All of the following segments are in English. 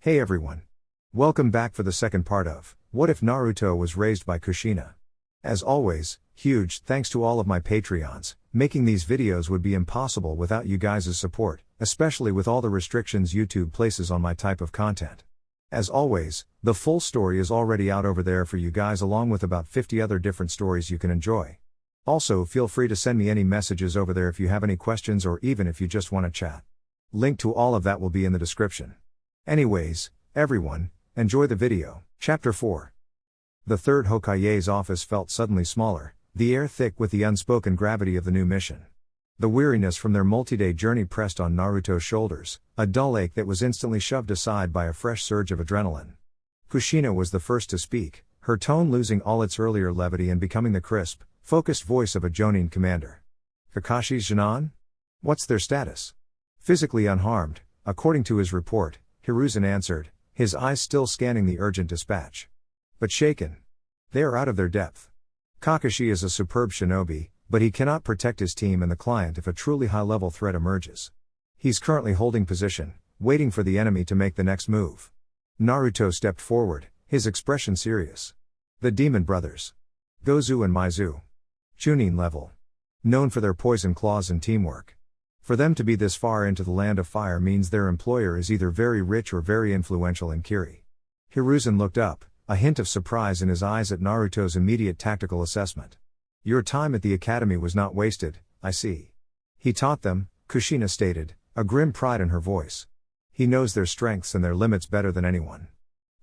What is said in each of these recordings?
Hey everyone. Welcome back for the second part of What If Naruto Was Raised by Kushina? As always, huge thanks to all of my Patreons. Making these videos would be impossible without you guys' support, especially with all the restrictions YouTube places on my type of content. As always, the full story is already out over there for you guys along with about 50 other different stories you can enjoy. Also, feel free to send me any messages over there if you have any questions or even if you just want to chat. Link to all of that will be in the description. Anyways, everyone, enjoy the video. Chapter 4. The third Hokage's office felt suddenly smaller, the air thick with the unspoken gravity of the new mission. The weariness from their multi-day journey pressed on Naruto's shoulders, a dull ache that was instantly shoved aside by a fresh surge of adrenaline. Kushina was the first to speak, her tone losing all its earlier levity and becoming the crisp, focused voice of a Jonin commander. Kakashi's Junin? What's their status? Physically unharmed, according to his report, Hiruzen answered, his eyes still scanning the urgent dispatch. But shaken. They are out of their depth. Kakashi is a superb shinobi, but he cannot protect his team and the client if a truly high-level threat emerges. He's currently holding position, waiting for the enemy to make the next move. Naruto stepped forward, his expression serious. The Demon Brothers. Gozu and Maizu. Chunin level. Known for their poison claws and teamwork. For them to be this far into the land of fire means their employer is either very rich or very influential in Kiri. Hiruzen looked up, a hint of surprise in his eyes at Naruto's immediate tactical assessment. Your time at the academy was not wasted, I see. He taught them, Kushina stated, a grim pride in her voice. He knows their strengths and their limits better than anyone.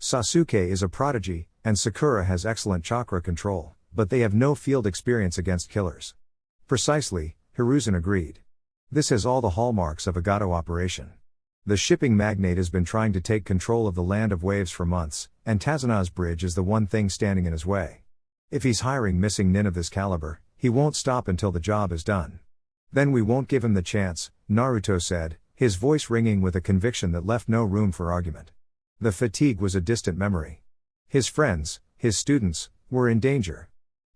Sasuke is a prodigy, and Sakura has excellent chakra control, but they have no field experience against killers. Precisely, Hiruzen agreed. This has all the hallmarks of a Gato operation. The shipping magnate has been trying to take control of the land of waves for months, and Tazana's bridge is the one thing standing in his way. If he's hiring missing nin of this caliber, he won't stop until the job is done. Then we won't give him the chance, Naruto said, his voice ringing with a conviction that left no room for argument. The fatigue was a distant memory. His friends, his students, were in danger.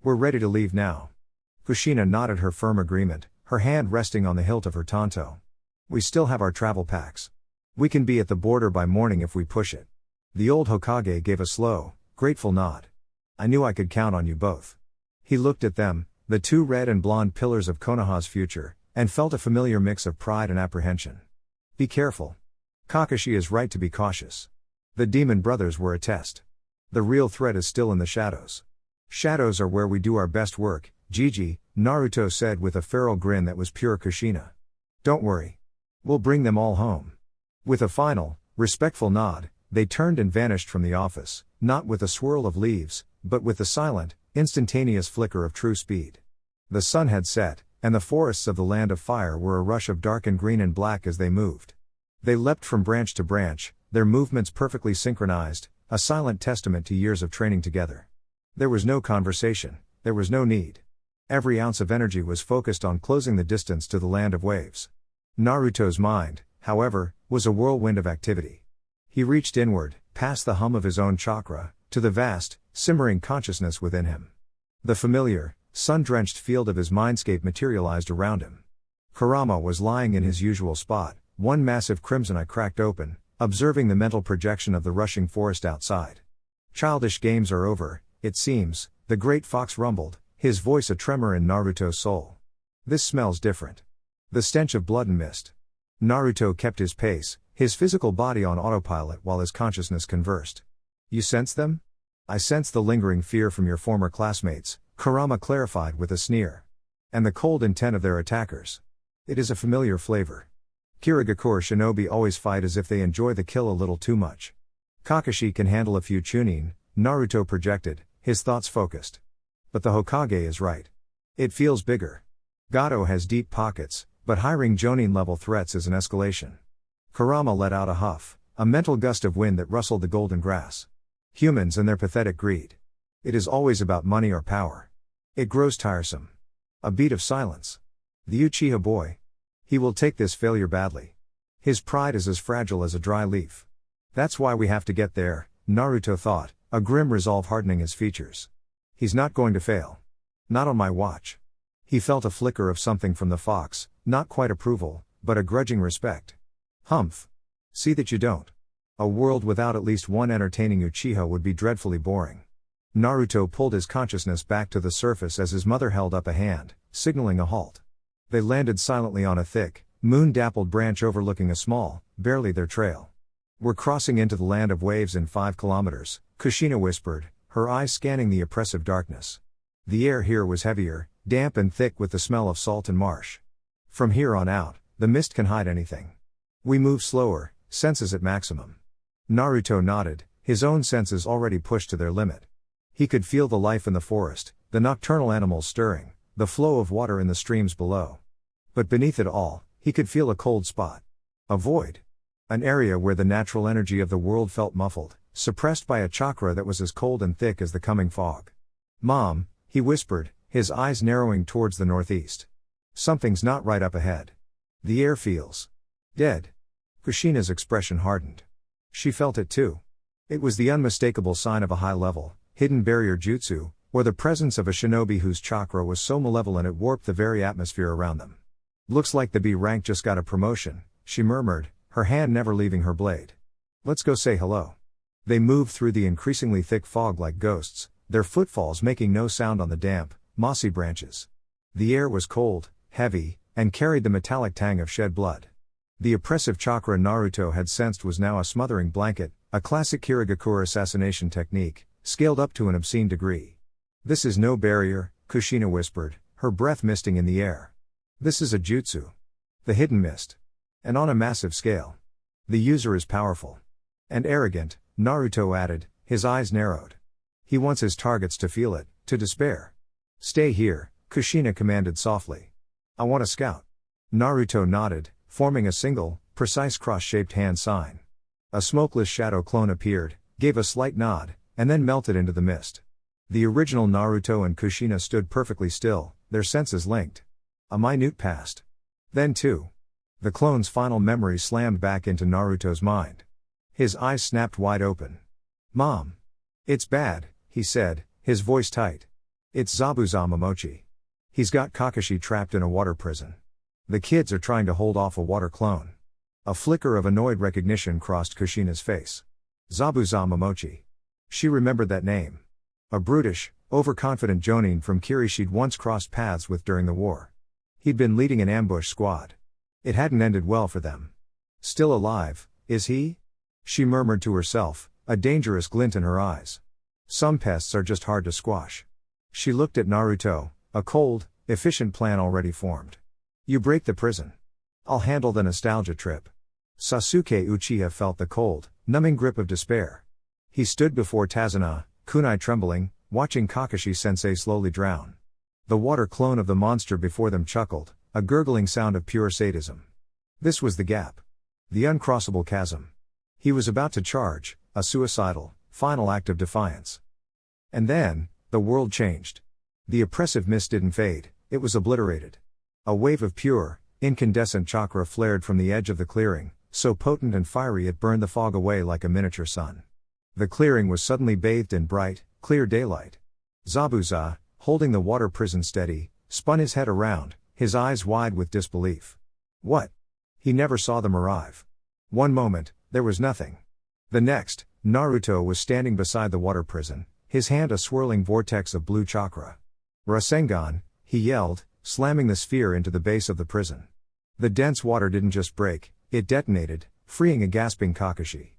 We're ready to leave now. Kushina nodded her firm agreement, her hand resting on the hilt of her tanto. We still have our travel packs. We can be at the border by morning if we push it. The old Hokage gave a slow, grateful nod. I knew I could count on you both. He looked at them, the two red and blonde pillars of Konoha's future, and felt a familiar mix of pride and apprehension. Be careful. Kakashi is right to be cautious. The Demon Brothers were a test. The real threat is still in the shadows. Shadows are where we do our best work, Gigi, Naruto said with a feral grin that was pure Kushina. Don't worry. We'll bring them all home. With a final, respectful nod, they turned and vanished from the office, not with a swirl of leaves, but with the silent, instantaneous flicker of true speed. The sun had set, and the forests of the land of fire were a rush of darkened green and black as they moved. They leapt from branch to branch, their movements perfectly synchronized, a silent testament to years of training together. There was no conversation, there was no need. Every ounce of energy was focused on closing the distance to the land of waves. Naruto's mind, however, was a whirlwind of activity. He reached inward, past the hum of his own chakra, to the vast, simmering consciousness within him. The familiar, sun-drenched field of his mindscape materialized around him. Kurama was lying in his usual spot, one massive crimson eye cracked open, observing the mental projection of the rushing forest outside. Childish games are over, it seems, the great fox rumbled, his voice a tremor in Naruto's soul. This smells different. The stench of blood and mist. Naruto kept his pace, his physical body on autopilot while his consciousness conversed. You sense them? I sense the lingering fear from your former classmates, Kurama clarified with a sneer. And the cold intent of their attackers. It is a familiar flavor. Kirigakure shinobi always fight as if they enjoy the kill a little too much. Kakashi can handle a few Chunin, Naruto projected, his thoughts focused. But the Hokage is right. It feels bigger. Gato has deep pockets, but hiring Jonin-level threats is an escalation. Kurama let out a huff, a mental gust of wind that rustled the golden grass. Humans and their pathetic greed. It is always about money or power. It grows tiresome. A beat of silence. The Uchiha boy. He will take this failure badly. His pride is as fragile as a dry leaf. That's why we have to get there, Naruto thought, a grim resolve hardening his features. He's not going to fail. Not on my watch. He felt a flicker of something from the fox, not quite approval, but a grudging respect. Humph. See that you don't. A world without at least one entertaining Uchiha would be dreadfully boring. Naruto pulled his consciousness back to the surface as his mother held up a hand, signaling a halt. They landed silently on a thick, moon-dappled branch overlooking a small, barely their trail. "We're crossing into the land of waves in 5 kilometers, Kushina whispered, her eyes scanning the oppressive darkness. The air here was heavier, damp and thick with the smell of salt and marsh. From here on out, the mist can hide anything. We move slower, senses at maximum." Naruto nodded, his own senses already pushed to their limit. He could feel the life in the forest, the nocturnal animals stirring, the flow of water in the streams below. But beneath it all, he could feel a cold spot. A void. An area where the natural energy of the world felt muffled, suppressed by a chakra that was as cold and thick as the coming fog. "Mom," he whispered, his eyes narrowing towards the northeast. "Something's not right up ahead. The air feels dead." Kushina's expression hardened. She felt it too. It was the unmistakable sign of a high-level, hidden barrier jutsu, or the presence of a shinobi whose chakra was so malevolent it warped the very atmosphere around them. "Looks like the B rank just got a promotion," she murmured, her hand never leaving her blade. "Let's go say hello." They moved through the increasingly thick fog like ghosts, their footfalls making no sound on the damp, mossy branches. The air was cold, heavy, and carried the metallic tang of shed blood. The oppressive chakra Naruto had sensed was now a smothering blanket, a classic Kirigakure assassination technique, scaled up to an obscene degree. "This is no barrier," Kushina whispered, her breath misting in the air. "This is a jutsu. The hidden mist. And on a massive scale. The user is powerful. And arrogant," Naruto added, his eyes narrowed. "He wants his targets to feel it, to despair." "Stay here," Kushina commanded softly. "I want to scout." Naruto nodded, forming a single, precise cross-shaped hand sign. A smokeless shadow clone appeared, gave a slight nod, and then melted into the mist. The original Naruto and Kushina stood perfectly still, their senses linked. A minute passed. Then two. The clone's final memory slammed back into Naruto's mind. His eyes snapped wide open. "Mom. It's bad," he said, his voice tight. "It's Zabuza Momochi. He's got Kakashi trapped in a water prison. The kids are trying to hold off a water clone." A flicker of annoyed recognition crossed Kushina's face. Zabuza Momochi. She remembered that name. A brutish, overconfident jonin from Kiri she'd once crossed paths with during the war. He'd been leading an ambush squad. It hadn't ended well for them. "Still alive, is he?" she murmured to herself, a dangerous glint in her eyes. Some pests are just hard to squash. She looked at Naruto, a cold, efficient plan already formed. "You break the prison. I'll handle the nostalgia trip." Sasuke Uchiha felt the cold, numbing grip of despair. He stood before Tazuna, kunai trembling, watching Kakashi-sensei slowly drown. The water clone of the monster before them chuckled, a gurgling sound of pure sadism. This was the gap. The uncrossable chasm. He was about to charge, a suicidal, final act of defiance. And then, the world changed. The oppressive mist didn't fade, it was obliterated. A wave of pure, incandescent chakra flared from the edge of the clearing, so potent and fiery it burned the fog away like a miniature sun. The clearing was suddenly bathed in bright, clear daylight. Zabuza, holding the water prison steady, spun his head around, his eyes wide with disbelief. What? He never saw them arrive. One moment, there was nothing. The next, Naruto was standing beside the water prison, his hand a swirling vortex of blue chakra. "Rasengan," he yelled, slamming the sphere into the base of the prison. The dense water didn't just break, it detonated, freeing a gasping Kakashi.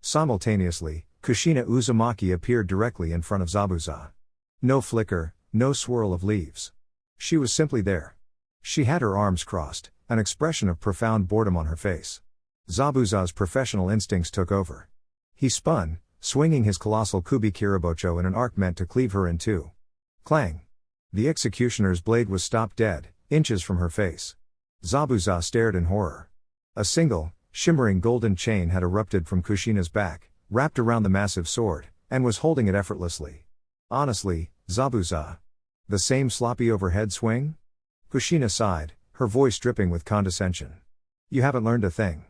Simultaneously, Kushina Uzumaki appeared directly in front of Zabuza. No flicker, no swirl of leaves. She was simply there. She had her arms crossed, an expression of profound boredom on her face. Zabuza's professional instincts took over. He spun, swinging his colossal Kyūbi Kiribocho in an arc meant to cleave her in two. Clang! The executioner's blade was stopped dead, inches from her face. Zabuza stared in horror. A single, shimmering golden chain had erupted from Kushina's back, wrapped around the massive sword, and was holding it effortlessly. "Honestly, Zabuza. The same sloppy overhead swing?" Kushina sighed, her voice dripping with condescension. "You haven't learned a thing."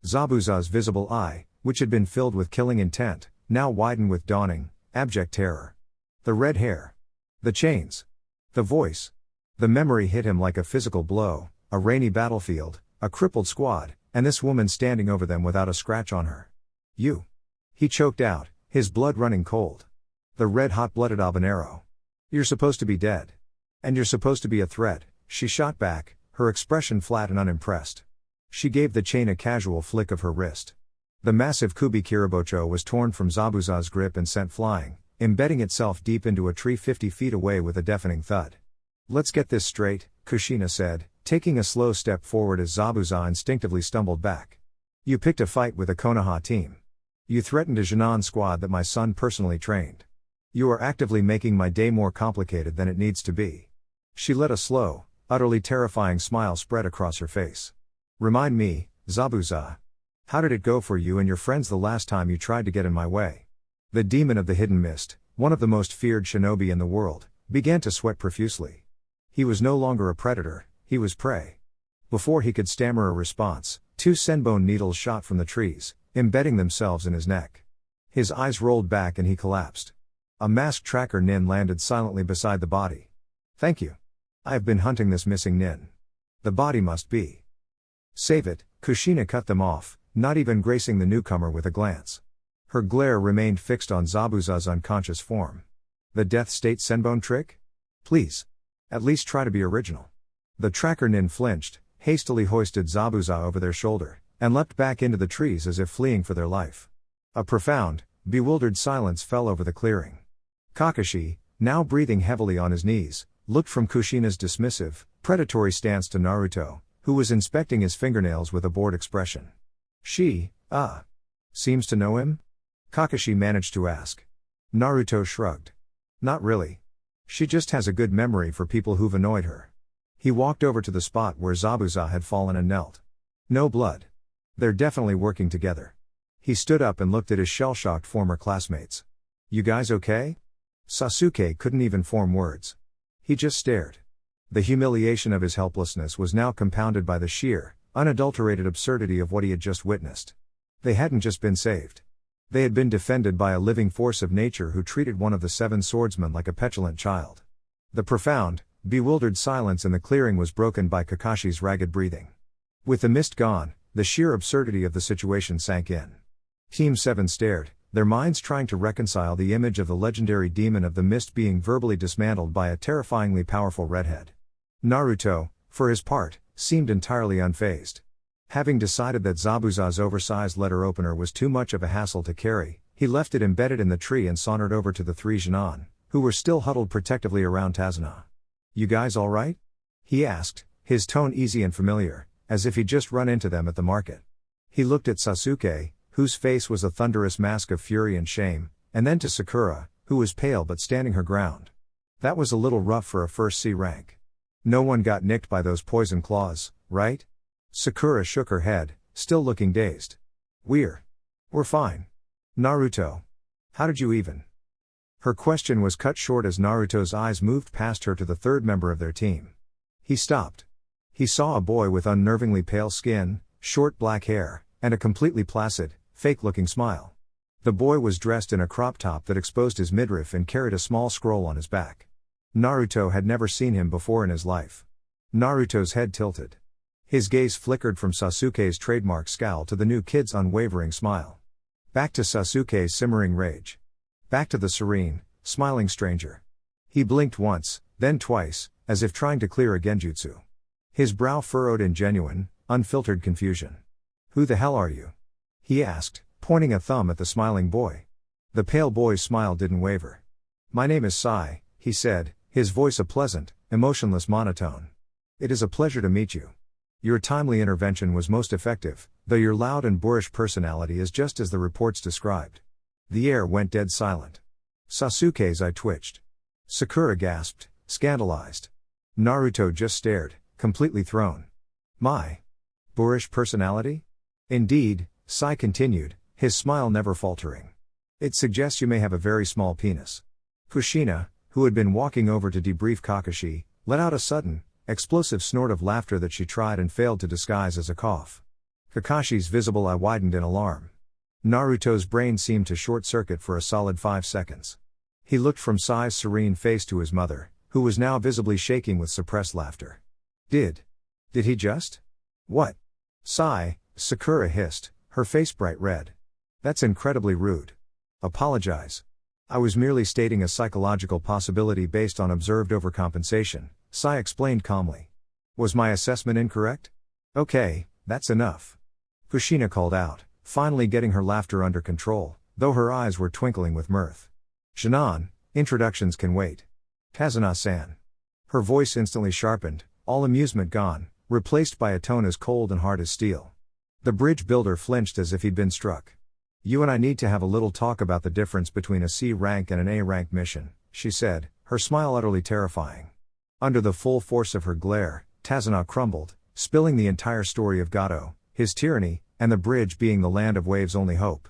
Zabuza's visible eye, which had been filled with killing intent, now widened with dawning, abject terror. The red hair. The chains. The voice. The memory hit him like a physical blow, a rainy battlefield, a crippled squad, and this woman standing over them without a scratch on her. You. He choked out, his blood running cold. The red hot-blooded habanero. You're supposed to be dead. And you're supposed to be a threat, she shot back, her expression flat and unimpressed. She gave the chain a casual flick of her wrist. The massive Kyūbi Kiribocho was torn from Zabuza's grip and sent flying, embedding itself deep into a tree 50 feet away with a deafening thud. Let's get this straight, Kushina said, taking a slow step forward as Zabuza instinctively stumbled back. You picked a fight with a Konoha team. You threatened a Chunin squad that my son personally trained. You are actively making my day more complicated than it needs to be. She let a slow, utterly terrifying smile spread across her face. Remind me, Zabuza. How did it go for you and your friends the last time you tried to get in my way? The demon of the hidden mist, one of the most feared shinobi in the world, began to sweat profusely. He was no longer a predator, he was prey. Before he could stammer a response, 2 senbone needles shot from the trees, embedding themselves in his neck. His eyes rolled back and he collapsed. A masked tracker nin landed silently beside the body. Thank you. I have been hunting this missing nin. The body must be. Save it, Kushina cut them off, not even gracing the newcomer with a glance. Her glare remained fixed on Zabuza's unconscious form. The death state senbone trick? Please. At least try to be original. The tracker nin flinched, hastily hoisted Zabuza over their shoulder, and leapt back into the trees as if fleeing for their life. A profound, bewildered silence fell over the clearing. Kakashi, now breathing heavily on his knees, looked from Kushina's dismissive, predatory stance to Naruto, who was inspecting his fingernails with a bored expression. She, seems to know him? Kakashi managed to ask. Naruto shrugged. Not really. She just has a good memory for people who've annoyed her. He walked over to the spot where Zabuza had fallen and knelt. No blood. They're definitely working together. He stood up and looked at his shell-shocked former classmates. You guys okay? Sasuke couldn't even form words. He just stared. The humiliation of his helplessness was now compounded by the sheer, unadulterated absurdity of what he had just witnessed. They hadn't just been saved. They had been defended by a living force of nature who treated one of the 7 swordsmen like a petulant child. The profound, bewildered silence in the clearing was broken by Kakashi's ragged breathing. With the mist gone, the sheer absurdity of the situation sank in. Team 7 stared, their minds trying to reconcile the image of the legendary demon of the mist being verbally dismantled by a terrifyingly powerful redhead. Naruto, for his part, seemed entirely unfazed. Having decided that Zabuza's oversized letter opener was too much of a hassle to carry, he left it embedded in the tree and sauntered over to the 3 Chunin, who were still huddled protectively around Tazuna. You guys alright? He asked, his tone easy and familiar, as if he'd just run into them at the market. He looked at Sasuke, whose face was a thunderous mask of fury and shame, and then to Sakura, who was pale but standing her ground. That was a little rough for a first C rank. No one got nicked by those poison claws, right? Sakura shook her head, still looking dazed. We're fine. Naruto. How did you even? Her question was cut short as Naruto's eyes moved past her to the 3rd member of their team. He stopped. He saw a boy with unnervingly pale skin, short black hair, and a completely placid, fake-looking smile. The boy was dressed in a crop top that exposed his midriff and carried a small scroll on his back. Naruto had never seen him before in his life. Naruto's head tilted. His gaze flickered from Sasuke's trademark scowl to the new kid's unwavering smile. Back to Sasuke's simmering rage. Back to the serene, smiling stranger. He blinked once, then twice, as if trying to clear a genjutsu. His brow furrowed in genuine, unfiltered confusion. Who the hell are you? He asked, pointing a thumb at the smiling boy. The pale boy's smile didn't waver. My name is Sai, he said, his voice a pleasant, emotionless monotone. It is a pleasure to meet you. Your timely intervention was most effective, though your loud and boorish personality is just as the reports described. The air went dead silent. Sasuke's eye twitched. Sakura gasped, scandalized. Naruto just stared, completely thrown. My boorish personality? Indeed, Sai continued, his smile never faltering. It suggests you may have a very small penis. Kushina, who had been walking over to debrief Kakashi, let out a sudden, explosive snort of laughter that she tried and failed to disguise as a cough. Kakashi's visible eye widened in alarm. Naruto's brain seemed to short-circuit for a solid 5 seconds. He looked from Sai's serene face to his mother, who was now visibly shaking with suppressed laughter. Did he just? What? Sai, Sakura hissed, her face bright red. That's incredibly rude. Apologize. I was merely stating a psychological possibility based on observed overcompensation, Sai explained calmly. Was my assessment incorrect? Okay, that's enough. Kushina called out, finally getting her laughter under control, though her eyes were twinkling with mirth. Shinon, introductions can wait. Kazuna-san. Her voice instantly sharpened, all amusement gone, replaced by a tone as cold and hard as steel. The bridge builder flinched as if he'd been struck. You and I need to have a little talk about the difference between a C rank and an A rank mission, she said, her smile utterly terrifying. Under the full force of her glare, Tazuna crumbled, spilling the entire story of Gato, his tyranny, and the bridge being the land of waves' only hope.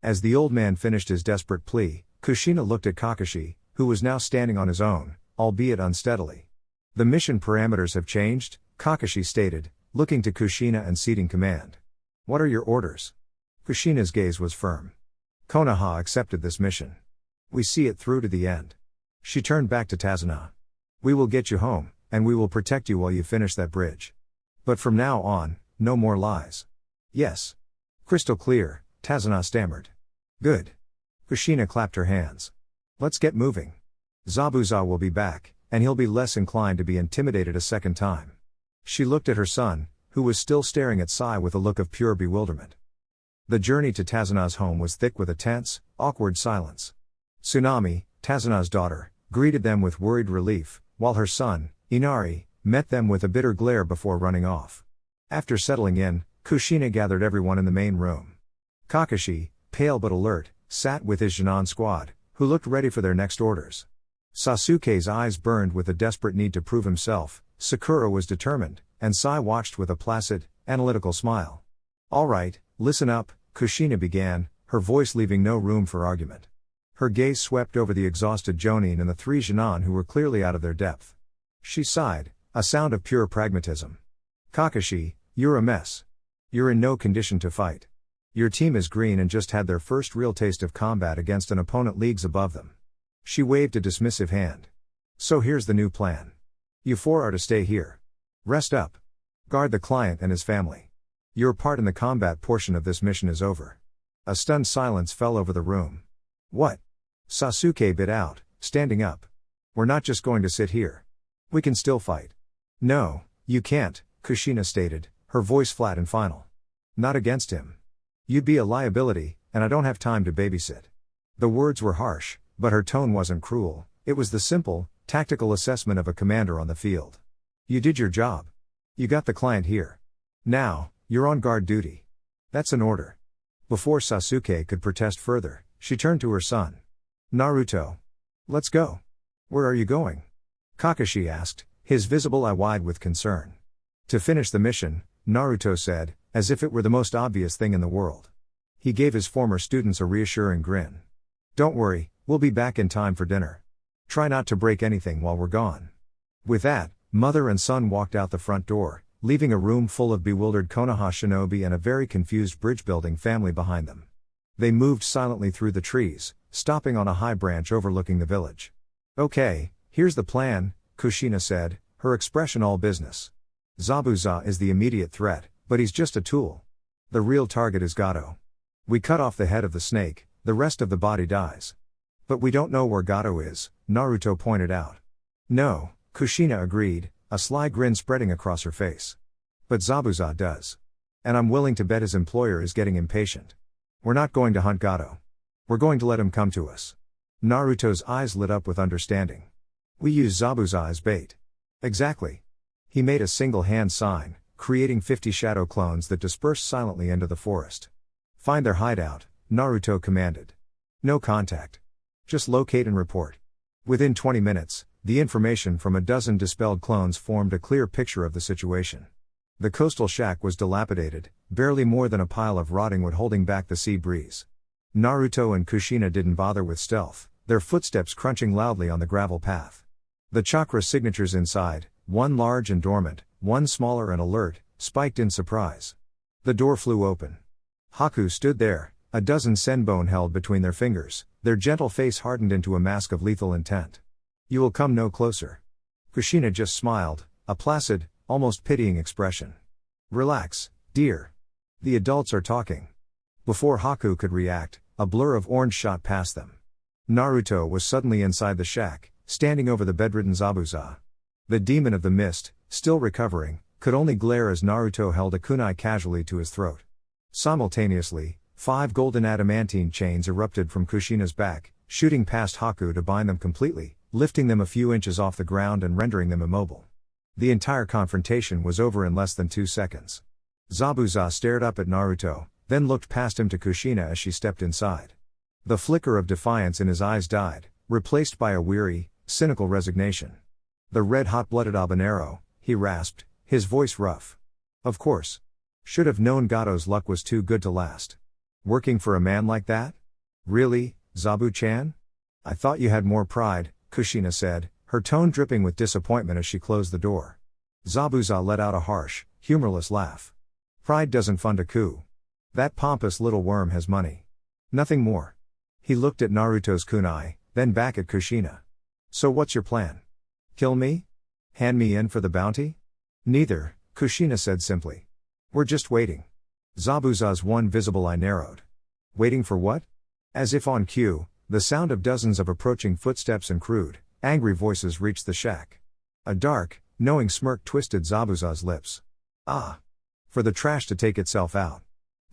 As the old man finished his desperate plea, Kushina looked at Kakashi, who was now standing on his own, albeit unsteadily. The mission parameters have changed, Kakashi stated, looking to Kushina and ceding command. What are your orders? Kushina's gaze was firm. Konoha accepted this mission. We see it through to the end. She turned back to Tazuna. We will get you home, and we will protect you while you finish that bridge. But from now on, no more lies. Yes. Crystal clear, Tazuna stammered. Good. Kushina clapped her hands. Let's get moving. Zabuza will be back, and he'll be less inclined to be intimidated a second time. She looked at her son, who was still staring at Sai with a look of pure bewilderment. The journey to Tazuna's home was thick with a tense, awkward silence. Tsunami, Tazuna's daughter, greeted them with worried relief, while her son, Inari, met them with a bitter glare before running off. After settling in, Kushina gathered everyone in the main room. Kakashi, pale but alert, sat with his Shinon squad, who looked ready for their next orders. Sasuke's eyes burned with a desperate need to prove himself, Sakura was determined, and Sai watched with a placid, analytical smile. All right, listen up, Kushina began, her voice leaving no room for argument. Her gaze swept over the exhausted Jonin and the three Shinon who were clearly out of their depth. She sighed, a sound of pure pragmatism. Kakashi, you're a mess. You're in no condition to fight. Your team is green and just had their first real taste of combat against an opponent leagues above them. She waved a dismissive hand. So here's the new plan. You four are to stay here. Rest up. Guard the client and his family. Your part in the combat portion of this mission is over. A stunned silence fell over the room. What? Sasuke bit out, standing up. We're not just going to sit here. We can still fight. No, you can't, Kushina stated, her voice flat and final. Not against him. You'd be a liability, and I don't have time to babysit. The words were harsh, but her tone wasn't cruel, it was the simple, tactical assessment of a commander on the field. You did your job. You got the client here. Now, you're on guard duty. That's an order. Before Sasuke could protest further, she turned to her son. Naruto. Let's go. Where are you going? Kakashi asked, his visible eye wide with concern. To finish the mission, Naruto said, as if it were the most obvious thing in the world. He gave his former students a reassuring grin. Don't worry, we'll be back in time for dinner. Try not to break anything while we're gone. With that, mother and son walked out the front door, leaving a room full of bewildered Konoha shinobi and a very confused bridge-building family behind them. They moved silently through the trees, stopping on a high branch overlooking the village. Okay, here's the plan, Kushina said, her expression all business. Zabuza is the immediate threat, but he's just a tool. The real target is Gato. We cut off the head of the snake, the rest of the body dies. But we don't know where Gato is, Naruto pointed out. No, Kushina agreed, a sly grin spreading across her face. But Zabuza does. And I'm willing to bet his employer is getting impatient. We're not going to hunt Gato. We're going to let him come to us. Naruto's eyes lit up with understanding. We use Zabuza as bait. Exactly. He made a single hand sign, creating 50 shadow clones that dispersed silently into the forest. Find their hideout, Naruto commanded. No contact. Just locate and report. Within 20 minutes, the information from a dozen dispelled clones formed a clear picture of the situation. The coastal shack was dilapidated, barely more than a pile of rotting wood holding back the sea breeze. Naruto and Kushina didn't bother with stealth, their footsteps crunching loudly on the gravel path. The chakra signatures inside, one large and dormant, one smaller and alert, spiked in surprise. The door flew open. Haku stood there, a dozen senbon held between their fingers, their gentle face hardened into a mask of lethal intent. You will come no closer. Kushina just smiled, a placid, almost pitying expression. Relax, dear. The adults are talking. Before Haku could react, a blur of orange shot past them. Naruto was suddenly inside the shack, standing over the bedridden Zabuza. The demon of the mist, still recovering, could only glare as Naruto held a kunai casually to his throat. Simultaneously, 5 golden adamantine chains erupted from Kushina's back, shooting past Haku to bind them completely, lifting them a few inches off the ground and rendering them immobile. The entire confrontation was over in less than 2 seconds. Zabuza stared up at Naruto, then looked past him to Kushina as she stepped inside. The flicker of defiance in his eyes died, replaced by a weary, cynical resignation. "The red hot-blooded habanero," he rasped, his voice rough. "Of course. Should have known Gato's luck was too good to last. Working for a man like that? Really, Zabu-chan? I thought you had more pride," Kushina said, her tone dripping with disappointment as she closed the door. Zabuza let out a harsh, humorless laugh. "Pride doesn't fund a coup. That pompous little worm has money. Nothing more." He looked at Naruto's kunai, then back at Kushina. "So what's your plan? Kill me? Hand me in for the bounty?" "Neither," Kushina said simply. "We're just waiting." Zabuza's one visible eye narrowed. "Waiting for what?" As if on cue, the sound of dozens of approaching footsteps and crude, angry voices reached the shack. A dark, knowing smirk twisted Zabuza's lips. "Ah. For the trash to take itself out.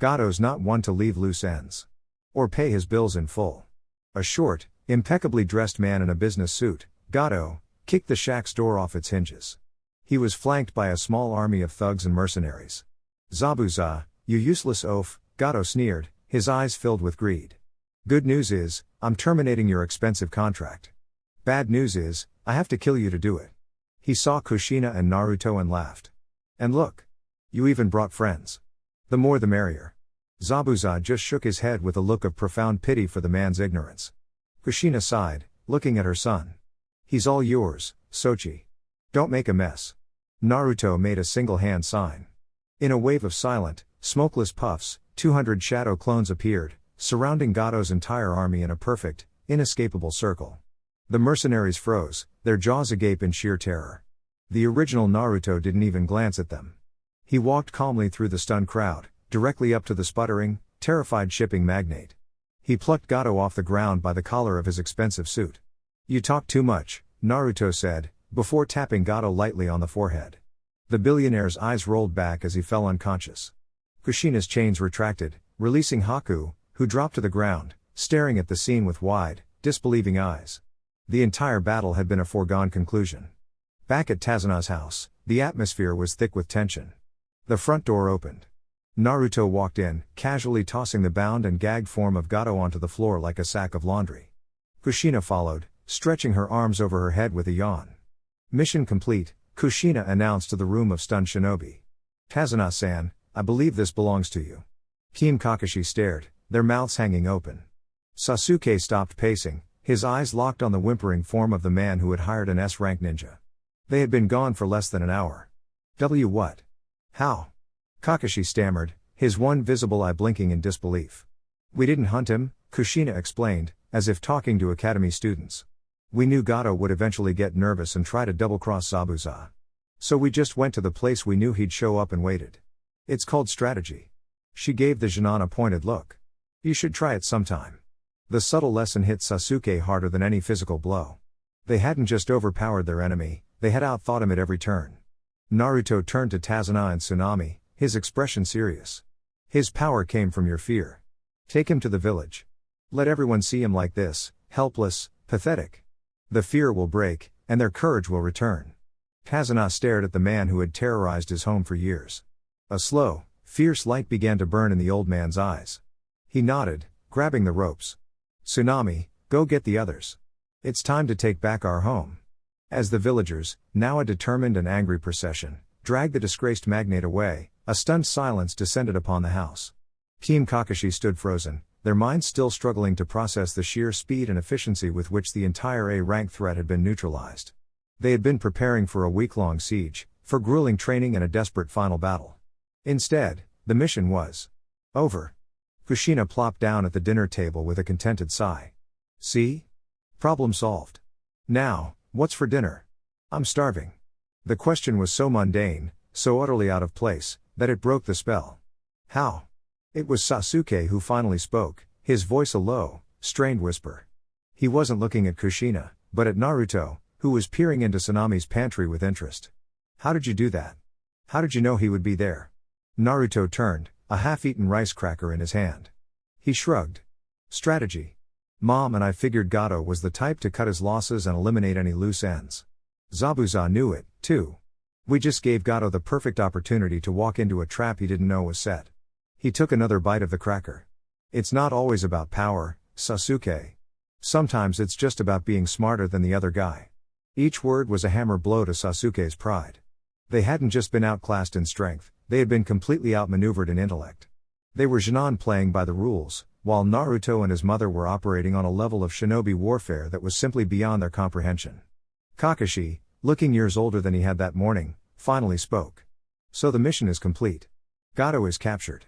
Gato's not one to leave loose ends. Or pay his bills in full." A short, impeccably dressed man in a business suit, Gato, kicked the shack's door off its hinges. He was flanked by a small army of thugs and mercenaries. "Zabuza, you useless oaf," Gato sneered, his eyes filled with greed. "Good news is, I'm terminating your expensive contract. Bad news is, I have to kill you to do it." He saw Kushina and Naruto and laughed. "And look. You even brought friends. The more the merrier." Zabuza just shook his head with a look of profound pity for the man's ignorance. Kushina sighed, looking at her son. "He's all yours, Sochi. Don't make a mess." Naruto made a single hand sign. In a wave of silent, smokeless puffs, 200 shadow clones appeared, surrounding Gato's entire army in a perfect, inescapable circle. The mercenaries froze, their jaws agape in sheer terror. The original Naruto didn't even glance at them. He walked calmly through the stunned crowd, directly up to the sputtering, terrified shipping magnate. He plucked Gato off the ground by the collar of his expensive suit. "You talk too much," Naruto said, before tapping Gato lightly on the forehead. The billionaire's eyes rolled back as he fell unconscious. Kushina's chains retracted, releasing Haku, who dropped to the ground, staring at the scene with wide, disbelieving eyes. The entire battle had been a foregone conclusion. Back at Tazana's house, the atmosphere was thick with tension. The front door opened. Naruto walked in, casually tossing the bound and gagged form of Gato onto the floor like a sack of laundry. Kushina followed, stretching her arms over her head with a yawn. "Mission complete," Kushina announced to the room of stunned shinobi. "Tazana-san, I believe this belongs to you." Team Kakashi stared, their mouths hanging open. Sasuke stopped pacing, his eyes locked on the whimpering form of the man who had hired an S-rank ninja. They had been gone for less than an hour. What? How? Kakashi stammered, his one visible eye blinking in disbelief. "We didn't hunt him," Kushina explained, as if talking to academy students. "We knew Gato would eventually get nervous and try to double-cross Zabuza. So we just went to the place we knew he'd show up and waited. It's called strategy." She gave the Jonan a pointed look. "You should try it sometime." The subtle lesson hit Sasuke harder than any physical blow. They hadn't just overpowered their enemy, they had outthought him at every turn. Naruto turned to Tazana and Tsunami, his expression serious. "His power came from your fear. Take him to the village. Let everyone see him like this, helpless, pathetic. The fear will break, and their courage will return." Tazana stared at the man who had terrorized his home for years. A slow, fierce light began to burn in the old man's eyes. He nodded, grabbing the ropes. "Tsunami, go get the others. It's time to take back our home." As the villagers, now a determined and angry procession, dragged the disgraced magnate away, a stunned silence descended upon the house. Team Kakashi stood frozen, their minds still struggling to process the sheer speed and efficiency with which the entire A-rank threat had been neutralized. They had been preparing for a week-long siege, for grueling training and a desperate final battle. Instead, the mission was over. Kushina plopped down at the dinner table with a contented sigh. "See? Problem solved. Now, what's for dinner? I'm starving." The question was so mundane, so utterly out of place, that it broke the spell. "How? It was Sasuke who finally spoke, his voice a low, strained whisper. He wasn't looking at Kushina, but at Naruto, who was peering into Sanami's pantry with interest. How did you do that? How did you know he would be there? Naruto turned, a half-eaten rice cracker in his hand. He shrugged. Strategy. Mom and I figured Gato was the type to cut his losses and eliminate any loose ends. Zabuza knew it, too. We just gave Gato the perfect opportunity to walk into a trap he didn't know was set. He took another bite of the cracker. It's not always about power, Sasuke. Sometimes it's just about being smarter than the other guy. Each word was a hammer blow to Sasuke's pride. They hadn't just been outclassed in strength, they had been completely outmaneuvered in intellect. They were Chunin playing by the rules, while Naruto and his mother were operating on a level of shinobi warfare that was simply beyond their comprehension. Kakashi, looking years older than he had that morning, finally spoke. So the mission is complete. Gato is captured.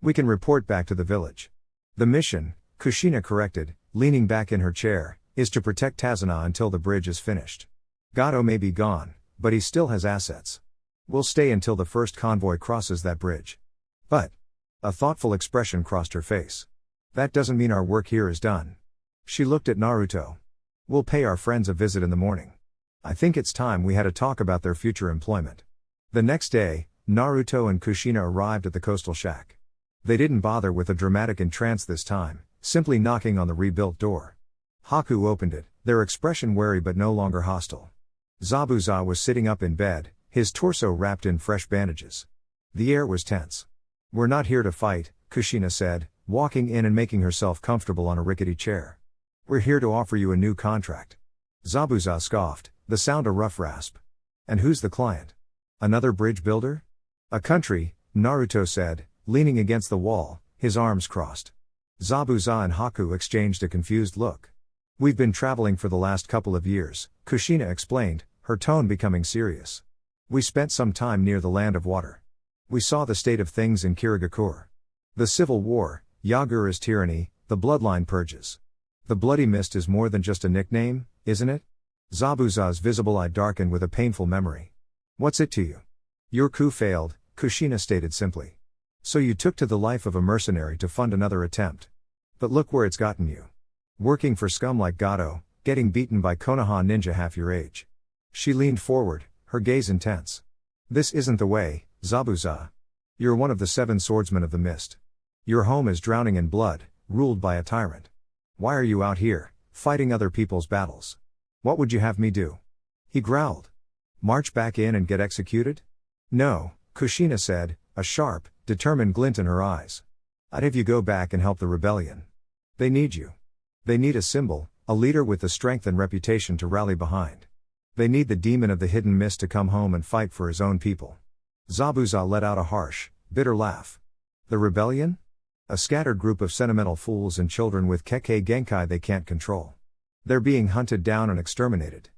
We can report back to the village. The mission, Kushina corrected, leaning back in her chair, is to protect Tazuna until the bridge is finished. Gato may be gone, but he still has assets. We'll stay until the first convoy crosses that bridge. But a thoughtful expression crossed her face. That doesn't mean our work here is done. She looked at Naruto. We'll pay our friends a visit in the morning. I think it's time we had a talk about their future employment. The next day, Naruto and Kushina arrived at the coastal shack. They didn't bother with a dramatic entrance this time, simply knocking on the rebuilt door. Haku opened it, their expression wary but no longer hostile. Zabuza was sitting up in bed, his torso wrapped in fresh bandages. The air was tense. We're not here to fight, Kushina said, walking in and making herself comfortable on a rickety chair. We're here to offer you a new contract. Zabuza scoffed, the sound a rough rasp. And who's the client? Another bridge builder? A country, Naruto said, leaning against the wall, his arms crossed. Zabuza and Haku exchanged a confused look. We've been traveling for the last couple of years, Kushina explained, her tone becoming serious. We spent some time near the land of water. We saw the state of things in Kirigakure. The civil war, Yagura's tyranny, the bloodline purges. The bloody mist is more than just a nickname, isn't it? Zabuza's visible eye darkened with a painful memory. What's it to you? Your coup failed, Kushina stated simply. So you took to the life of a mercenary to fund another attempt. But look where it's gotten you. Working for scum like Gato, getting beaten by Konoha ninja half your age. She leaned forward, her gaze intense. This isn't the way, Zabuza. You're one of the 7 swordsmen of the mist. Your home is drowning in blood, ruled by a tyrant. Why are you out here, fighting other people's battles? What would you have me do? He growled. March back in and get executed? No, Kushina said, a sharp, determined glint in her eyes. I'd have you go back and help the rebellion. They need you. They need a symbol, a leader with the strength and reputation to rally behind. They need the demon of the hidden mist to come home and fight for his own people. Zabuza let out a harsh, bitter laugh. The rebellion? A scattered group of sentimental fools and children with Kekkei Genkai they can't control. They're being hunted down and exterminated.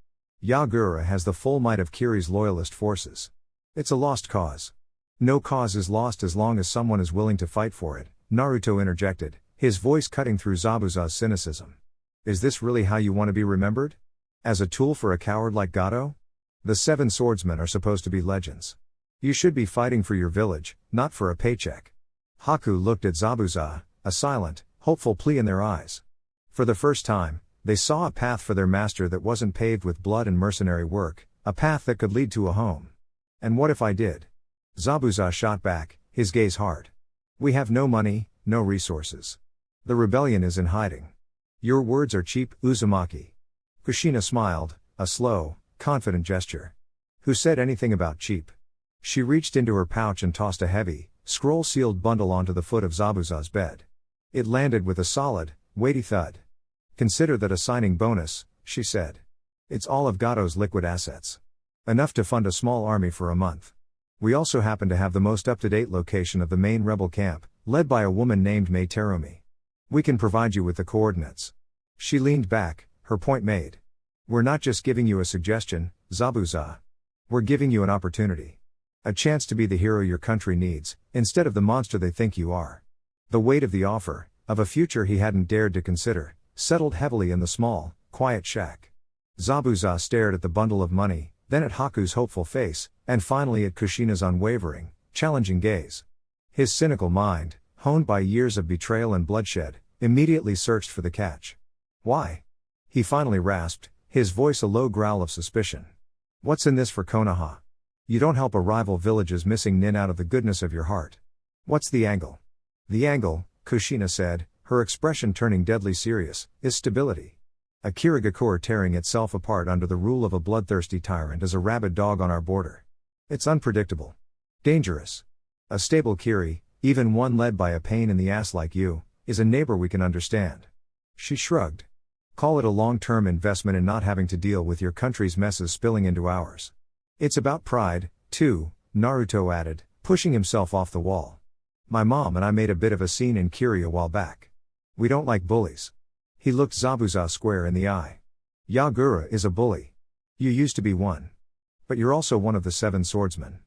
Yagura has the full might of Kiri's loyalist forces. It's a lost cause. No cause is lost as long as someone is willing to fight for it, Naruto interjected, his voice cutting through Zabuza's cynicism. Is this really how you want to be remembered? As a tool for a coward like Gato? The 7 swordsmen are supposed to be legends. You should be fighting for your village, not for a paycheck. Haku looked at Zabuza, a silent, hopeful plea in their eyes. For the first time, they saw a path for their master that wasn't paved with blood and mercenary work, a path that could lead to a home. And what if I did? Zabuza shot back, his gaze hard. We have no money, no resources. The rebellion is in hiding. Your words are cheap, Uzumaki. Kushina smiled, a slow, confident gesture. Who said anything about cheap? She reached into her pouch and tossed a heavy, scroll-sealed bundle onto the foot of Zabuza's bed. It landed with a solid, weighty thud. Consider that a signing bonus, she said. It's all of Gato's liquid assets. Enough to fund a small army for a month. We also happen to have the most up-to-date location of the main rebel camp, led by a woman named Mei Terumi. We can provide you with the coordinates. She leaned back, her point made. We're not just giving you a suggestion, Zabuza. We're giving you an opportunity. A chance to be the hero your country needs, instead of the monster they think you are. The weight of the offer, of a future he hadn't dared to consider, settled heavily in the small, quiet shack. Zabuza stared at the bundle of money, then at Haku's hopeful face, and finally at Kushina's unwavering, challenging gaze. His cynical mind, honed by years of betrayal and bloodshed, immediately searched for the catch. Why? He finally rasped, his voice a low growl of suspicion. What's in this for Konoha? You don't help a rival village's missing nin out of the goodness of your heart. What's the angle? The angle, Kushina said, her expression turning deadly serious, is stability. A Kirigakure tearing itself apart under the rule of a bloodthirsty tyrant is a rabid dog on our border. It's unpredictable. Dangerous. A stable Kiri, even one led by a pain in the ass like you, is a neighbor we can understand. She shrugged. Call it a long-term investment in not having to deal with your country's messes spilling into ours. It's about pride, too, Naruto added, pushing himself off the wall. My mom and I made a bit of a scene in Kiri a while back. We don't like bullies. He looked Zabuza square in the eye. Yagura is a bully. You used to be one. But you're also one of the 7 swordsmen.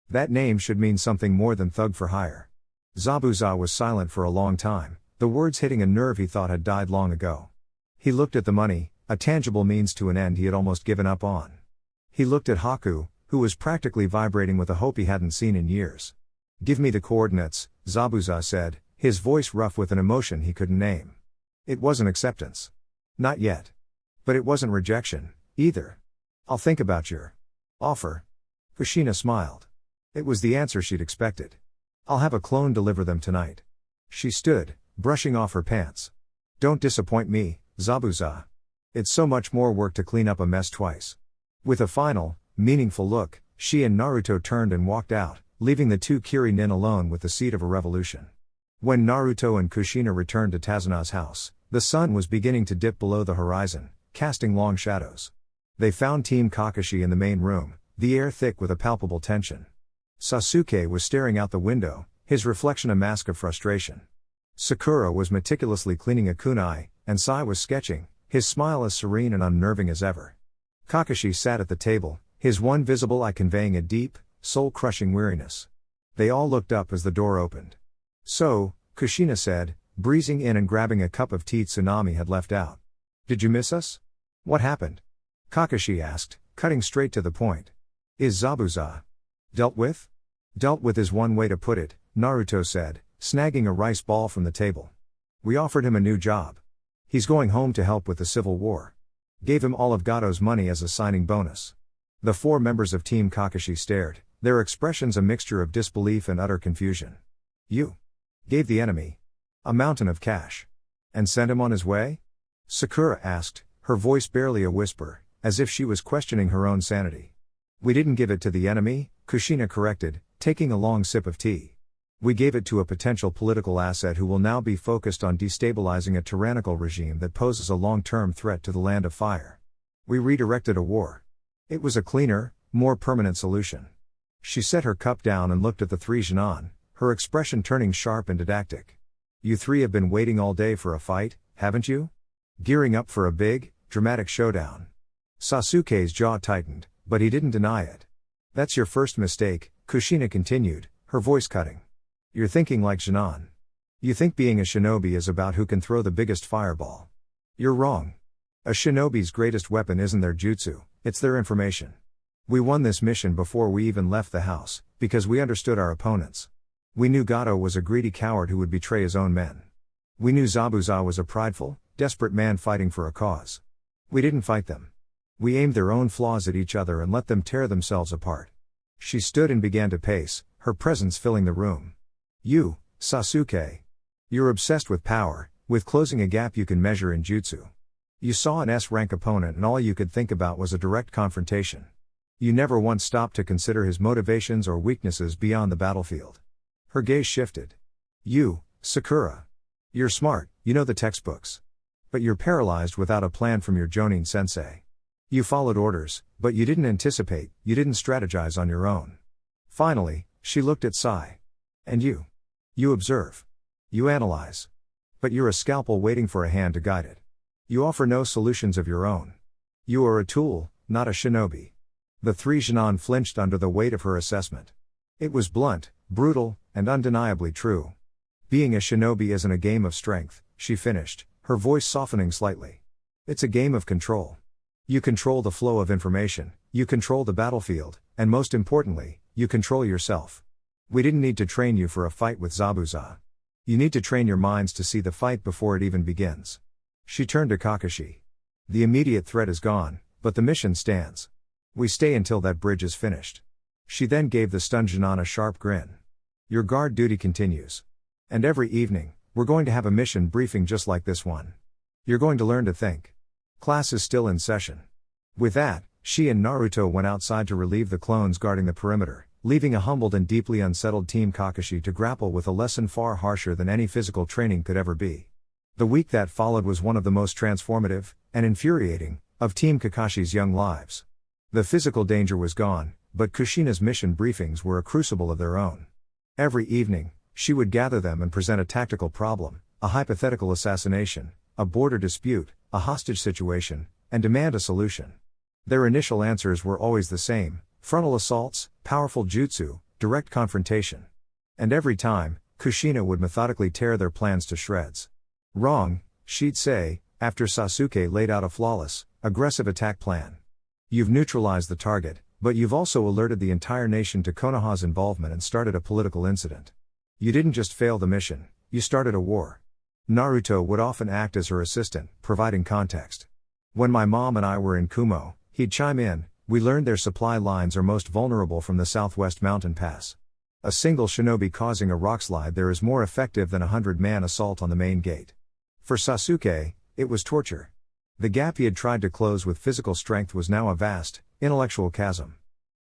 That name should mean something more than thug for hire. Zabuza was silent for a long time, the words hitting a nerve he thought had died long ago. He looked at the money, a tangible means to an end he had almost given up on. He looked at Haku, who was practically vibrating with a hope he hadn't seen in years. Give me the coordinates, Zabuza said, his voice rough with an emotion he couldn't name. It wasn't acceptance. Not yet. But it wasn't rejection, either. I'll think about your offer. Kushina smiled. It was the answer she'd expected. I'll have a clone deliver them tonight. She stood, brushing off her pants. Don't disappoint me, Zabuza. It's so much more work to clean up a mess twice. With a final, meaningful look, she and Naruto turned and walked out, leaving the 2 Kiri nin alone with the seed of a revolution. When Naruto and Kushina returned to Tazuna's house, the sun was beginning to dip below the horizon, casting long shadows. They found Team Kakashi in the main room, the air thick with a palpable tension. Sasuke was staring out the window, his reflection a mask of frustration. Sakura was meticulously cleaning a kunai, and Sai was sketching, his smile as serene and unnerving as ever. Kakashi sat at the table, his one visible eye conveying a deep, soul-crushing weariness. They all looked up as the door opened. So, Kushina said, breezing in and grabbing a cup of tea Tsunami had left out. Did you miss us? What happened? Kakashi asked, cutting straight to the point. Is Zabuza dealt with? Dealt with is one way to put it, Naruto said, snagging a rice ball from the table. We offered him a new job. He's going home to help with the civil war. Gave him all of Gato's money as a signing bonus. The 4 members of Team Kakashi stared, their expressions a mixture of disbelief and utter confusion. You gave the enemy a mountain of cash and sent him on his way? Sakura asked, her voice barely a whisper, as if she was questioning her own sanity. We didn't give it to the enemy, Kushina corrected, taking a long sip of tea. We gave it to a potential political asset who will now be focused on destabilizing a tyrannical regime that poses a long-term threat to the Land of Fire. We redirected a war. It was a cleaner, more permanent solution. She set her cup down and looked at the 3 Genin, her expression turning sharp and didactic. You 3 have been waiting all day for a fight, haven't you? Gearing up for a big, dramatic showdown. Sasuke's jaw tightened, but he didn't deny it. That's your first mistake, Kushina continued, her voice cutting. You're thinking like Genin. You think being a shinobi is about who can throw the biggest fireball. You're wrong. A shinobi's greatest weapon isn't their jutsu, it's their information. We won this mission before we even left the house, because we understood our opponents. We knew Gato was a greedy coward who would betray his own men. We knew Zabuza was a prideful, desperate man fighting for a cause. We didn't fight them. We aimed their own flaws at each other and let them tear themselves apart. She stood and began to pace, her presence filling the room. You, Sasuke. You're obsessed with power, with closing a gap you can measure in jutsu. You saw an S-rank opponent and all you could think about was a direct confrontation. You never once stopped to consider his motivations or weaknesses beyond the battlefield. Her gaze shifted. You, Sakura. You're smart, you know the textbooks. But you're paralyzed without a plan from your Jonin sensei. You followed orders, but you didn't anticipate, you didn't strategize on your own. Finally, she looked at Sai. And you? You observe. You analyze. But you're a scalpel waiting for a hand to guide it. You offer no solutions of your own. You are a tool, not a shinobi. The 3 Genin flinched under the weight of her assessment. It was blunt, brutal, and undeniably true. Being a shinobi isn't a game of strength, she finished, her voice softening slightly. It's a game of control. You control the flow of information, you control the battlefield, and most importantly, you control yourself. We didn't need to train you for a fight with Zabuza. You need to train your minds to see the fight before it even begins. She turned to Kakashi. The immediate threat is gone, but the mission stands. We stay until that bridge is finished. She then gave the stunned Junin a sharp grin. Your guard duty continues. And every evening, we're going to have a mission briefing just like this one. You're going to learn to think. Class is still in session. With that, she and Naruto went outside to relieve the clones guarding the perimeter, leaving a humbled and deeply unsettled Team Kakashi to grapple with a lesson far harsher than any physical training could ever be. The week that followed was one of the most transformative, and infuriating, of Team Kakashi's young lives. The physical danger was gone, but Kushina's mission briefings were a crucible of their own. Every evening, she would gather them and present a tactical problem, a hypothetical assassination, a border dispute, a hostage situation, and demand a solution. Their initial answers were always the same: frontal assaults, powerful jutsu, direct confrontation. And every time, Kushina would methodically tear their plans to shreds. Wrong, she'd say, after Sasuke laid out a flawless, aggressive attack plan. You've neutralized the target, but you've also alerted the entire nation to Konoha's involvement and started a political incident. You didn't just fail the mission, you started a war. Naruto would often act as her assistant, providing context. When my mom and I were in Kumo, he'd chime in, we learned their supply lines are most vulnerable from the southwest mountain pass. A single shinobi causing a rockslide there is more effective than 100-man assault on the main gate. For Sasuke, it was torture. The gap he had tried to close with physical strength was now a vast, intellectual chasm.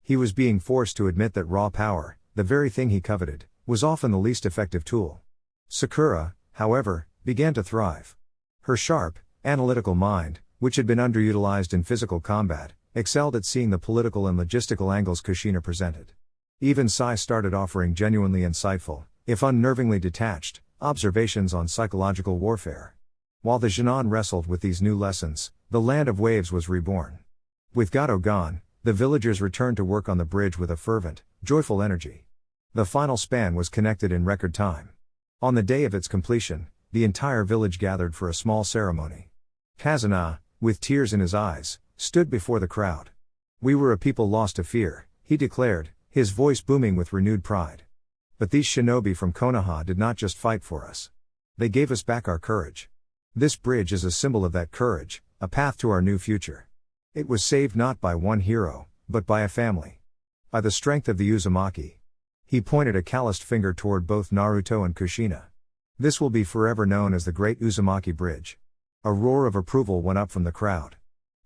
He was being forced to admit that raw power, the very thing he coveted, was often the least effective tool. Sakura, however, began to thrive. Her sharp, analytical mind, which had been underutilized in physical combat, excelled at seeing the political and logistical angles Kushina presented. Even Sai started offering genuinely insightful, if unnervingly detached, observations on psychological warfare. While the Junin wrestled with these new lessons, the land of waves was reborn. With Gato gone, the villagers returned to work on the bridge with a fervent, joyful energy. The final span was connected in record time. On the day of its completion, the entire village gathered for a small ceremony. Kazuna, with tears in his eyes, stood before the crowd. We were a people lost to fear, he declared, his voice booming with renewed pride. But these shinobi from Konoha did not just fight for us. They gave us back our courage. This bridge is a symbol of that courage, a path to our new future. It was saved not by one hero, but by a family. By the strength of the Uzumaki. He pointed a calloused finger toward both Naruto and Kushina. This will be forever known as the Great Uzumaki Bridge. A roar of approval went up from the crowd.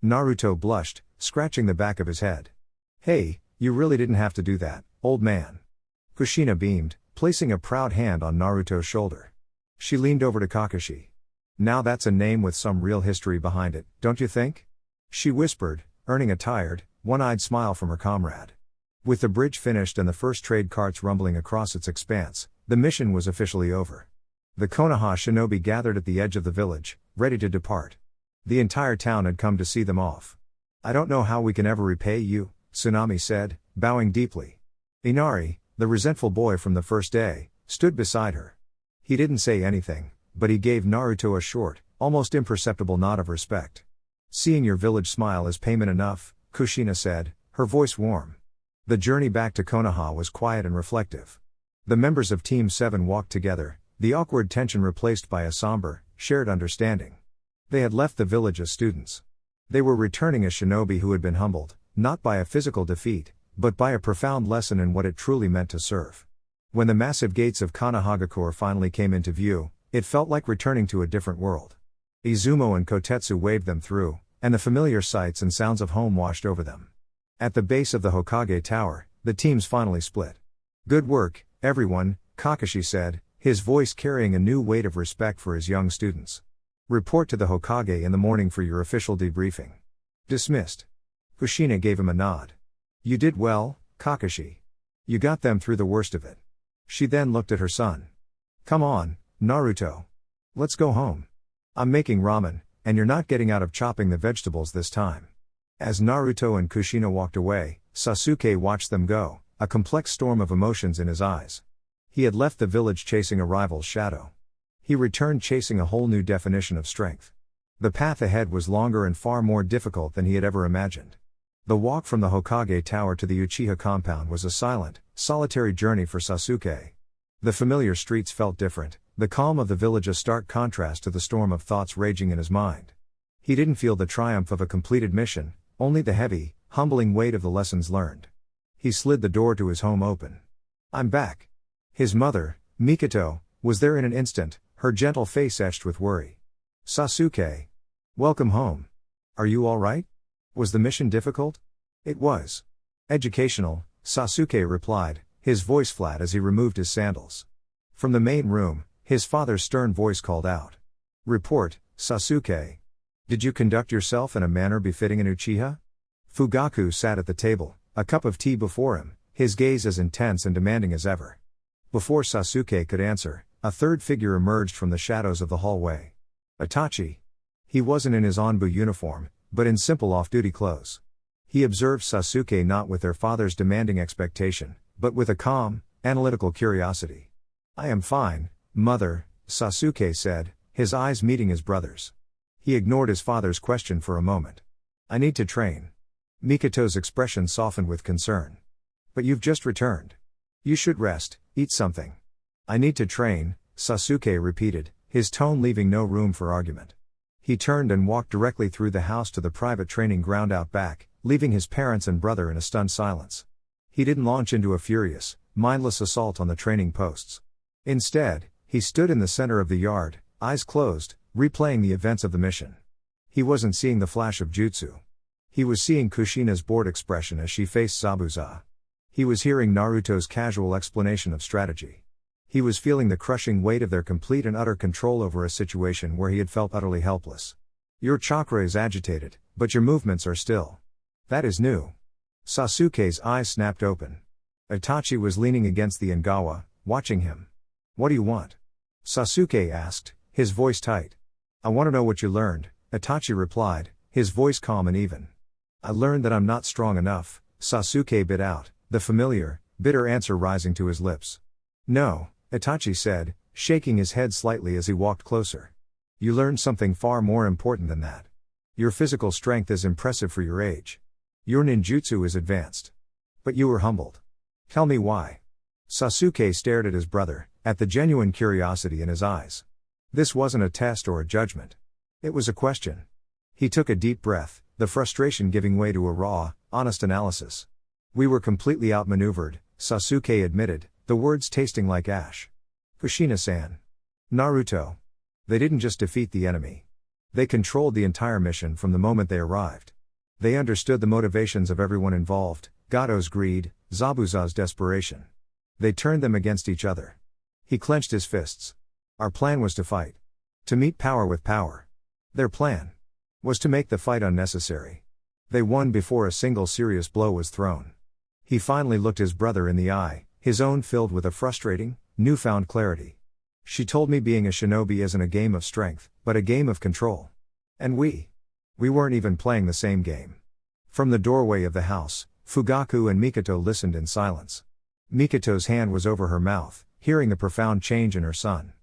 Naruto blushed, scratching the back of his head. Hey, you really didn't have to do that, old man. Kushina beamed, placing a proud hand on Naruto's shoulder. She leaned over to Kakashi. Now that's a name with some real history behind it, don't you think? She whispered, earning a tired, one-eyed smile from her comrade. With the bridge finished and the first trade carts rumbling across its expanse, the mission was officially over. The Konoha shinobi gathered at the edge of the village, ready to depart. The entire town had come to see them off. I don't know how we can ever repay you, Tsunami said, bowing deeply. Inari, the resentful boy from the first day, stood beside her. He didn't say anything, but he gave Naruto a short, almost imperceptible nod of respect. Seeing your village smile is payment enough, Kushina said, her voice warm. The journey back to Konoha was quiet and reflective. The members of Team 7 walked together, the awkward tension replaced by a somber, shared understanding. They had left the village as students. They were returning as shinobi who had been humbled, not by a physical defeat, but by a profound lesson in what it truly meant to serve. When the massive gates of Konohagakure finally came into view, it felt like returning to a different world. Izumo and Kotetsu waved them through, and the familiar sights and sounds of home washed over them. At the base of the Hokage Tower, the teams finally split. Good work, everyone, Kakashi said, his voice carrying a new weight of respect for his young students. Report to the Hokage in the morning for your official debriefing. Dismissed. Kushina gave him a nod. You did well, Kakashi. You got them through the worst of it. She then looked at her son. Come on, Naruto. Let's go home. I'm making ramen, and you're not getting out of chopping the vegetables this time. As Naruto and Kushina walked away, Sasuke watched them go, a complex storm of emotions in his eyes. He had left the village chasing a rival's shadow. He returned chasing a whole new definition of strength. The path ahead was longer and far more difficult than he had ever imagined. The walk from the Hokage Tower to the Uchiha compound was a silent, solitary journey for Sasuke. The familiar streets felt different, The calm of the village a stark contrast to the storm of thoughts raging in his mind. He didn't feel the triumph of a completed mission, only the heavy, humbling weight of the lessons learned. He slid the door to his home open. "I'm back." His mother, Mikoto, was there in an instant, her gentle face etched with worry. "Sasuke. Welcome home. Are you all right? Was the mission difficult?" "It was. Educational," Sasuke replied, his voice flat as he removed his sandals. From the main room, his father's stern voice called out. "Report, Sasuke. Did you conduct yourself in a manner befitting an Uchiha?" Fugaku sat at the table, a cup of tea before him, his gaze as intense and demanding as ever. Before Sasuke could answer, a third figure emerged from the shadows of the hallway. Itachi. He wasn't in his Anbu uniform, but in simple off-duty clothes. He observed Sasuke not with their father's demanding expectation, but with a calm, analytical curiosity. "I am fine, mother," Sasuke said, his eyes meeting his brother's. He ignored his father's question for a moment. "I need to train." Mikoto's expression softened with concern. "But you've just returned. You should rest, eat something." "I need to train," Sasuke repeated, his tone leaving no room for argument. He turned and walked directly through the house to the private training ground out back, leaving his parents and brother in a stunned silence. He didn't launch into a furious, mindless assault on the training posts. Instead, he stood in the center of the yard, eyes closed, replaying the events of the mission. He wasn't seeing the flash of jutsu. He was seeing Kushina's bored expression as she faced Zabuza. He was hearing Naruto's casual explanation of strategy. He was feeling the crushing weight of their complete and utter control over a situation where he had felt utterly helpless. "Your chakra is agitated, but your movements are still. That is new." Sasuke's eyes snapped open. Itachi was leaning against the Engawa, watching him. "What do you want?" Sasuke asked, his voice tight. "I want to know what you learned," Itachi replied, his voice calm and even. "I learned that I'm not strong enough," Sasuke bit out, the familiar, bitter answer rising to his lips. "No," Itachi said, shaking his head slightly as he walked closer. "You learned something far more important than that. Your physical strength is impressive for your age. Your ninjutsu is advanced. But you were humbled. Tell me why." Sasuke stared at his brother, at the genuine curiosity in his eyes. This wasn't a test or a judgment. It was a question. He took a deep breath, the frustration giving way to a raw, honest analysis. "We were completely outmaneuvered," Sasuke admitted, the words tasting like ash. "Kushina-san. Naruto. They didn't just defeat the enemy. They controlled the entire mission from the moment they arrived. They understood the motivations of everyone involved, Gato's greed, Zabuza's desperation. They turned them against each other." He clenched his fists. "Our plan was to fight. To meet power with power. Their plan was to make the fight unnecessary. They won before a single serious blow was thrown." He finally looked his brother in the eye, his own filled with a frustrating, newfound clarity. "She told me being a shinobi isn't a game of strength, but a game of control. And we weren't even playing the same game." From the doorway of the house, Fugaku and Mikoto listened in silence. Mikoto's hand was over her mouth, hearing the profound change in her son.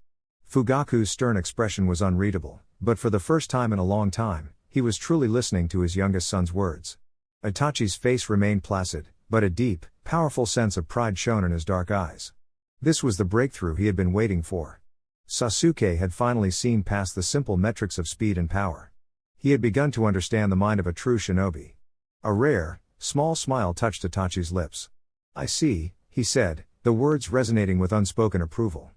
Fugaku's stern expression was unreadable, but for the first time in a long time, he was truly listening to his youngest son's words. Itachi's face remained placid, but a deep, powerful sense of pride shone in his dark eyes. This was the breakthrough he had been waiting for. Sasuke had finally seen past the simple metrics of speed and power. He had begun to understand the mind of a true shinobi. A rare, small smile touched Itachi's lips. "I see," he said, the words resonating with unspoken approval.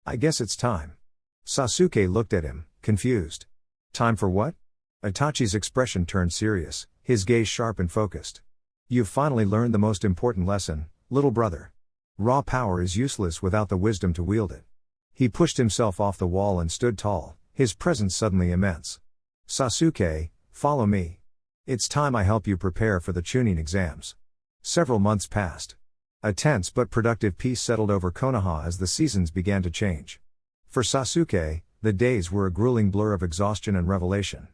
"I guess it's time." Sasuke looked at him, confused. "Time for what?" Itachi's expression turned serious, his gaze sharp and focused. "You've finally learned the most important lesson, little brother. Raw power is useless without the wisdom to wield it." He pushed himself off the wall and stood tall, his presence suddenly immense. "Sasuke, follow me. It's time I help you prepare for the Chunin exams." Several months passed. A tense but productive peace settled over Konoha as the seasons began to change. For Sasuke, the days were a grueling blur of exhaustion and revelation.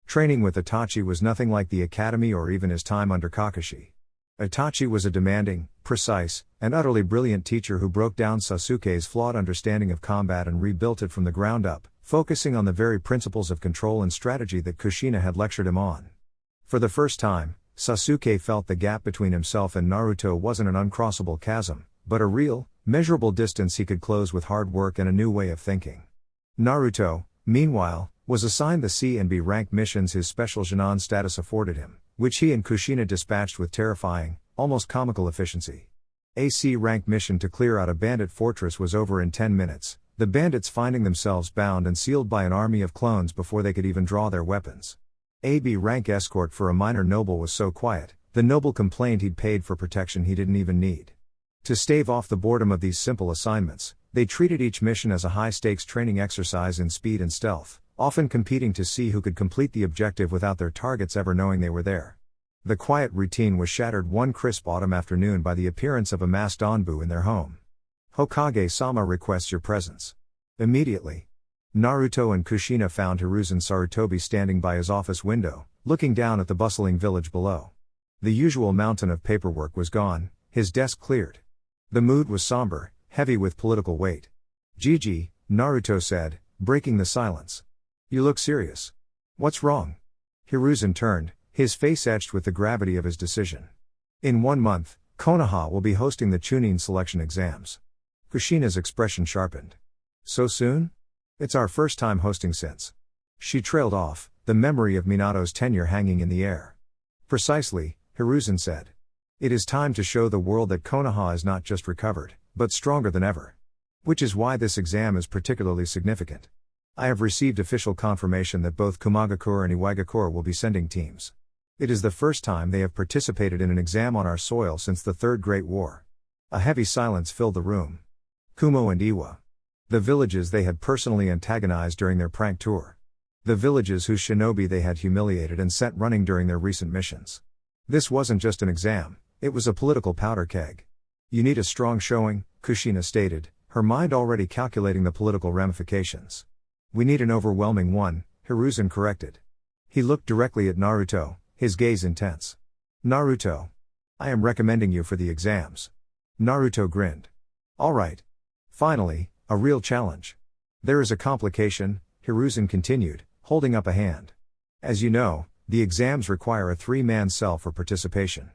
Training with Itachi was nothing like the academy or even his time under Kakashi. Itachi was a demanding, precise, and utterly brilliant teacher who broke down Sasuke's flawed understanding of combat and rebuilt it from the ground up, focusing on the very principles of control and strategy that Kushina had lectured him on. For the first time, Sasuke felt the gap between himself and Naruto wasn't an uncrossable chasm, but a real, measurable distance he could close with hard work and a new way of thinking. Naruto, meanwhile, was assigned the C and B rank missions his special Jonin status afforded him, which he and Kushina dispatched with terrifying, almost comical efficiency. A C rank mission to clear out a bandit fortress was over in 10 minutes, the bandits finding themselves bound and sealed by an army of clones before they could even draw their weapons. A B rank escort for a minor noble was so quiet, the noble complained he'd paid for protection he didn't even need. To stave off the boredom of these simple assignments, they treated each mission as a high-stakes training exercise in speed and stealth, often competing to see who could complete the objective without their targets ever knowing they were there. The quiet routine was shattered one crisp autumn afternoon by the appearance of a masked Anbu in their home. "Hokage-sama requests your presence." Immediately, Naruto and Kushina found Hiruzen Sarutobi standing by his office window, looking down at the bustling village below. The usual mountain of paperwork was gone, his desk cleared. The mood was somber, heavy with political weight. "Gigi," Naruto said, breaking the silence. "You look serious. What's wrong?" Hiruzen turned, his face etched with the gravity of his decision. "In 1 month, Konoha will be hosting the Chunin selection exams." Kushina's expression sharpened. "So soon? It's our first time hosting since." She trailed off, the memory of Minato's tenure hanging in the air. "Precisely," Hiruzen said. "It is time to show the world that Konoha is not just recovered, but stronger than ever. Which is why this exam is particularly significant. I have received official confirmation that both Kumagakure and Iwagakure will be sending teams. It is the first time they have participated in an exam on our soil since the Third Great War." A heavy silence filled the room. Kumo and Iwa. The villages they had personally antagonized during their prank tour. The villages whose shinobi they had humiliated and sent running during their recent missions. This wasn't just an exam, it was a political powder keg. "You need a strong showing," Kushina stated, her mind already calculating the political ramifications. "We need an overwhelming one," Hiruzen corrected. He looked directly at Naruto, his gaze intense. "Naruto. I am recommending you for the exams." Naruto grinned. "All right. Finally, a real challenge. There is a complication," Hiruzen continued, holding up a hand. "As you know, the exams require a 3-man cell for participation.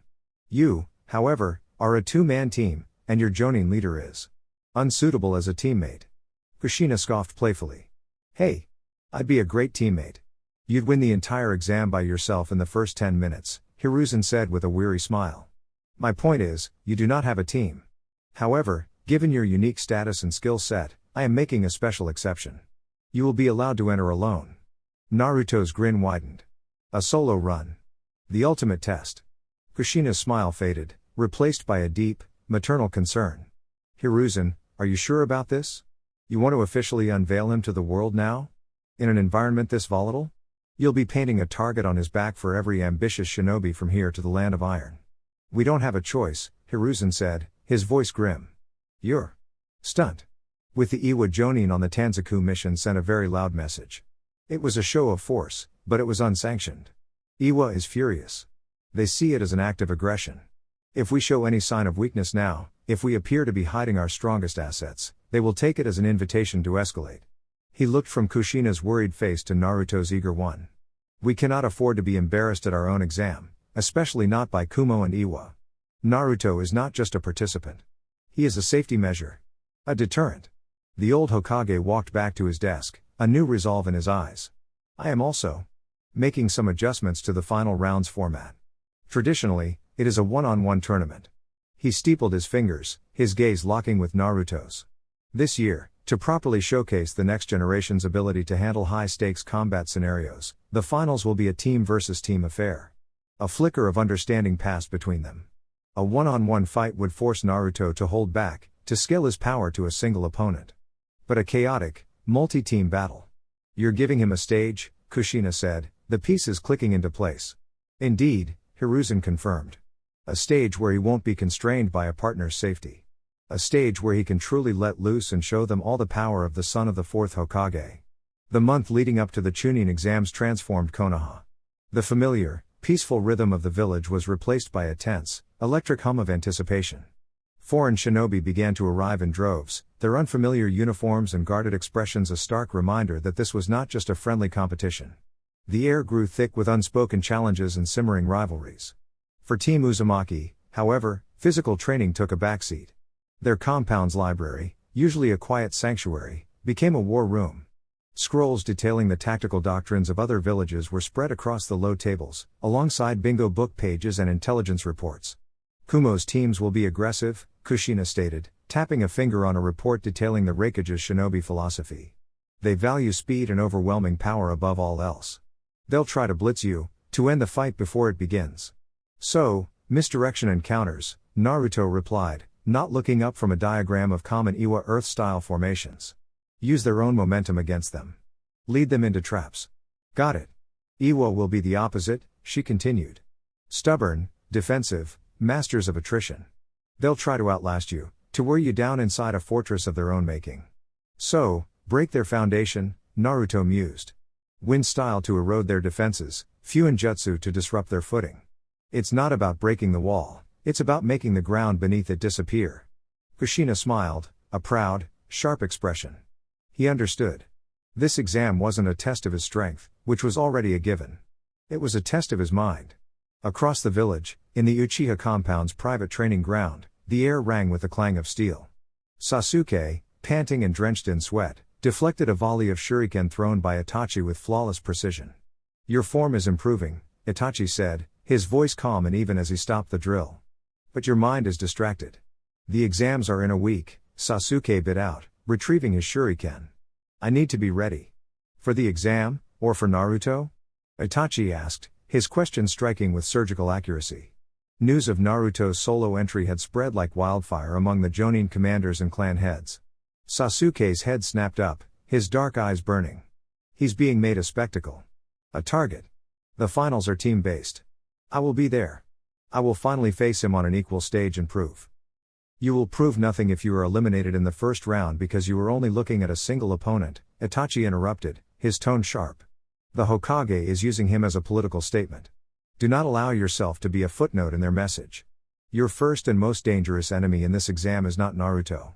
You, however, are a 2-man team, and your Jonin leader is unsuitable as a teammate." Kushina scoffed playfully. "Hey! I'd be a great teammate. You'd win the entire exam by yourself in the first 10 minutes, Hiruzen said with a weary smile. "My point is, you do not have a team. However, given your unique status and skill set, I am making a special exception. You will be allowed to enter alone." Naruto's grin widened. "A solo run. The ultimate test." Kushina's smile faded, replaced by a deep, maternal concern. "Hiruzen, are you sure about this? You want to officially unveil him to the world now? In an environment this volatile? You'll be painting a target on his back for every ambitious shinobi from here to the land of iron." "We don't have a choice," Hiruzen said, his voice grim. "Your stunt with the Iwa Jonin on the Tanzaku mission sent a very loud message. It was a show of force, but it was unsanctioned. Iwa is furious. They see it as an act of aggression. If we show any sign of weakness now, if we appear to be hiding our strongest assets, they will take it as an invitation to escalate." He looked from Kushina's worried face to Naruto's eager one. "We cannot afford to be embarrassed at our own exam, especially not by Kumo and Iwa. Naruto is not just a participant. He is a safety measure. A deterrent." The old Hokage walked back to his desk, a new resolve in his eyes. "I am also making some adjustments to the final rounds format. Traditionally, it is a one-on-one tournament." He steepled his fingers, his gaze locking with Naruto's. "This year, to properly showcase the next generation's ability to handle high-stakes combat scenarios, the finals will be a team-versus-team affair." A flicker of understanding passed between them. A one-on-one fight would force Naruto to hold back, to scale his power to a single opponent. But a chaotic, multi-team battle. "You're giving him a stage," Kushina said, the pieces clicking into place. "Indeed," Hiruzen confirmed. "A stage where he won't be constrained by a partner's safety. A stage where he can truly let loose and show them all the power of the son of the 4th Hokage." The month leading up to the Chunin exams transformed Konoha. The familiar, peaceful rhythm of the village was replaced by a tense, electric hum of anticipation. Foreign shinobi began to arrive in droves, their unfamiliar uniforms and guarded expressions a stark reminder that this was not just a friendly competition. The air grew thick with unspoken challenges and simmering rivalries. For Team Uzumaki, however, physical training took a backseat. Their compound's library, usually a quiet sanctuary, became a war room. Scrolls detailing the tactical doctrines of other villages were spread across the low tables, alongside bingo book pages and intelligence reports. Kumo's teams will be aggressive, Kushina stated, tapping a finger on a report detailing the Reikage's shinobi philosophy. They value speed and overwhelming power above all else. They'll try to blitz you, to end the fight before it begins. So, misdirection and counters, Naruto replied, not looking up from a diagram of common Iwa Earth-style formations. Use their own momentum against them. Lead them into traps. Got it. Iwa will be the opposite, she continued. Stubborn, defensive, masters of attrition. They'll try to outlast you, to wear you down inside a fortress of their own making. So, break their foundation, Naruto mused. Wind style to erode their defenses, Fuinjutsu to disrupt their footing. It's not about breaking the wall, it's about making the ground beneath it disappear. Kushina smiled, a proud, sharp expression. He understood. This exam wasn't a test of his strength, which was already a given. It was a test of his mind. Across the village, in the Uchiha compound's private training ground, the air rang with the clang of steel. Sasuke, panting and drenched in sweat, deflected a volley of shuriken thrown by Itachi with flawless precision. Your form is improving, Itachi said, his voice calm and even as he stopped the drill. But your mind is distracted. The exams are in a week, Sasuke bit out, retrieving his shuriken. I need to be ready. For the exam, or for Naruto? Itachi asked, his question striking with surgical accuracy. News of Naruto's solo entry had spread like wildfire among the Jonin commanders and clan heads. Sasuke's head snapped up, his dark eyes burning. He's being made a spectacle. A target. The finals are team-based. I will be there. I will finally face him on an equal stage and prove. You will prove nothing if you are eliminated in the first round because you are only looking at a single opponent, Itachi interrupted, his tone sharp. The Hokage is using him as a political statement. Do not allow yourself to be a footnote in their message. Your first and most dangerous enemy in this exam is not Naruto.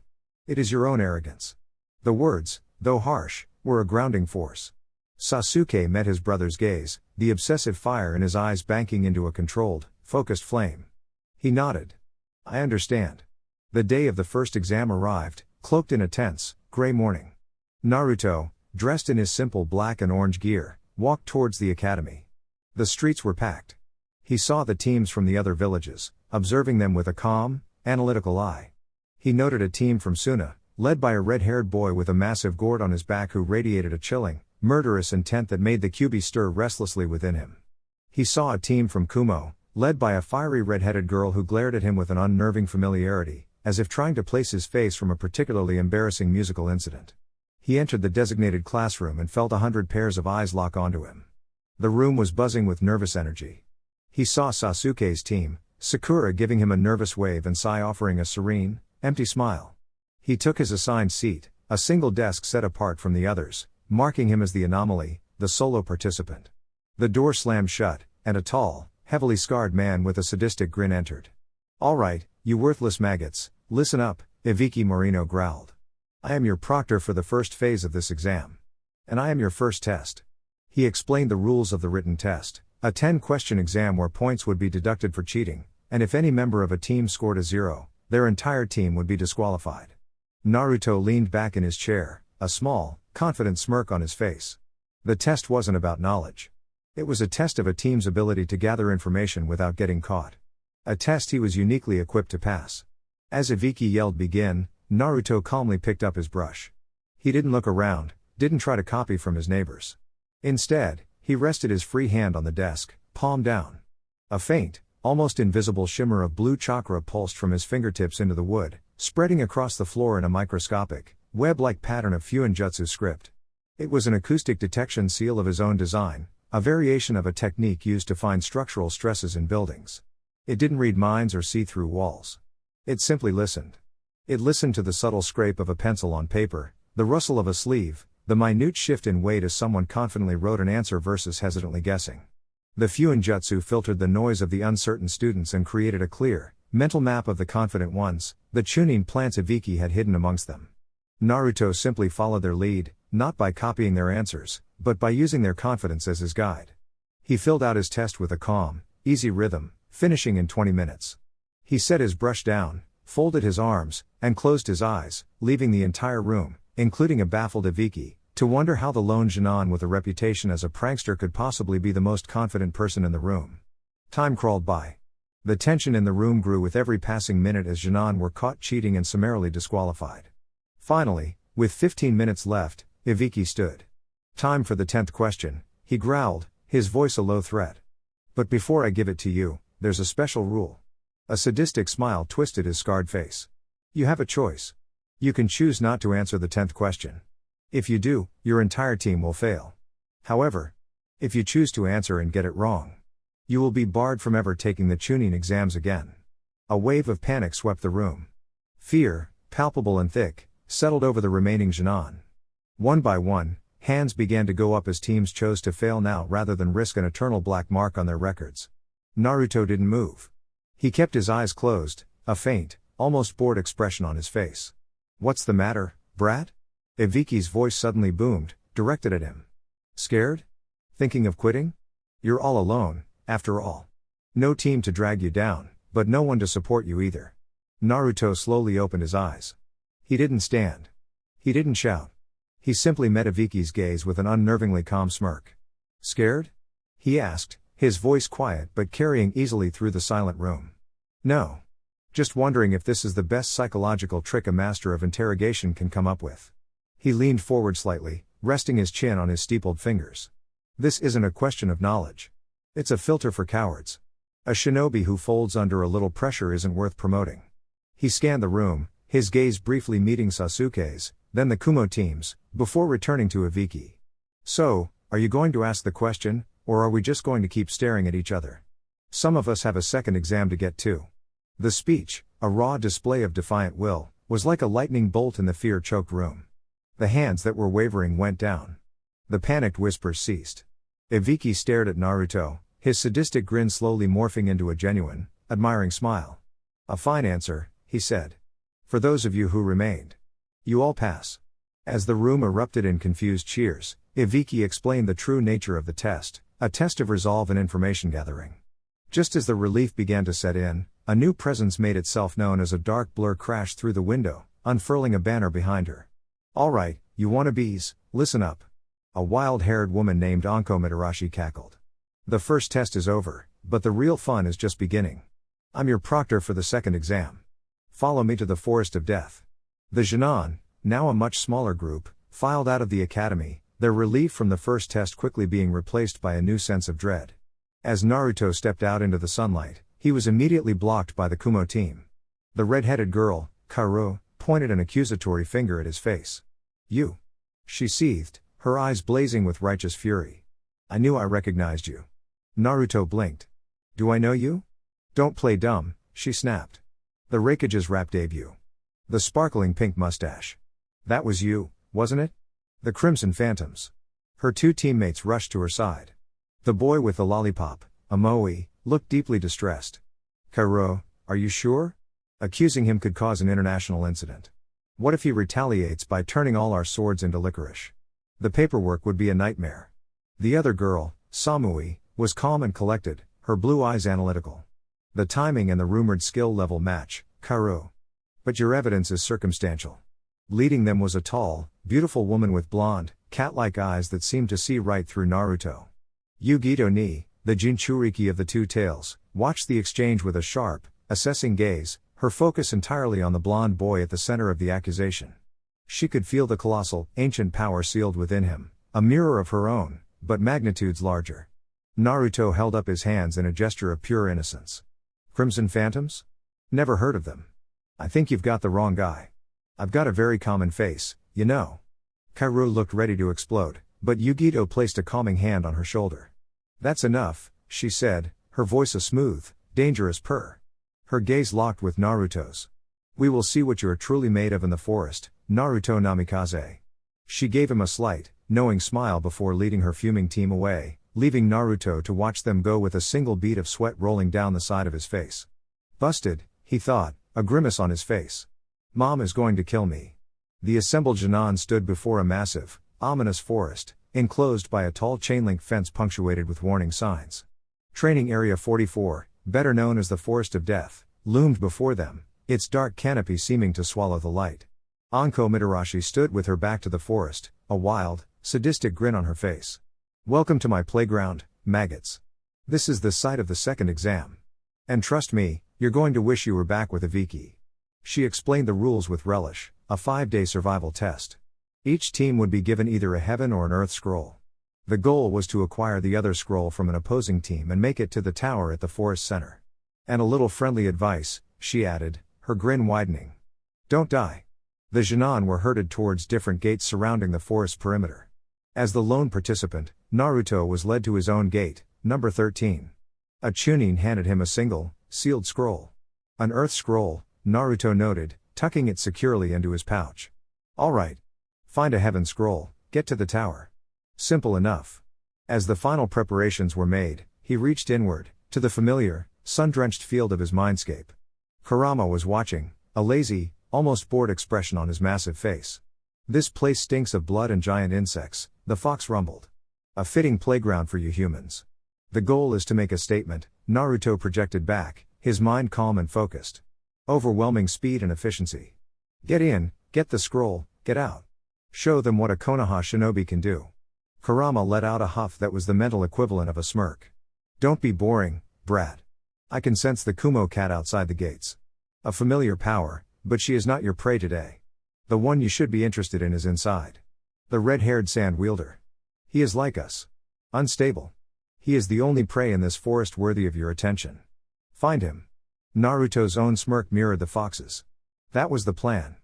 It is your own arrogance. The words, though harsh, were a grounding force. Sasuke met his brother's gaze, the obsessive fire in his eyes banking into a controlled, focused flame. He nodded. I understand. The day of the first exam arrived, cloaked in a tense, gray morning. Naruto, dressed in his simple black and orange gear, walked towards the academy. The streets were packed. He saw the teams from the other villages, observing them with a calm, analytical eye. He noted a team from Suna, led by a red-haired boy with a massive gourd on his back who radiated a chilling, murderous intent that made the Kyūbi stir restlessly within him. He saw a team from Kumo, led by a fiery red-headed girl who glared at him with an unnerving familiarity, as if trying to place his face from a particularly embarrassing musical incident. He entered the designated classroom and felt 100 pairs of eyes lock onto him. The room was buzzing with nervous energy. He saw Sasuke's team, Sakura giving him a nervous wave and Sai offering a serene, empty smile. He took his assigned seat, a single desk set apart from the others, marking him as the anomaly, the solo participant. The door slammed shut, and a tall, heavily scarred man with a sadistic grin entered. All right, you worthless maggots, listen up, Iviki Morino growled. I am your proctor for the first phase of this exam. And I am your first test. He explained the rules of the written test, a 10-question exam where points would be deducted for cheating, and if any member of a team scored a 0, their entire team would be disqualified. Naruto leaned back in his chair, a small, confident smirk on his face. The test wasn't about knowledge. It was a test of a team's ability to gather information without getting caught. A test he was uniquely equipped to pass. As Iviki yelled begin, Naruto calmly picked up his brush. He didn't look around, didn't try to copy from his neighbors. Instead, he rested his free hand on the desk, palm down. A faint, almost invisible shimmer of blue chakra pulsed from his fingertips into the wood, spreading across the floor in a microscopic, web-like pattern of Fuinjutsu script. It was an acoustic detection seal of his own design, a variation of a technique used to find structural stresses in buildings. It didn't read minds or see through walls. It simply listened. It listened to the subtle scrape of a pencil on paper, the rustle of a sleeve, the minute shift in weight as someone confidently wrote an answer versus hesitantly guessing. The Fuinjutsu filtered the noise of the uncertain students and created a clear, mental map of the confident ones, the Chunin plants Iviki had hidden amongst them. Naruto simply followed their lead, not by copying their answers, but by using their confidence as his guide. He filled out his test with a calm, easy rhythm, finishing in 20 minutes. He set his brush down, folded his arms, and closed his eyes, leaving the entire room, including a baffled Ibiki, to wonder how the lone Junin with a reputation as a prankster could possibly be the most confident person in the room. Time crawled by. The tension in the room grew with every passing minute as Junin were caught cheating and summarily disqualified. Finally, with 15 minutes left, Ibiki stood. Time for the 10th question, he growled, his voice a low threat. But before I give it to you, there's a special rule. A sadistic smile twisted his scarred face. You have a choice. You can choose not to answer the 10th question. If you do, your entire team will fail. However, if you choose to answer and get it wrong, you will be barred from ever taking the Chunin exams again. A wave of panic swept the room. Fear, palpable and thick, settled over the remaining Junin. One by one, hands began to go up as teams chose to fail now rather than risk an eternal black mark on their records. Naruto didn't move. He kept his eyes closed, a faint, almost bored expression on his face. What's the matter, brat? Ibiki's voice suddenly boomed, directed at him. Scared? Thinking of quitting? You're all alone, after all. No team to drag you down, but no one to support you either. Naruto slowly opened his eyes. He didn't stand. He didn't shout. He simply met Ibiki's gaze with an unnervingly calm smirk. Scared? He asked, his voice quiet but carrying easily through the silent room. No. Just wondering if this is the best psychological trick a master of interrogation can come up with. He leaned forward slightly, resting his chin on his steepled fingers. This isn't a question of knowledge. It's a filter for cowards. A shinobi who folds under a little pressure isn't worth promoting. He scanned the room, his gaze briefly meeting Sasuke's, then the Kumo team's, before returning to Ibiki. So, are you going to ask the question, or are we just going to keep staring at each other? Some of us have a second exam to get to. The speech, a raw display of defiant will, was like a lightning bolt in the fear-choked room. The hands that were wavering went down. The panicked whispers ceased. Ibiki stared at Naruto, his sadistic grin slowly morphing into a genuine, admiring smile. A fine answer, he said. For those of you who remained. You all pass. As the room erupted in confused cheers, Ibiki explained the true nature of the test, a test of resolve and information gathering. Just as the relief began to set in, a new presence made itself known as a dark blur crashed through the window, unfurling a banner behind her. All right, you wannabes, listen up. A wild-haired woman named Anko Mitarashi cackled. The first test is over, but the real fun is just beginning. I'm your proctor for the second exam. Follow me to the Forest of Death. The Junin, now a much smaller group, filed out of the academy, their relief from the first test quickly being replaced by a new sense of dread. As Naruto stepped out into the sunlight, he was immediately blocked by the Kumo team. The red-headed girl, Kaoru, pointed an accusatory finger at his face. You. She seethed, her eyes blazing with righteous fury. I knew I recognized you. Naruto blinked. Do I know you? Don't play dumb, she snapped. The Raikage's rap debut. The sparkling pink mustache. That was you, wasn't it? The Crimson Phantoms. Her two teammates rushed to her side. The boy with the lollipop, Amoe, looked deeply distressed. Kaoru, are you sure? Accusing him could cause an international incident. What if he retaliates by turning all our swords into licorice? The paperwork would be a nightmare. The other girl, Samui, was calm and collected, her blue eyes analytical. The timing and the rumored skill level match, Kaoru. But your evidence is circumstantial. Leading them was a tall, beautiful woman with blonde, cat-like eyes that seemed to see right through Naruto. Yugito Ni, the Jinchuriki of the two tails, watched the exchange with a sharp, assessing gaze, her focus entirely on the blonde boy at the center of the accusation. She could feel the colossal, ancient power sealed within him, a mirror of her own, but magnitudes larger. Naruto held up his hands in a gesture of pure innocence. Crimson Phantoms? Never heard of them. I think you've got the wrong guy. I've got a very common face, you know. Kaoru looked ready to explode, but Yugito placed a calming hand on her shoulder. That's enough, she said, her voice a smooth, dangerous purr. Her gaze locked with Naruto's. We will see what you are truly made of in the forest, Naruto Namikaze. She gave him a slight, knowing smile before leading her fuming team away, leaving Naruto to watch them go with a single bead of sweat rolling down the side of his face. Busted, he thought, a grimace on his face. Mom is going to kill me. The assembled Junin stood before a massive, ominous forest, enclosed by a tall chain-link fence punctuated with warning signs. Training Area 44, better known as the Forest of Death, loomed before them, its dark canopy seeming to swallow the light. Anko Mitarashi stood with her back to the forest, a wild, sadistic grin on her face. "Welcome to my playground, maggots. This is the site of the second exam. And trust me, you're going to wish you were back with Aviki." She explained the rules with relish, a 5-day survival test. Each team would be given either a heaven or an earth scroll. The goal was to acquire the other scroll from an opposing team and make it to the tower at the forest center. "And a little friendly advice," she added, her grin widening. "Don't die." The Junin were herded towards different gates surrounding the forest perimeter. As the lone participant, Naruto was led to his own gate, number 13. A Chunin handed him a single, sealed scroll. An earth scroll, Naruto noted, tucking it securely into his pouch. "All right. Find a heaven scroll, get to the tower." Simple enough. As the final preparations were made, he reached inward, to the familiar, sun-drenched field of his mindscape. Kurama was watching, a lazy, almost bored expression on his massive face. "This place stinks of blood and giant insects," the fox rumbled. "A fitting playground for you humans. The goal is to make a statement," Naruto projected back, his mind calm and focused. "Overwhelming speed and efficiency. Get in, get the scroll, get out. Show them what a Konoha shinobi can do." Kurama let out a huff that was the mental equivalent of a smirk. "Don't be boring, brat. I can sense the Kumo cat outside the gates. A familiar power, but she is not your prey today. The one you should be interested in is inside. The red-haired sand wielder. He is like us. Unstable. He is the only prey in this forest worthy of your attention. Find him." Naruto's own smirk mirrored the fox's. That was the plan.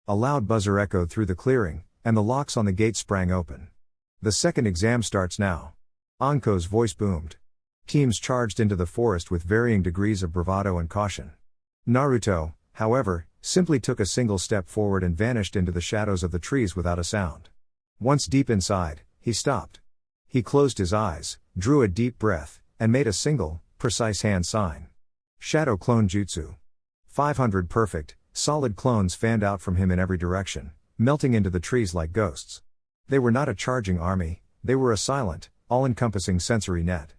A loud buzzer echoed through the clearing, and the locks on the gate sprang open. "The second exam starts now." Anko's voice boomed. Teams charged into the forest with varying degrees of bravado and caution. Naruto, however, simply took a single step forward and vanished into the shadows of the trees without a sound. Once deep inside, he stopped. He closed his eyes, drew a deep breath, and made a single, precise hand sign. Shadow Clone Jutsu. 500 perfect, solid clones fanned out from him in every direction, melting into the trees like ghosts. They were not a charging army, they were a silent, all-encompassing sensory net.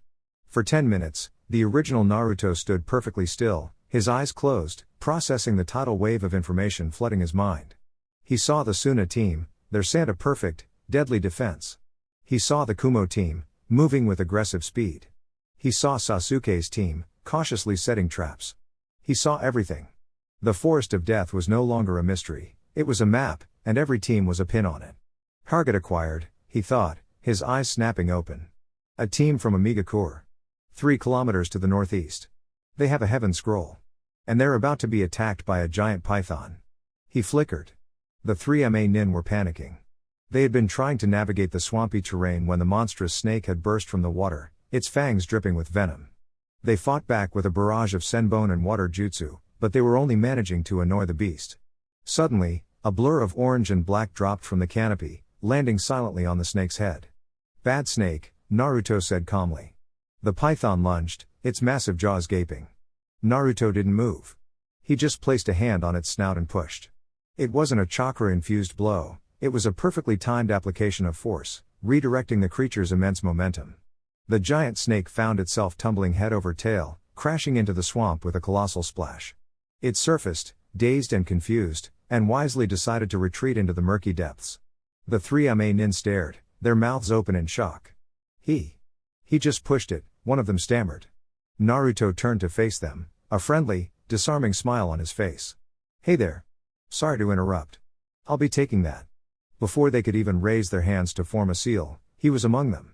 For 10 minutes, the original Naruto stood perfectly still, his eyes closed, processing the tidal wave of information flooding his mind. He saw the Suna team, their Santa perfect, deadly defense. He saw the Kumo team, moving with aggressive speed. He saw Sasuke's team, cautiously setting traps. He saw everything. The Forest of Death was no longer a mystery, it was a map, and every team was a pin on it. Target acquired, he thought, his eyes snapping open. A team from Amigakure. 3 kilometers to the northeast. They have a heaven scroll. And they're about to be attacked by a giant python. He flickered. The 3 nin were panicking. They had been trying to navigate the swampy terrain when the monstrous snake had burst from the water, its fangs dripping with venom. They fought back with a barrage of senbon and water jutsu, but they were only managing to annoy the beast. Suddenly, a blur of orange and black dropped from the canopy, landing silently on the snake's head. "Bad snake," Naruto said calmly. The python lunged, its massive jaws gaping. Naruto didn't move. He just placed a hand on its snout and pushed. It wasn't a chakra-infused blow, it was a perfectly timed application of force, redirecting the creature's immense momentum. The giant snake found itself tumbling head over tail, crashing into the swamp with a colossal splash. It surfaced, dazed and confused, and wisely decided to retreat into the murky depths. The 3 nin stared, their mouths open in shock. He just pushed it," one of them stammered. Naruto turned to face them, a friendly, disarming smile on his face. "Hey there. Sorry to interrupt. I'll be taking that." Before they could even raise their hands to form a seal, he was among them.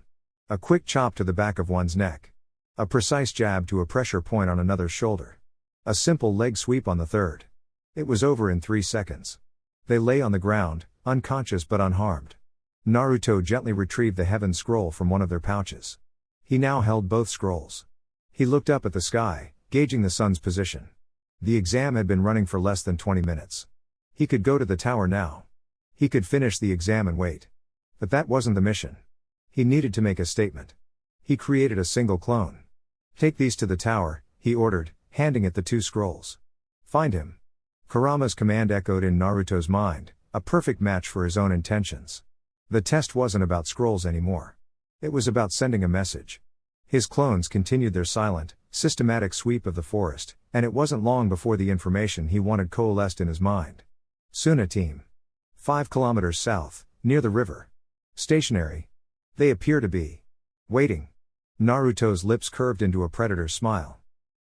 A quick chop to the back of one's neck. A precise jab to a pressure point on another's shoulder. A simple leg sweep on the third. It was over in 3 seconds. They lay on the ground, unconscious but unharmed. Naruto gently retrieved the heaven scroll from one of their pouches. He now held both scrolls. He looked up at the sky, gauging the sun's position. The exam had been running for less than 20 minutes. He could go to the tower now. He could finish the exam and wait. But that wasn't the mission. He needed to make a statement. He created a single clone. "Take these to the tower," he ordered, handing it the 2 scrolls. "Find him." Kurama's command echoed in Naruto's mind, a perfect match for his own intentions. The test wasn't about scrolls anymore. It was about sending a message. His clones continued their silent, systematic sweep of the forest, and it wasn't long before the information he wanted coalesced in his mind. Suna team. 5 kilometers south, near the river. Stationary. They appear to be waiting. Naruto's lips curved into a predator's smile.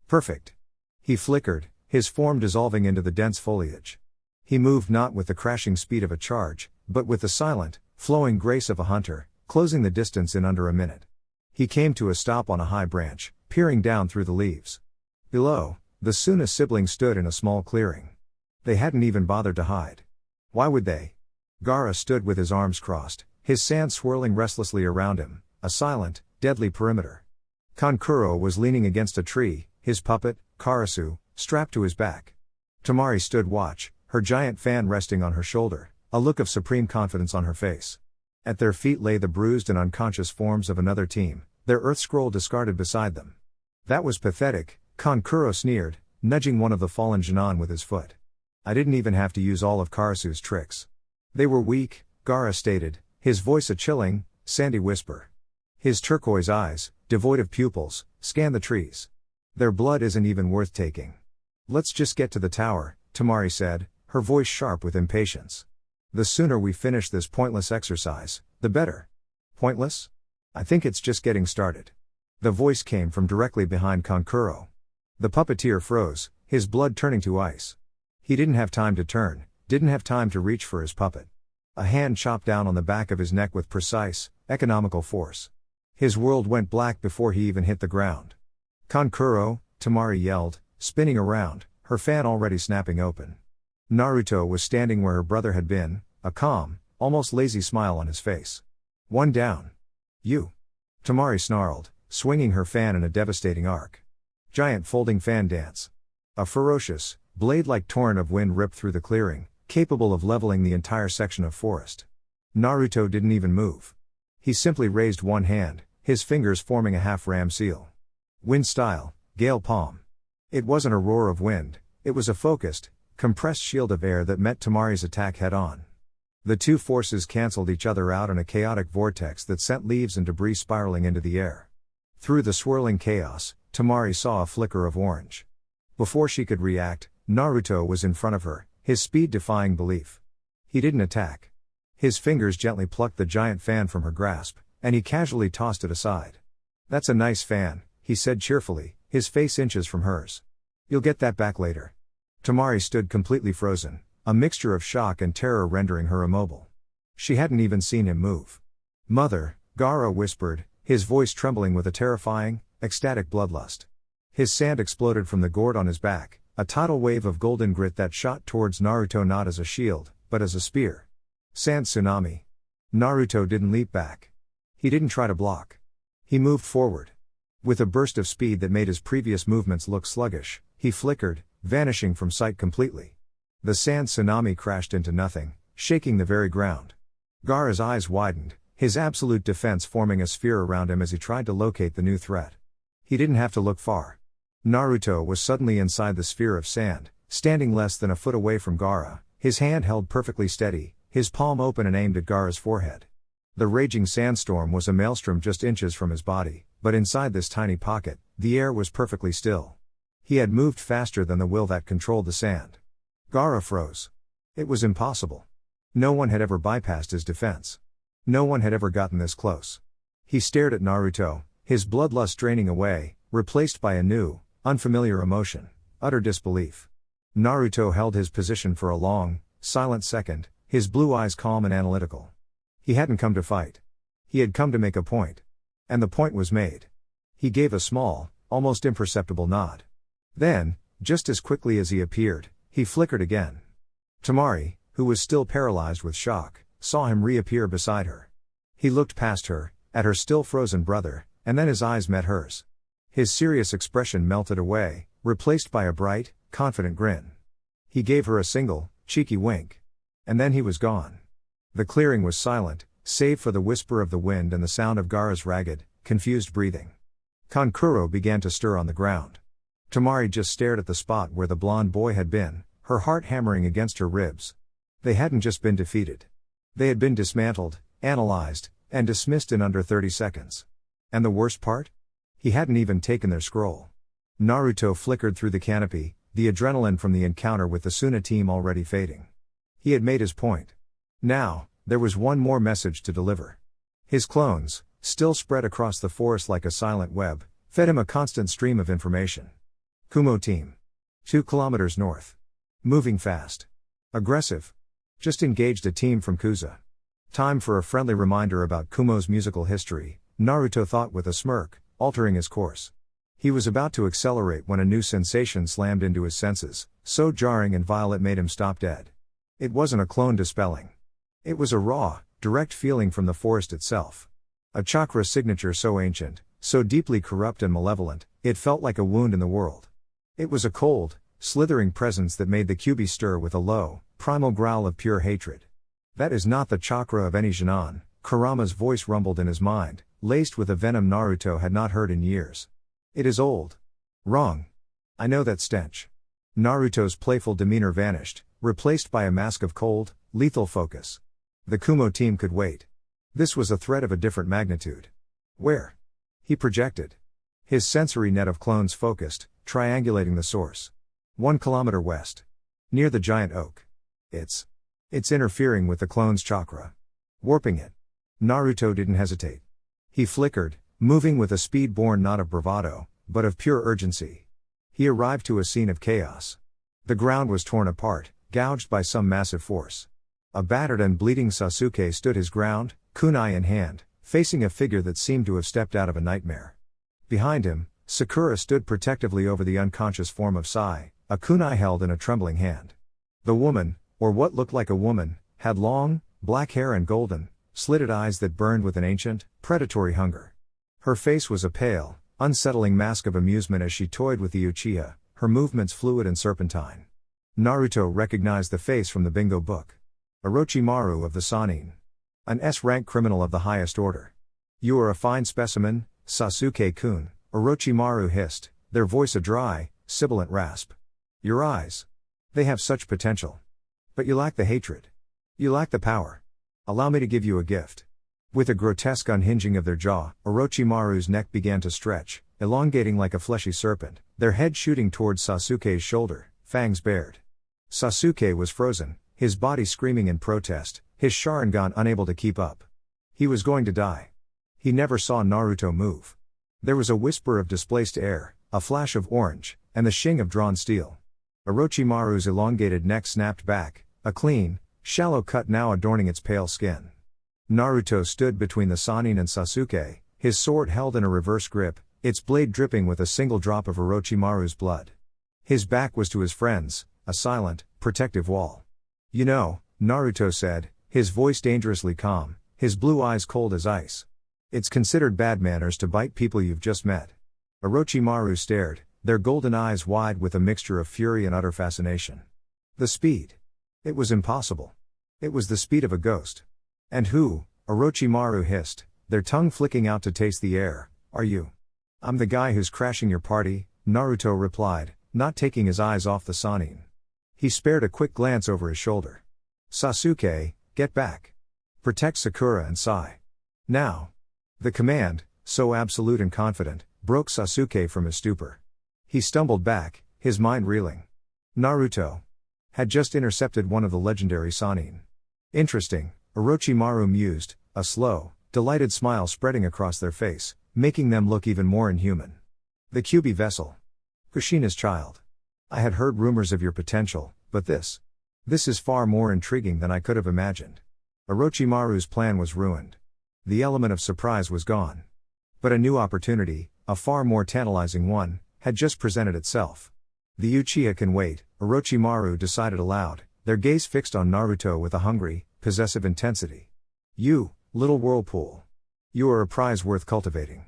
Perfect. He flickered, his form dissolving into the dense foliage. He moved not with the crashing speed of a charge, but with the silent, flowing grace of a hunter, closing the distance in under a minute. He came to a stop on a high branch, peering down through the leaves. Below, the Suna siblings stood in a small clearing. They hadn't even bothered to hide. Why would they? Gaara stood with his arms crossed, his sand swirling restlessly around him, a silent, deadly perimeter. Kankuro was leaning against a tree, his puppet, Karasu, strapped to his back. Temari stood watch, her giant fan resting on her shoulder, a look of supreme confidence on her face. At their feet lay the bruised and unconscious forms of another team, their earth scroll discarded beside them. That was pathetic, Kankuro sneered, nudging one of the fallen Junin with his foot. I didn't even have to use all of Karasu's tricks. They were weak, Gaara stated, his voice a chilling, sandy whisper. His turquoise eyes, devoid of pupils, scanned the trees. Their blood isn't even worth taking. Let's just get to the tower, Temari said, her voice sharp with impatience. The sooner we finish this pointless exercise, the better. Pointless? I think it's just getting started. The voice came from directly behind Kankuro. The puppeteer froze, his blood turning to ice. He didn't have time to turn, didn't have time to reach for his puppet. A hand chopped down on the back of his neck with precise, economical force. His world went black before he even hit the ground. Kankuro, Temari yelled, spinning around, her fan already snapping open. Naruto was standing where her brother had been, a calm, almost lazy smile on his face. One down. You. Temari snarled, swinging her fan in a devastating arc. Giant folding fan dance. A ferocious, blade-like torrent of wind ripped through the clearing, capable of leveling the entire section of forest. Naruto didn't even move. He simply raised one hand, his fingers forming a half-ram seal. Wind style, gale palm. It wasn't a roar of wind, it was a focused, compressed shield of air that met Temari's attack head-on. The two forces cancelled each other out in a chaotic vortex that sent leaves and debris spiraling into the air. Through the swirling chaos, Temari saw a flicker of orange. Before she could react, Naruto was in front of her, his speed defying belief. He didn't attack. His fingers gently plucked the giant fan from her grasp, and he casually tossed it aside. That's a nice fan, he said cheerfully, his face inches from hers. You'll get that back later. Temari stood completely frozen, a mixture of shock and terror rendering her immobile. She hadn't even seen him move. Mother, Gaara whispered, his voice trembling with a terrifying, ecstatic bloodlust. His sand exploded from the gourd on his back, a tidal wave of golden grit that shot towards Naruto not as a shield, but as a spear. Sand tsunami. Naruto didn't leap back. He didn't try to block. He moved forward. With a burst of speed that made his previous movements look sluggish, he flickered, vanishing from sight completely. The sand tsunami crashed into nothing, shaking the very ground. Gaara's eyes widened, his absolute defense forming a sphere around him as he tried to locate the new threat. He didn't have to look far. Naruto was suddenly inside the sphere of sand, standing less than a foot away from Gaara, his hand held perfectly steady, his palm open and aimed at Gaara's forehead. The raging sandstorm was a maelstrom just inches from his body, but inside this tiny pocket, the air was perfectly still. He had moved faster than the will that controlled the sand. Gaara froze. It was impossible. No one had ever bypassed his defense. No one had ever gotten this close. He stared at Naruto, his bloodlust draining away, replaced by a new, unfamiliar emotion, utter disbelief. Naruto held his position for a long, silent second, his blue eyes calm and analytical. He hadn't come to fight. He had come to make a point. And the point was made. He gave a small, almost imperceptible nod. Then, just as quickly as he appeared, he flickered again. Temari, who was still paralyzed with shock, saw him reappear beside her. He looked past her, at her still frozen brother, and then his eyes met hers. His serious expression melted away, replaced by a bright, confident grin. He gave her a single, cheeky wink. And then he was gone. The clearing was silent, save for the whisper of the wind and the sound of Gaara's ragged, confused breathing. Kankuro began to stir on the ground. Temari just stared at the spot where the blonde boy had been, her heart hammering against her ribs. They hadn't just been defeated. They had been dismantled, analyzed, and dismissed in under 30 seconds. And the worst part? He hadn't even taken their scroll. Naruto flickered through the canopy, the adrenaline from the encounter with the Suna team already fading. He had made his point. Now, there was one more message to deliver. His clones, still spread across the forest like a silent web, fed him a constant stream of information. Kumo team. 2 kilometers north. Moving fast. Aggressive. Just engaged a team from Kuza. Time for a friendly reminder about Kumo's musical history, Naruto thought with a smirk, altering his course. He was about to accelerate when a new sensation slammed into his senses, so jarring and vile it made him stop dead. It wasn't a clone dispelling. It was a raw, direct feeling from the forest itself. A chakra signature so ancient, so deeply corrupt and malevolent, it felt like a wound in the world. It was a cold, slithering presence that made the Kyūbi stir with a low, primal growl of pure hatred. That is not the chakra of any Chunin, Kurama's voice rumbled in his mind, laced with a venom Naruto had not heard in years. It is old. Wrong. I know that stench. Naruto's playful demeanor vanished, replaced by a mask of cold, lethal focus. The Kumo team could wait. This was a threat of a different magnitude. Where? He projected. His sensory net of clones focused, triangulating the source. 1 kilometer west. Near the giant oak. It's interfering with the clone's chakra. Warping it. Naruto didn't hesitate. He flickered, moving with a speed born not of bravado, but of pure urgency. He arrived to a scene of chaos. The ground was torn apart, gouged by some massive force. A battered and bleeding Sasuke stood his ground, kunai in hand, facing a figure that seemed to have stepped out of a nightmare. Behind him, Sakura stood protectively over the unconscious form of Sai, a kunai held in a trembling hand. The woman, or what looked like a woman, had long, black hair and golden, slitted eyes that burned with an ancient, predatory hunger. Her face was a pale, unsettling mask of amusement as she toyed with the Uchiha, her movements fluid and serpentine. Naruto recognized the face from the bingo book. Orochimaru of the Sannin. An S-rank criminal of the highest order. You are a fine specimen, Sasuke-kun, Orochimaru hissed, their voice a dry, sibilant rasp. Your eyes. They have such potential. But you lack the hatred. You lack the power. Allow me to give you a gift. With a grotesque unhinging of their jaw, Orochimaru's neck began to stretch, elongating like a fleshy serpent, their head shooting towards Sasuke's shoulder, fangs bared. Sasuke was frozen, his body screaming in protest, his Sharingan unable to keep up. He was going to die. He never saw Naruto move. There was a whisper of displaced air, a flash of orange, and the shing of drawn steel. Orochimaru's elongated neck snapped back, a clean, shallow cut now adorning its pale skin. Naruto stood between the Sannin and Sasuke, his sword held in a reverse grip, its blade dripping with a single drop of Orochimaru's blood. His back was to his friends, a silent, protective wall. You know, Naruto said, his voice dangerously calm, his blue eyes cold as ice. It's considered bad manners to bite people you've just met. Orochimaru stared, their golden eyes wide with a mixture of fury and utter fascination. The speed. It was impossible. It was the speed of a ghost. And who, Orochimaru hissed, their tongue flicking out to taste the air, are you? I'm the guy who's crashing your party, Naruto replied, not taking his eyes off the Sannin. He spared a quick glance over his shoulder. Sasuke, get back. Protect Sakura and Sai. Now. The command, so absolute and confident, broke Sasuke from his stupor. He stumbled back, his mind reeling. Naruto had just intercepted one of the legendary Sannin. Interesting, Orochimaru mused, a slow, delighted smile spreading across their face, making them look even more inhuman. The Kyūbi vessel. Kushina's child. I had heard rumors of your potential, but this is far more intriguing than I could have imagined. Orochimaru's plan was ruined. The element of surprise was gone. But a new opportunity, a far more tantalizing one, had just presented itself. The Uchiha can wait, Orochimaru decided aloud, their gaze fixed on Naruto with a hungry, possessive intensity. You, little whirlpool. You are a prize worth cultivating.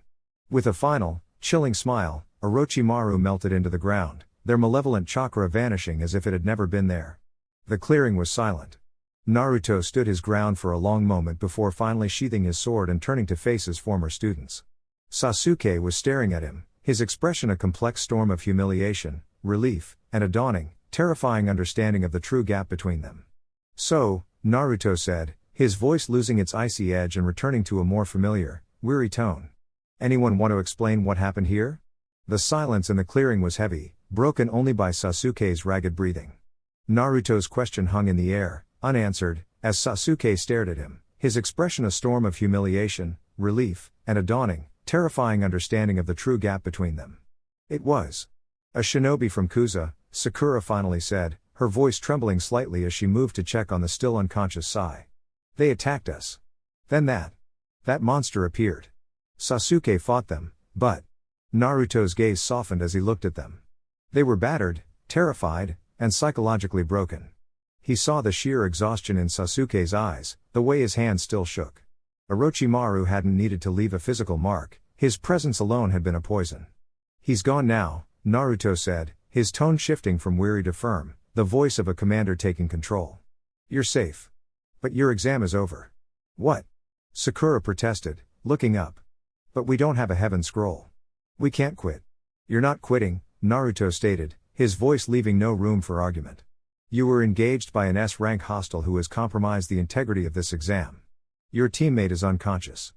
With a final, chilling smile, Orochimaru melted into the ground, their malevolent chakra vanishing as if it had never been there. The clearing was silent. Naruto stood his ground for a long moment before finally sheathing his sword and turning to face his former students. Sasuke was staring at him, his expression a complex storm of humiliation, relief, and a dawning, terrifying understanding of the true gap between them. So, Naruto said, his voice losing its icy edge and returning to a more familiar, weary tone. Anyone want to explain what happened here? The silence in the clearing was heavy, broken only by Sasuke's ragged breathing. Naruto's question hung in the air, unanswered, as Sasuke stared at him, his expression a storm of humiliation, relief, and a dawning, terrifying understanding of the true gap between them. It was a shinobi from Kuza, Sakura finally said, her voice trembling slightly as she moved to check on the still unconscious Sai. They attacked us. Then that monster appeared. Sasuke fought them, but Naruto's gaze softened as he looked at them. They were battered, terrified, and psychologically broken. He saw the sheer exhaustion in Sasuke's eyes, the way his hand still shook. Orochimaru hadn't needed to leave a physical mark, his presence alone had been a poison. He's gone now, Naruto said, his tone shifting from weary to firm, the voice of a commander taking control. You're safe. But your exam is over. What? Sakura protested, looking up. But we don't have a heaven scroll. We can't quit. You're not quitting, Naruto stated, his voice leaving no room for argument. You were engaged by an S-rank hostile who has compromised the integrity of this exam. Your teammate is unconscious.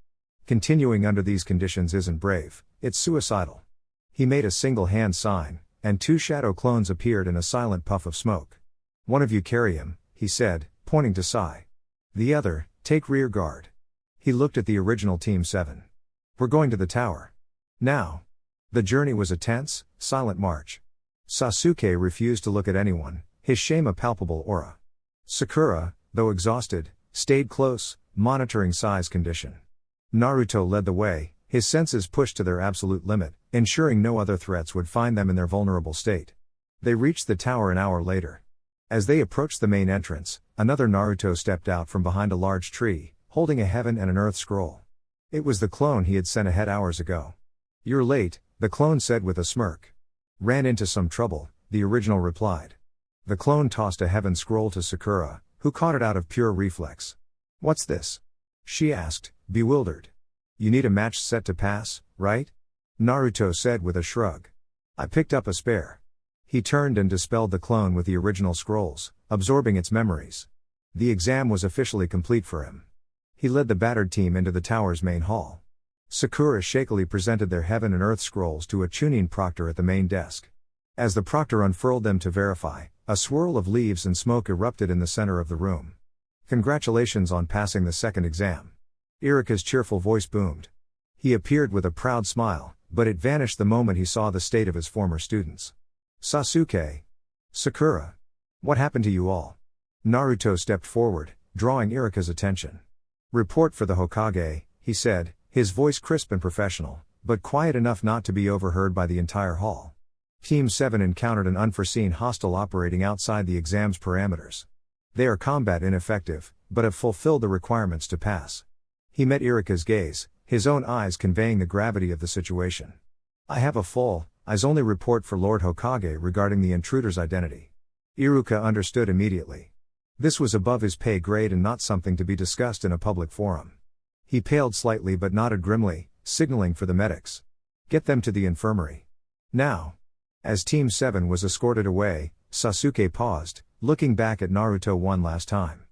Continuing under these conditions isn't brave, it's suicidal. He made a single hand sign, and two shadow clones appeared in a silent puff of smoke. One of you carry him, he said, pointing to Sai. The other, take rear guard. He looked at the original Team 7. We're going to the tower. Now. The journey was a tense, silent march. Sasuke refused to look at anyone, his shame a palpable aura. Sakura, though exhausted, stayed close, monitoring Sai's condition. Naruto led the way, his senses pushed to their absolute limit, ensuring no other threats would find them in their vulnerable state. They reached the tower an hour later. As they approached the main entrance, another Naruto stepped out from behind a large tree, holding a heaven and an earth scroll. It was the clone he had sent ahead hours ago. You're late, the clone said with a smirk. Ran into some trouble, the original replied. The clone tossed a heaven scroll to Sakura, who caught it out of pure reflex. What's this? She asked, bewildered. You need a match set to pass, right? Naruto said with a shrug. I picked up a spare. He turned and dispelled the clone with the original scrolls, absorbing its memories. The exam was officially complete for him. He led the battered team into the tower's main hall. Sakura shakily presented their heaven and earth scrolls to a Chunin proctor at the main desk. As the proctor unfurled them to verify, a swirl of leaves and smoke erupted in the center of the room. Congratulations on passing the second exam. Iruka's cheerful voice boomed. He appeared with a proud smile, but it vanished the moment he saw the state of his former students. Sasuke. Sakura. What happened to you all? Naruto stepped forward, drawing Iruka's attention. Report for the Hokage, he said, his voice crisp and professional, but quiet enough not to be overheard by the entire hall. Team 7 encountered an unforeseen hostile operating outside the exam's parameters. They are combat ineffective, but have fulfilled the requirements to pass. He met Iruka's gaze, his own eyes conveying the gravity of the situation. I have a full, eyes-only report for Lord Hokage regarding the intruder's identity. Iruka understood immediately. This was above his pay grade and not something to be discussed in a public forum. He paled slightly but nodded grimly, signaling for the medics. Get them to the infirmary. Now. As Team 7 was escorted away, Sasuke paused, looking back at Naruto one last time.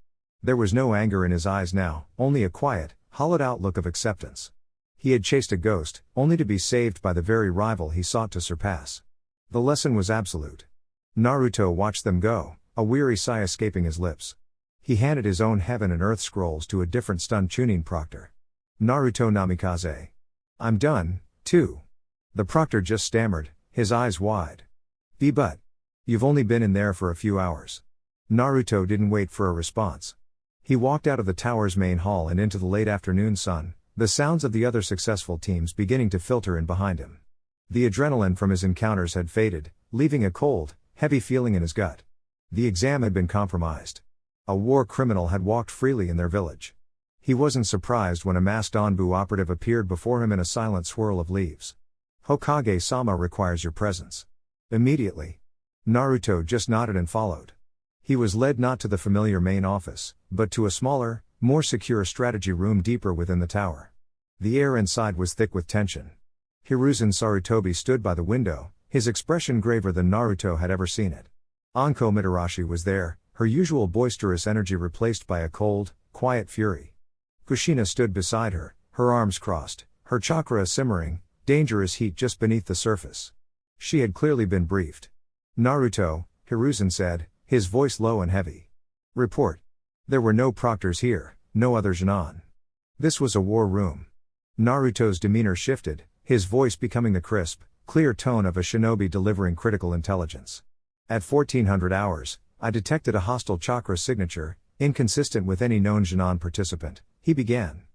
There was no anger in his eyes now, only a quiet, hollowed-out look of acceptance. He had chased a ghost, only to be saved by the very rival he sought to surpass. The lesson was absolute. Naruto watched them go, a weary sigh escaping his lips. He handed his own heaven and earth scrolls to a different stunned Chunin proctor. Naruto namikaze. I'm done, too. The proctor just stammered, his eyes wide. But. You've only been in there for a few hours. Naruto didn't wait for a response. He walked out of the tower's main hall and into the late afternoon sun, the sounds of the other successful teams beginning to filter in behind him. The adrenaline from his encounters had faded, leaving a cold, heavy feeling in his gut. The exam had been compromised. A war criminal had walked freely in their village. He wasn't surprised when a masked Anbu operative appeared before him in a silent swirl of leaves. Hokage-sama requires your presence. Immediately. Naruto just nodded and followed. He was led not to the familiar main office, but to a smaller, more secure strategy room deeper within the tower. The air inside was thick with tension. Hiruzen Sarutobi stood by the window, his expression graver than Naruto had ever seen it. Anko Mitarashi was there, her usual boisterous energy replaced by a cold, quiet fury. Kushina stood beside her, her arms crossed, her chakra simmering, dangerous heat just beneath the surface. She had clearly been briefed. Naruto, Hiruzen said, his voice low and heavy. Report. There were no proctors here, no other Junin. This was a war room. Naruto's demeanor shifted, his voice becoming the crisp, clear tone of a shinobi delivering critical intelligence. At 1400 hours, I detected a hostile chakra signature, inconsistent with any known Junin participant, he began.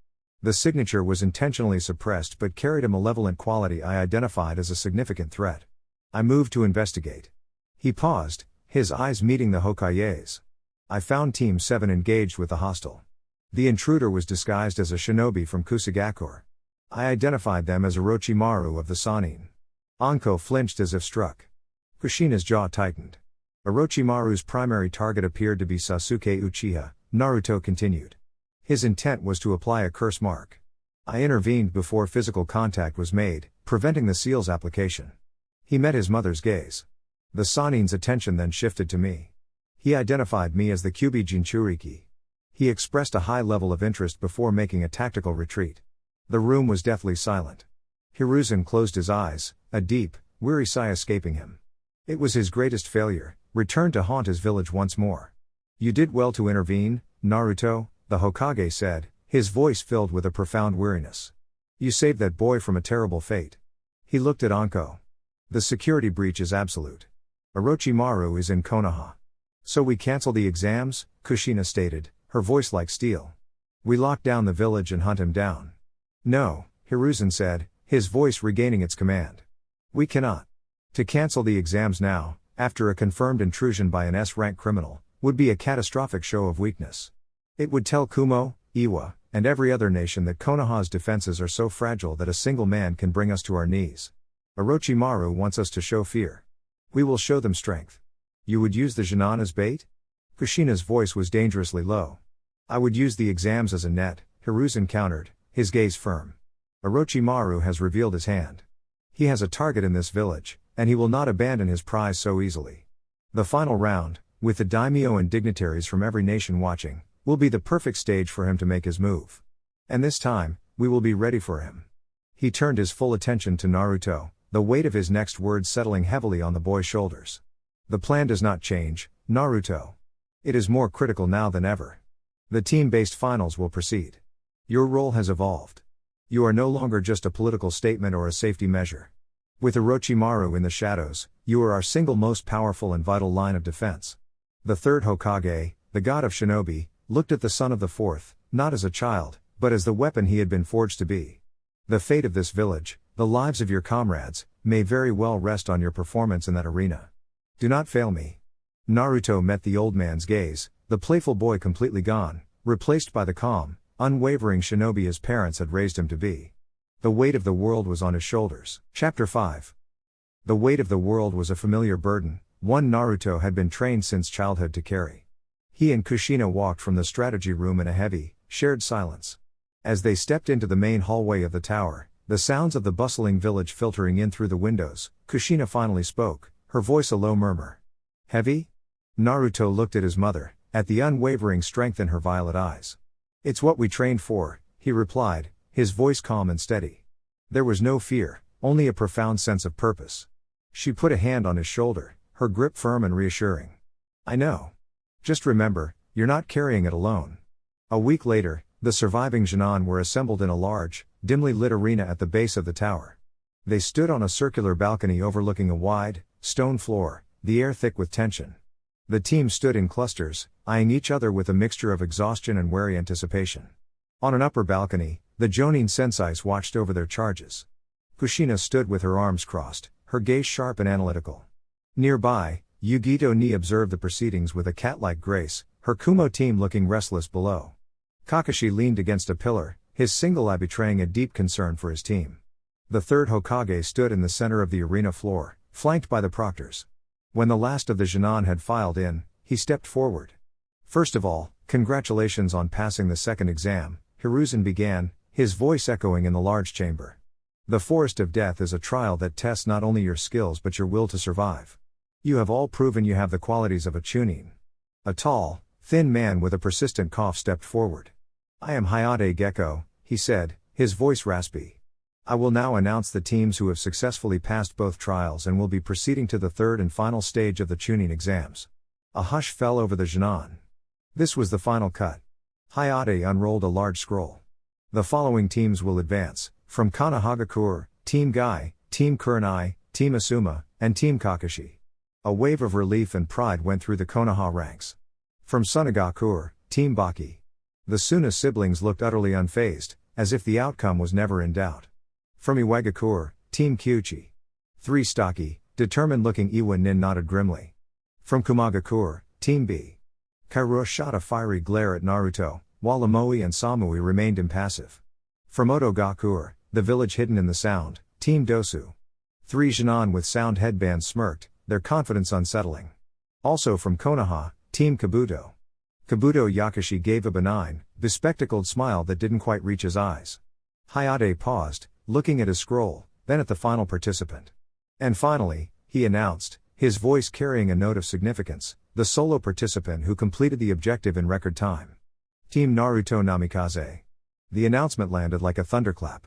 The signature was intentionally suppressed but carried a malevolent quality I identified as a significant threat. I moved to investigate. He paused, his eyes meeting the Hokage's. I found Team 7 engaged with the hostile. The intruder was disguised as a shinobi from Kusagakure. I identified them as Orochimaru of the Sannin. Anko flinched as if struck. Kushina's jaw tightened. Orochimaru's primary target appeared to be Sasuke Uchiha, Naruto continued. His intent was to apply a curse mark. I intervened before physical contact was made, preventing the seal's application. He met his mother's gaze. The Sannin's attention then shifted to me. He identified me as the Kyūbi Jinchuriki. He expressed a high level of interest before making a tactical retreat. The room was deathly silent. Hiruzen closed his eyes, a deep, weary sigh escaping him. It was his greatest failure, returned to haunt his village once more. You did well to intervene, Naruto, the Hokage said, his voice filled with a profound weariness. You saved that boy from a terrible fate. He looked at Anko. The security breach is absolute. Orochimaru is in Konoha. So we cancel the exams, Kushina stated, her voice like steel. We lock down the village and hunt him down. No, Hiruzen said, his voice regaining its command. We cannot. To cancel the exams now, after a confirmed intrusion by an S-rank criminal, would be a catastrophic show of weakness. It would tell Kumo, Iwa, and every other nation that Konoha's defenses are so fragile that a single man can bring us to our knees. Orochimaru wants us to show fear. We will show them strength. You would use the Junin as bait? Kushina's voice was dangerously low. I would use the exams as a net, Hiruzen countered, his gaze firm. Orochimaru has revealed his hand. He has a target in this village, and he will not abandon his prize so easily. The final round, with the daimyo and dignitaries from every nation watching, will be the perfect stage for him to make his move. And this time, we will be ready for him. He turned his full attention to Naruto, the weight of his next words settling heavily on the boy's shoulders. The plan does not change, Naruto. It is more critical now than ever. The team-based finals will proceed. Your role has evolved. You are no longer just a political statement or a safety measure. With Orochimaru in the shadows, you are our single most powerful and vital line of defense. The third Hokage, the god of shinobi, looked at the son of the fourth, not as a child, but as the weapon he had been forged to be. The fate of this village, the lives of your comrades, may very well rest on your performance in that arena. Do not fail me. Naruto met the old man's gaze, the playful boy completely gone, replaced by the calm, unwavering shinobi his parents had raised him to be. The weight of the world was on his shoulders. Chapter 5. The weight of the world was a familiar burden, one Naruto had been trained since childhood to carry. He and Kushina walked from the strategy room in a heavy, shared silence. As they stepped into the main hallway of the tower, the sounds of the bustling village filtering in through the windows, Kushina finally spoke, her voice a low murmur. Heavy? Naruto looked at his mother, at the unwavering strength in her violet eyes. It's what we trained for, he replied, his voice calm and steady. There was no fear, only a profound sense of purpose. She put a hand on his shoulder, her grip firm and reassuring. I know. Just remember, you're not carrying it alone. A week later, the surviving Junin were assembled in a large, dimly lit arena at the base of the tower. They stood on a circular balcony overlooking a wide, stone floor, the air thick with tension. The team stood in clusters, eyeing each other with a mixture of exhaustion and wary anticipation. On an upper balcony, the Jonin senseis watched over their charges. Kushina stood with her arms crossed, her gaze sharp and analytical. Nearby, Yugito Ni observed the proceedings with a cat-like grace, her Kumo team looking restless below. Kakashi leaned against a pillar, his single eye betraying a deep concern for his team. The third Hokage stood in the center of the arena floor, flanked by the proctors. When the last of the Junin had filed in, he stepped forward. First of all, congratulations on passing the second exam, Hiruzen began, his voice echoing in the large chamber. The Forest of Death is a trial that tests not only your skills but your will to survive. You have all proven you have the qualities of a Chunin. A tall, thin man with a persistent cough stepped forward. I am Hayate Gecko, he said, his voice raspy. I will now announce the teams who have successfully passed both trials and will be proceeding to the third and final stage of the Chunin exams. A hush fell over the Junon. This was the final cut. Hayate unrolled a large scroll. The following teams will advance, from Konohagakure, Team Gai, Team Kurani, Team Asuma, and Team Kakashi. A wave of relief and pride went through the Konoha ranks. From Sunagakure, Team Baki. The Suna siblings looked utterly unfazed, as if the outcome was never in doubt. From Iwagakure, Team Kyūchi. 3 stocky, determined-looking Iwa Nin nodded grimly. From Kumagakure, Team B. Kairuo shot a fiery glare at Naruto, while Amoi and Samui remained impassive. From Otogakure, the village hidden in the sound, Team Dosu. 3 Junon with sound headbands smirked, their confidence unsettling. Also from Konoha, Team Kabuto. Kabuto Yakashi gave a benign, bespectacled smile that didn't quite reach his eyes. Hayate paused, looking at his scroll, then at the final participant. And finally, he announced, his voice carrying a note of significance, the solo participant who completed the objective in record time. Team Naruto Namikaze. The announcement landed like a thunderclap.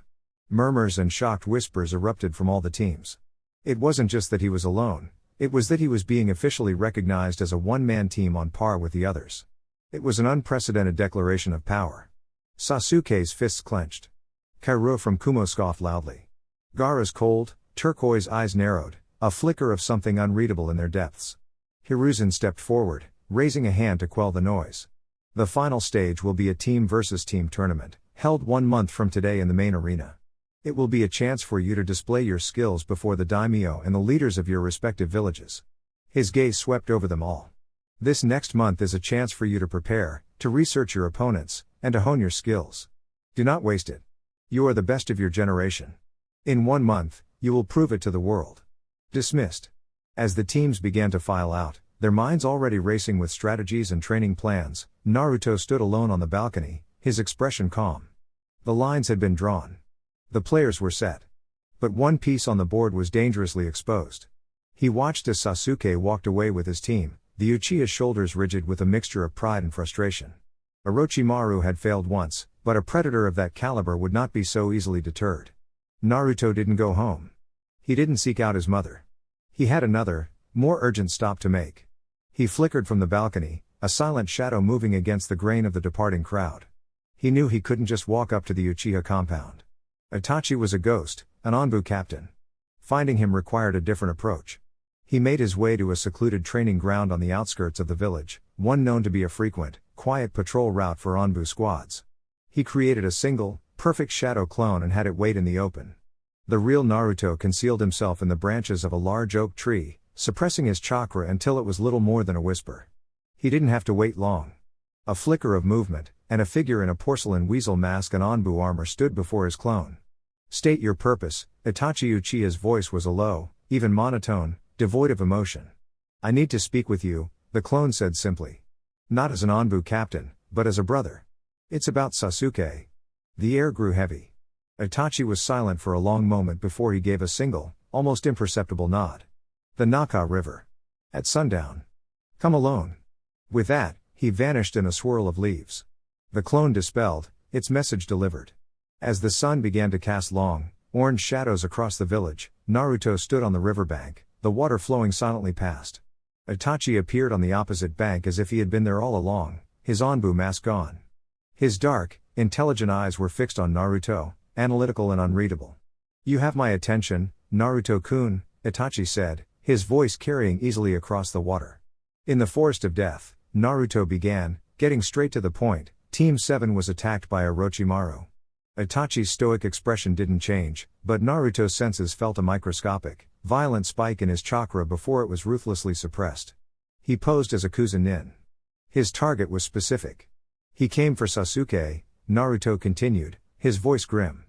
Murmurs and shocked whispers erupted from all the teams. It wasn't just that he was alone, it was that he was being officially recognized as a one-man team on par with the others. It was an unprecedented declaration of power. Sasuke's fists clenched. Kairuo from Kumo scoffed loudly. Gaara's cold, turquoise eyes narrowed, a flicker of something unreadable in their depths. Hiruzen stepped forward, raising a hand to quell the noise. The final stage will be a team versus team tournament, held 1 month from today in the main arena. It will be a chance for you to display your skills before the daimyo and the leaders of your respective villages. His gaze swept over them all. This next month is a chance for you to prepare, to research your opponents, and to hone your skills. Do not waste it. You are the best of your generation. In 1 month, you will prove it to the world. Dismissed. As the teams began to file out, their minds already racing with strategies and training plans, Naruto stood alone on the balcony, his expression calm. The lines had been drawn. The players were set. But one piece on the board was dangerously exposed. He watched as Sasuke walked away with his team, the Uchiha's shoulders rigid with a mixture of pride and frustration. Orochimaru had failed once, but a predator of that caliber would not be so easily deterred. Naruto didn't go home. He didn't seek out his mother. He had another, more urgent stop to make. He flickered from the balcony, a silent shadow moving against the grain of the departing crowd. He knew he couldn't just walk up to the Uchiha compound. Itachi was a ghost, an Anbu captain. Finding him required a different approach. He made his way to a secluded training ground on the outskirts of the village, one known to be a frequent, quiet patrol route for Anbu squads. He created a single, perfect shadow clone and had it wait in the open. The real Naruto concealed himself in the branches of a large oak tree, suppressing his chakra until it was little more than a whisper. He didn't have to wait long. A flicker of movement, and a figure in a porcelain weasel mask and Anbu armor stood before his clone. State your purpose. Itachi Uchiha's voice was a low, even monotone, devoid of emotion. I need to speak with you, the clone said simply. Not as an Anbu captain, but as a brother. It's about Sasuke. The air grew heavy. Itachi was silent for a long moment before he gave a single, almost imperceptible nod. The Naka River. At sundown. Come alone. With that, he vanished in a swirl of leaves. The clone dispelled, its message delivered. As the sun began to cast long, orange shadows across the village, Naruto stood on the riverbank, the water flowing silently past. Itachi appeared on the opposite bank as if he had been there all along, his Anbu mask gone. His dark, intelligent eyes were fixed on Naruto, analytical and unreadable. You have my attention, Naruto-kun, Itachi said, his voice carrying easily across the water. In the Forest of Death, Naruto began, getting straight to the point. Team 7 was attacked by Orochimaru. Itachi's stoic expression didn't change, but Naruto's senses felt a microscopic, violent spike in his chakra before it was ruthlessly suppressed. He posed as a Kuzunin. His target was specific. He came for Sasuke, Naruto continued, his voice grim.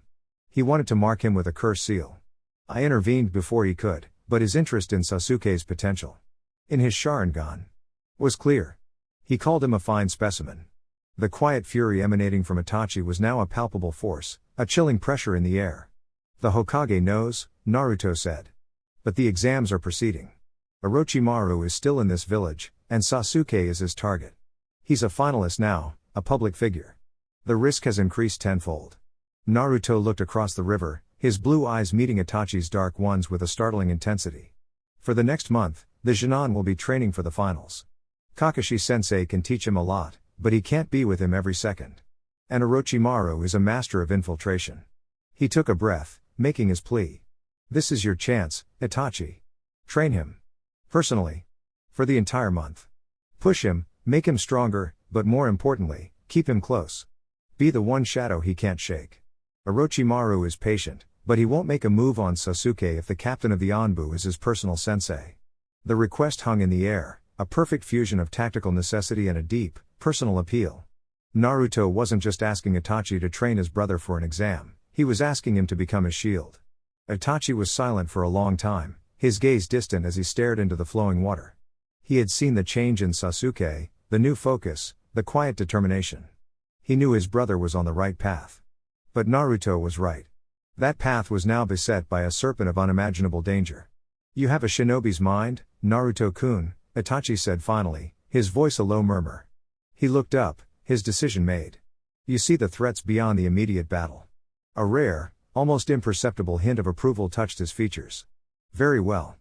He wanted to mark him with a curse seal. I intervened before he could, but his interest in Sasuke's potential, in his Sharingan, was clear. He called him a fine specimen. The quiet fury emanating from Itachi was now a palpable force, a chilling pressure in the air. The Hokage knows, Naruto said. But the exams are proceeding. Orochimaru is still in this village, and Sasuke is his target. He's a finalist now, a public figure. The risk has increased tenfold. Naruto looked across the river, his blue eyes meeting Itachi's dark ones with a startling intensity. For the next month, the Chunin will be training for the finals. Kakashi-sensei can teach him a lot, but he can't be with him every second. And Orochimaru is a master of infiltration. He took a breath, making his plea. This is your chance, Itachi. Train him. Personally. For the entire month. Push him, make him stronger, but more importantly, keep him close. Be the one shadow he can't shake. Orochimaru is patient, but he won't make a move on Sasuke if the captain of the Anbu is his personal sensei. The request hung in the air, a perfect fusion of tactical necessity and a deep, personal appeal. Naruto wasn't just asking Itachi to train his brother for an exam, he was asking him to become his shield. Itachi was silent for a long time, his gaze distant as he stared into the flowing water. He had seen the change in Sasuke, the new focus, the quiet determination. He knew his brother was on the right path. But Naruto was right. That path was now beset by a serpent of unimaginable danger. You have a shinobi's mind, Naruto-kun, Itachi said finally, his voice a low murmur. He looked up, his decision made. You see the threats beyond the immediate battle. A rare, almost imperceptible hint of approval touched his features. Very well.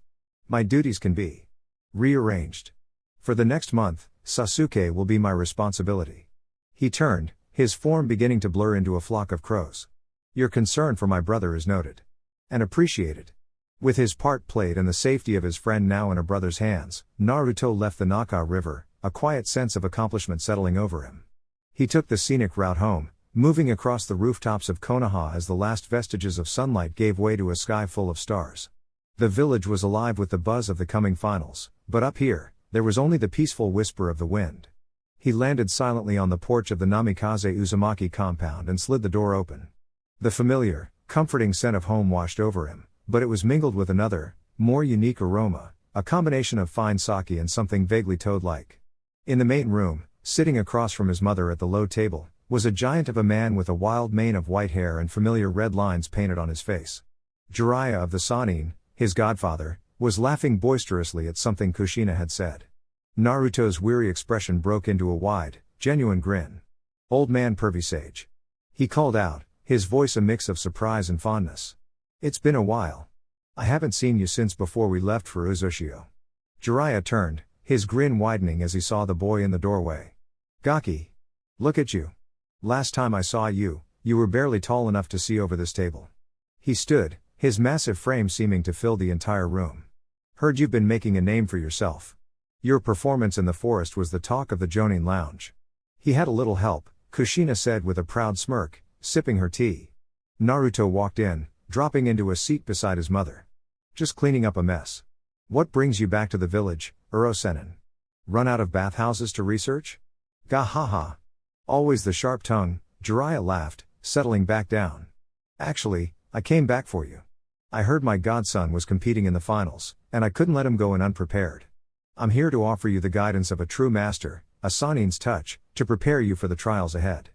My duties can be rearranged. For the next month, Sasuke will be my responsibility. He turned, his form beginning to blur into a flock of crows. Your concern for my brother is noted. And appreciated. With his part played and the safety of his friend now in a brother's hands, Naruto left the Naka River, a quiet sense of accomplishment settling over him. He took the scenic route home, moving across the rooftops of Konoha as the last vestiges of sunlight gave way to a sky full of stars. The village was alive with the buzz of the coming finals, but up here, there was only the peaceful whisper of the wind. He landed silently on the porch of the Namikaze Uzumaki compound and slid the door open. The familiar, comforting scent of home washed over him, but it was mingled with another, more unique aroma, a combination of fine sake and something vaguely toad-like. In the main room, sitting across from his mother at the low table, was a giant of a man with a wild mane of white hair and familiar red lines painted on his face. Jiraiya of the Sannin, his godfather, was laughing boisterously at something Kushina had said. Naruto's weary expression broke into a wide, genuine grin. Old man pervy sage. He called out, his voice a mix of surprise and fondness. It's been a while. I haven't seen you since before we left for Uzushio. Jiraiya turned, his grin widening as he saw the boy in the doorway. Gaki. Look at you. Last time I saw you, you were barely tall enough to see over this table. He stood, his massive frame seeming to fill the entire room. Heard you've been making a name for yourself. Your performance in the forest was the talk of the Jonin lounge. He had a little help, Kushina said with a proud smirk, sipping her tea. Naruto walked in, dropping into a seat beside his mother. Just cleaning up a mess. What brings you back to the village, Uro-senin? Run out of bathhouses to research? Gahaha. Always the sharp tongue, Jiraiya laughed, settling back down. Actually, I came back for you. I heard my godson was competing in the finals, and I couldn't let him go in unprepared. I'm here to offer you the guidance of a true master, a Sannin's touch, to prepare you for the trials ahead.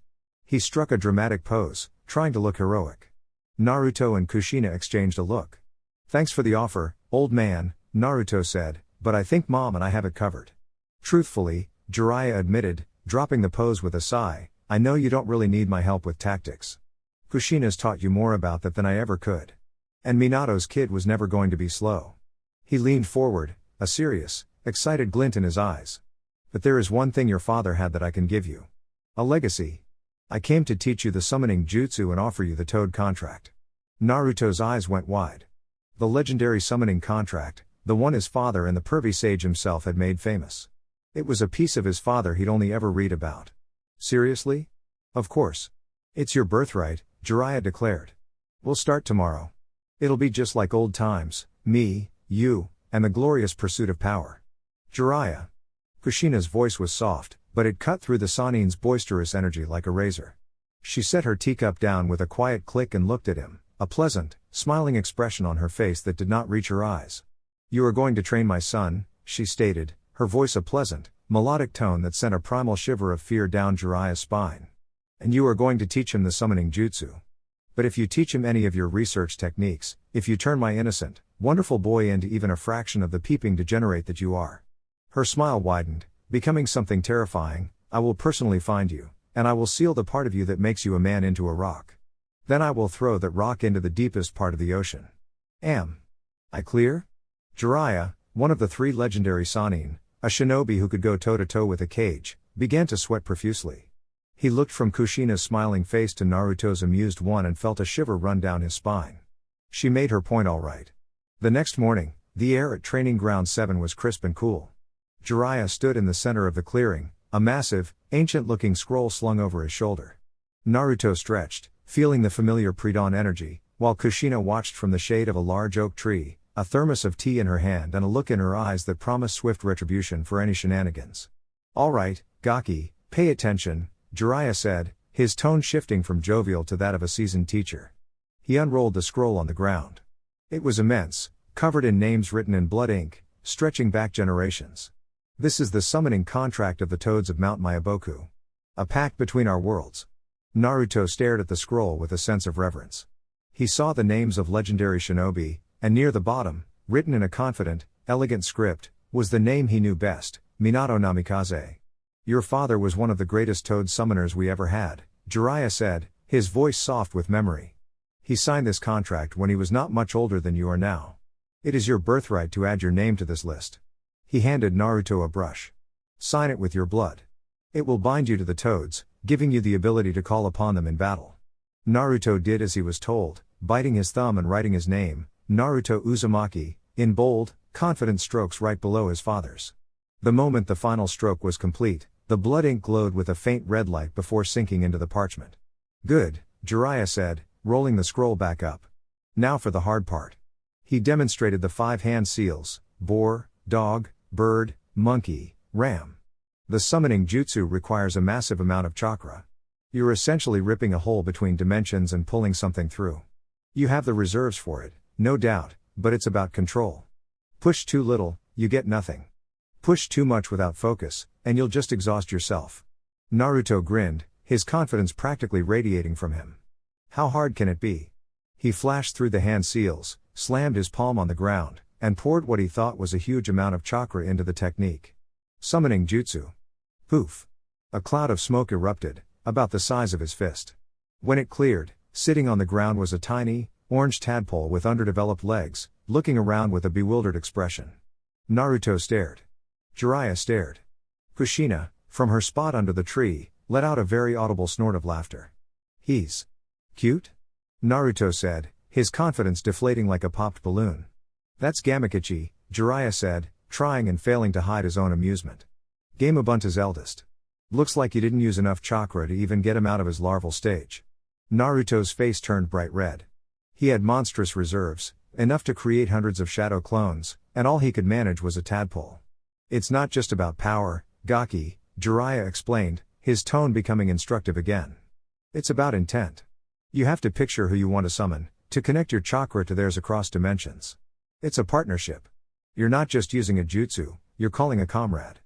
He struck a dramatic pose, trying to look heroic. Naruto and Kushina exchanged a look. Thanks for the offer, old man, Naruto said, but I think Mom and I have it covered. Truthfully, Jiraiya admitted, dropping the pose with a sigh, I know you don't really need my help with tactics. Kushina's taught you more about that than I ever could. And Minato's kid was never going to be slow. He leaned forward, a serious, excited glint in his eyes. But there is one thing your father had that I can give you. A legacy. I came to teach you the summoning jutsu and offer you the Toad contract. Naruto's eyes went wide. The legendary summoning contract, the one his father and the pervy sage himself had made famous. It was a piece of his father he'd only ever read about. Seriously? Of course. It's your birthright, Jiraiya declared. We'll start tomorrow. It'll be just like old times, me, you, and the glorious pursuit of power. Jiraiya. Kushina's voice was soft, but it cut through the Sannin's boisterous energy like a razor. She set her teacup down with a quiet click and looked at him, a pleasant, smiling expression on her face that did not reach her eyes. You are going to train my son, she stated, her voice a pleasant, melodic tone that sent a primal shiver of fear down Jiraiya's spine. And you are going to teach him the summoning jutsu. But if you teach him any of your research techniques, if you turn my innocent, wonderful boy into even a fraction of the peeping degenerate that you are. Her smile widened, becoming something terrifying, I will personally find you, and I will seal the part of you that makes you a man into a rock. Then I will throw that rock into the deepest part of the ocean. Am I clear? Jiraiya, one of the 3 legendary Sannin, a shinobi who could go toe-to-toe with a cage, began to sweat profusely. He looked from Kushina's smiling face to Naruto's amused one and felt a shiver run down his spine. She made her point all right. The next morning, the air at Training Ground 7 was crisp and cool. Jiraiya stood in the center of the clearing, a massive, ancient-looking scroll slung over his shoulder. Naruto stretched, feeling the familiar pre-dawn energy, while Kushina watched from the shade of a large oak tree, a thermos of tea in her hand and a look in her eyes that promised swift retribution for any shenanigans. All right, Gaki, pay attention, Jiraiya said, his tone shifting from jovial to that of a seasoned teacher. He unrolled the scroll on the ground. It was immense, covered in names written in blood ink, stretching back generations. This is the summoning contract of the Toads of Mount Myaboku. A pact between our worlds. Naruto stared at the scroll with a sense of reverence. He saw the names of legendary shinobi, and near the bottom, written in a confident, elegant script, was the name he knew best, Minato Namikaze. Your father was one of the greatest toad summoners we ever had, Jiraiya said, his voice soft with memory. He signed this contract when he was not much older than you are now. It is your birthright to add your name to this list. He handed Naruto a brush. Sign it with your blood. It will bind you to the toads, giving you the ability to call upon them in battle. Naruto did as he was told, biting his thumb and writing his name, Naruto Uzumaki, in bold, confident strokes right below his father's. The moment the final stroke was complete, the blood ink glowed with a faint red light before sinking into the parchment. Good, Jiraiya said, rolling the scroll back up. Now for the hard part. He demonstrated the 5 hand seals: boar, dog, bird, monkey, ram. The summoning jutsu requires a massive amount of chakra. You're essentially ripping a hole between dimensions and pulling something through. You have the reserves for it, no doubt, but it's about control. Push too little, you get nothing. Push too much without focus, and you'll just exhaust yourself. Naruto grinned, his confidence practically radiating from him. How hard can it be? He flashed through the hand seals, slammed his palm on the ground, and poured what he thought was a huge amount of chakra into the technique. Summoning jutsu. Poof. A cloud of smoke erupted, about the size of his fist. When it cleared, sitting on the ground was a tiny, orange tadpole with underdeveloped legs, looking around with a bewildered expression. Naruto stared. Jiraiya stared. Kushina, from her spot under the tree, let out a very audible snort of laughter. He's cute? Naruto said, his confidence deflating like a popped balloon. That's Gamakichi, Jiraiya said, trying and failing to hide his own amusement. Gamabunta's eldest. Looks like you didn't use enough chakra to even get him out of his larval stage. Naruto's face turned bright red. He had monstrous reserves, enough to create hundreds of shadow clones, and all he could manage was a tadpole. It's not just about power, Gaki, Jiraiya explained, his tone becoming instructive again. It's about intent. You have to picture who you want to summon, to connect your chakra to theirs across dimensions. It's a partnership. You're not just using a jutsu, you're calling a comrade.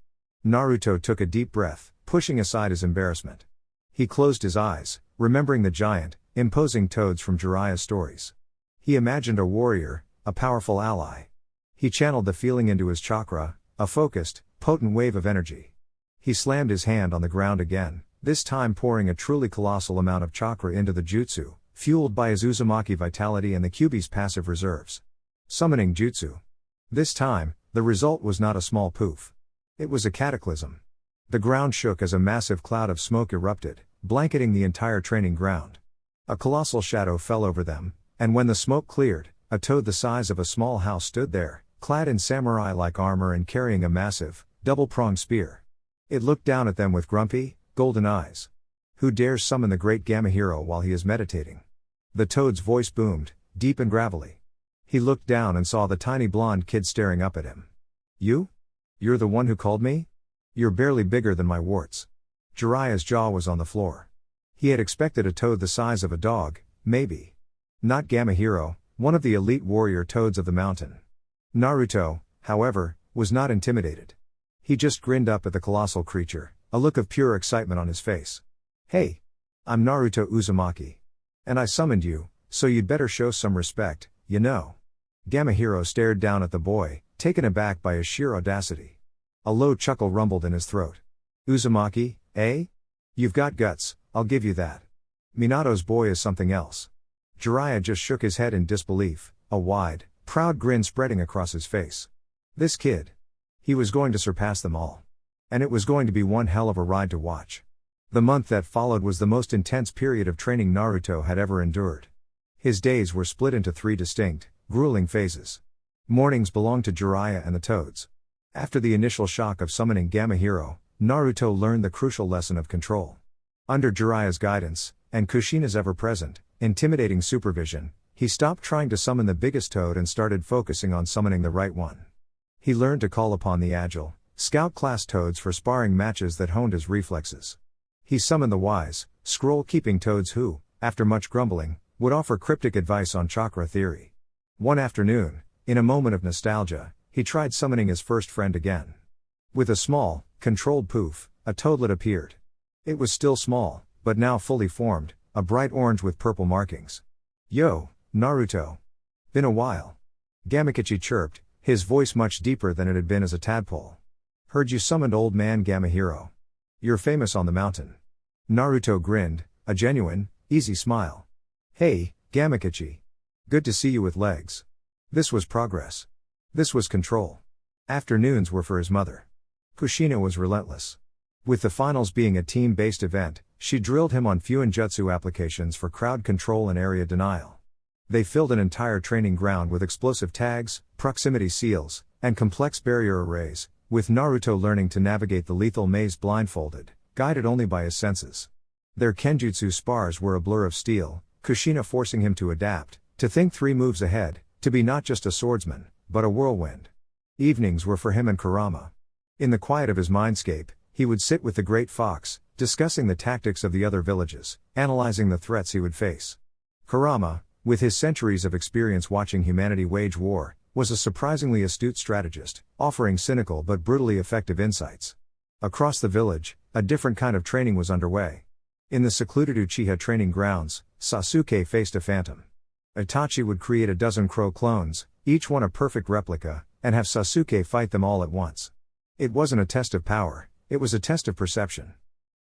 Naruto took a deep breath, pushing aside his embarrassment. He closed his eyes, remembering the giant, imposing toads from Jiraiya's stories. He imagined a warrior, a powerful ally. He channeled the feeling into his chakra, a focused, potent wave of energy. He slammed his hand on the ground again, this time pouring a truly colossal amount of chakra into the jutsu, fueled by his Uzumaki vitality and the Kyūbi's passive reserves. Summoning jutsu. This time, the result was not a small poof. It was a cataclysm. The ground shook as a massive cloud of smoke erupted, blanketing the entire training ground. A colossal shadow fell over them, and when the smoke cleared, a toad the size of a small house stood there, clad in samurai-like armor and carrying a massive, double-pronged spear. It looked down at them with grumpy, golden eyes. Who dares summon the great Gamahiro while he is meditating? The toad's voice boomed, deep and gravelly. He looked down and saw the tiny blonde kid staring up at him. You? You're the one who called me? You're barely bigger than my warts. Jiraiya's jaw was on the floor. He had expected a toad the size of a dog, maybe. Not Gamahiro, one of the elite warrior toads of the mountain. Naruto, however, was not intimidated. He just grinned up at the colossal creature, a look of pure excitement on his face. Hey! I'm Naruto Uzumaki. And I summoned you, so you'd better show some respect, you know. Gamahiro stared down at the boy, taken aback by his sheer audacity. A low chuckle rumbled in his throat. Uzumaki, eh? You've got guts, I'll give you that. Minato's boy is something else. Jiraiya just shook his head in disbelief, a wide, proud grin spreading across his face. This kid. He was going to surpass them all. And it was going to be one hell of a ride to watch. The month that followed was the most intense period of training Naruto had ever endured. His days were split into 3 distinct, grueling phases. Mornings belonged to Jiraiya and the Toads. After the initial shock of summoning Gamahiro, Naruto learned the crucial lesson of control. Under Jiraiya's guidance, and Kushina's ever-present, intimidating supervision, he stopped trying to summon the biggest toad and started focusing on summoning the right one. He learned to call upon the agile, scout-class toads for sparring matches that honed his reflexes. He summoned the wise, scroll-keeping toads who, after much grumbling, would offer cryptic advice on chakra theory. One afternoon, in a moment of nostalgia, he tried summoning his first friend again. With a small, controlled poof, a toadlet appeared. It was still small, but now fully formed, a bright orange with purple markings. "Yo, Naruto. Been a while." Gamakichi chirped, his voice much deeper than it had been as a tadpole. "Heard you summoned old man Gamahiro. You're famous on the mountain." Naruto grinned, a genuine, easy smile. "Hey, Gamakichi. Good to see you with legs." This was progress. This was control. Afternoons were for his mother. Kushina was relentless. With the finals being a team-based event, she drilled him on Fuinjutsu applications for crowd control and area denial. They filled an entire training ground with explosive tags, proximity seals, and complex barrier arrays, with Naruto learning to navigate the lethal maze blindfolded, guided only by his senses. Their Kenjutsu spars were a blur of steel, Kushina forcing him to adapt, to think 3 moves ahead, to be not just a swordsman, but a whirlwind. Evenings were for him and Kurama. In the quiet of his mindscape, he would sit with the Great Fox, discussing the tactics of the other villages, analyzing the threats he would face. Kurama, with his centuries of experience watching humanity wage war, was a surprisingly astute strategist, offering cynical but brutally effective insights. Across the village, a different kind of training was underway. In the secluded Uchiha training grounds, Sasuke faced a phantom. Itachi would create a dozen crow clones, each one a perfect replica, and have Sasuke fight them all at once. It wasn't a test of power, it was a test of perception.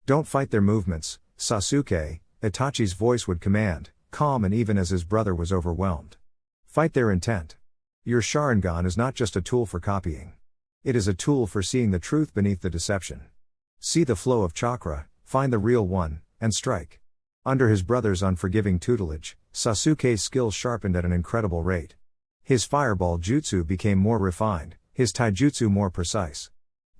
"Don't fight their movements, Sasuke," Itachi's voice would command, calm and even as his brother was overwhelmed. "Fight their intent. Your Sharingan is not just a tool for copying. It is a tool for seeing the truth beneath the deception. See the flow of chakra, find the real one, and strike." Under his brother's unforgiving tutelage, Sasuke's skills sharpened at an incredible rate. His fireball jutsu became more refined, his taijutsu more precise.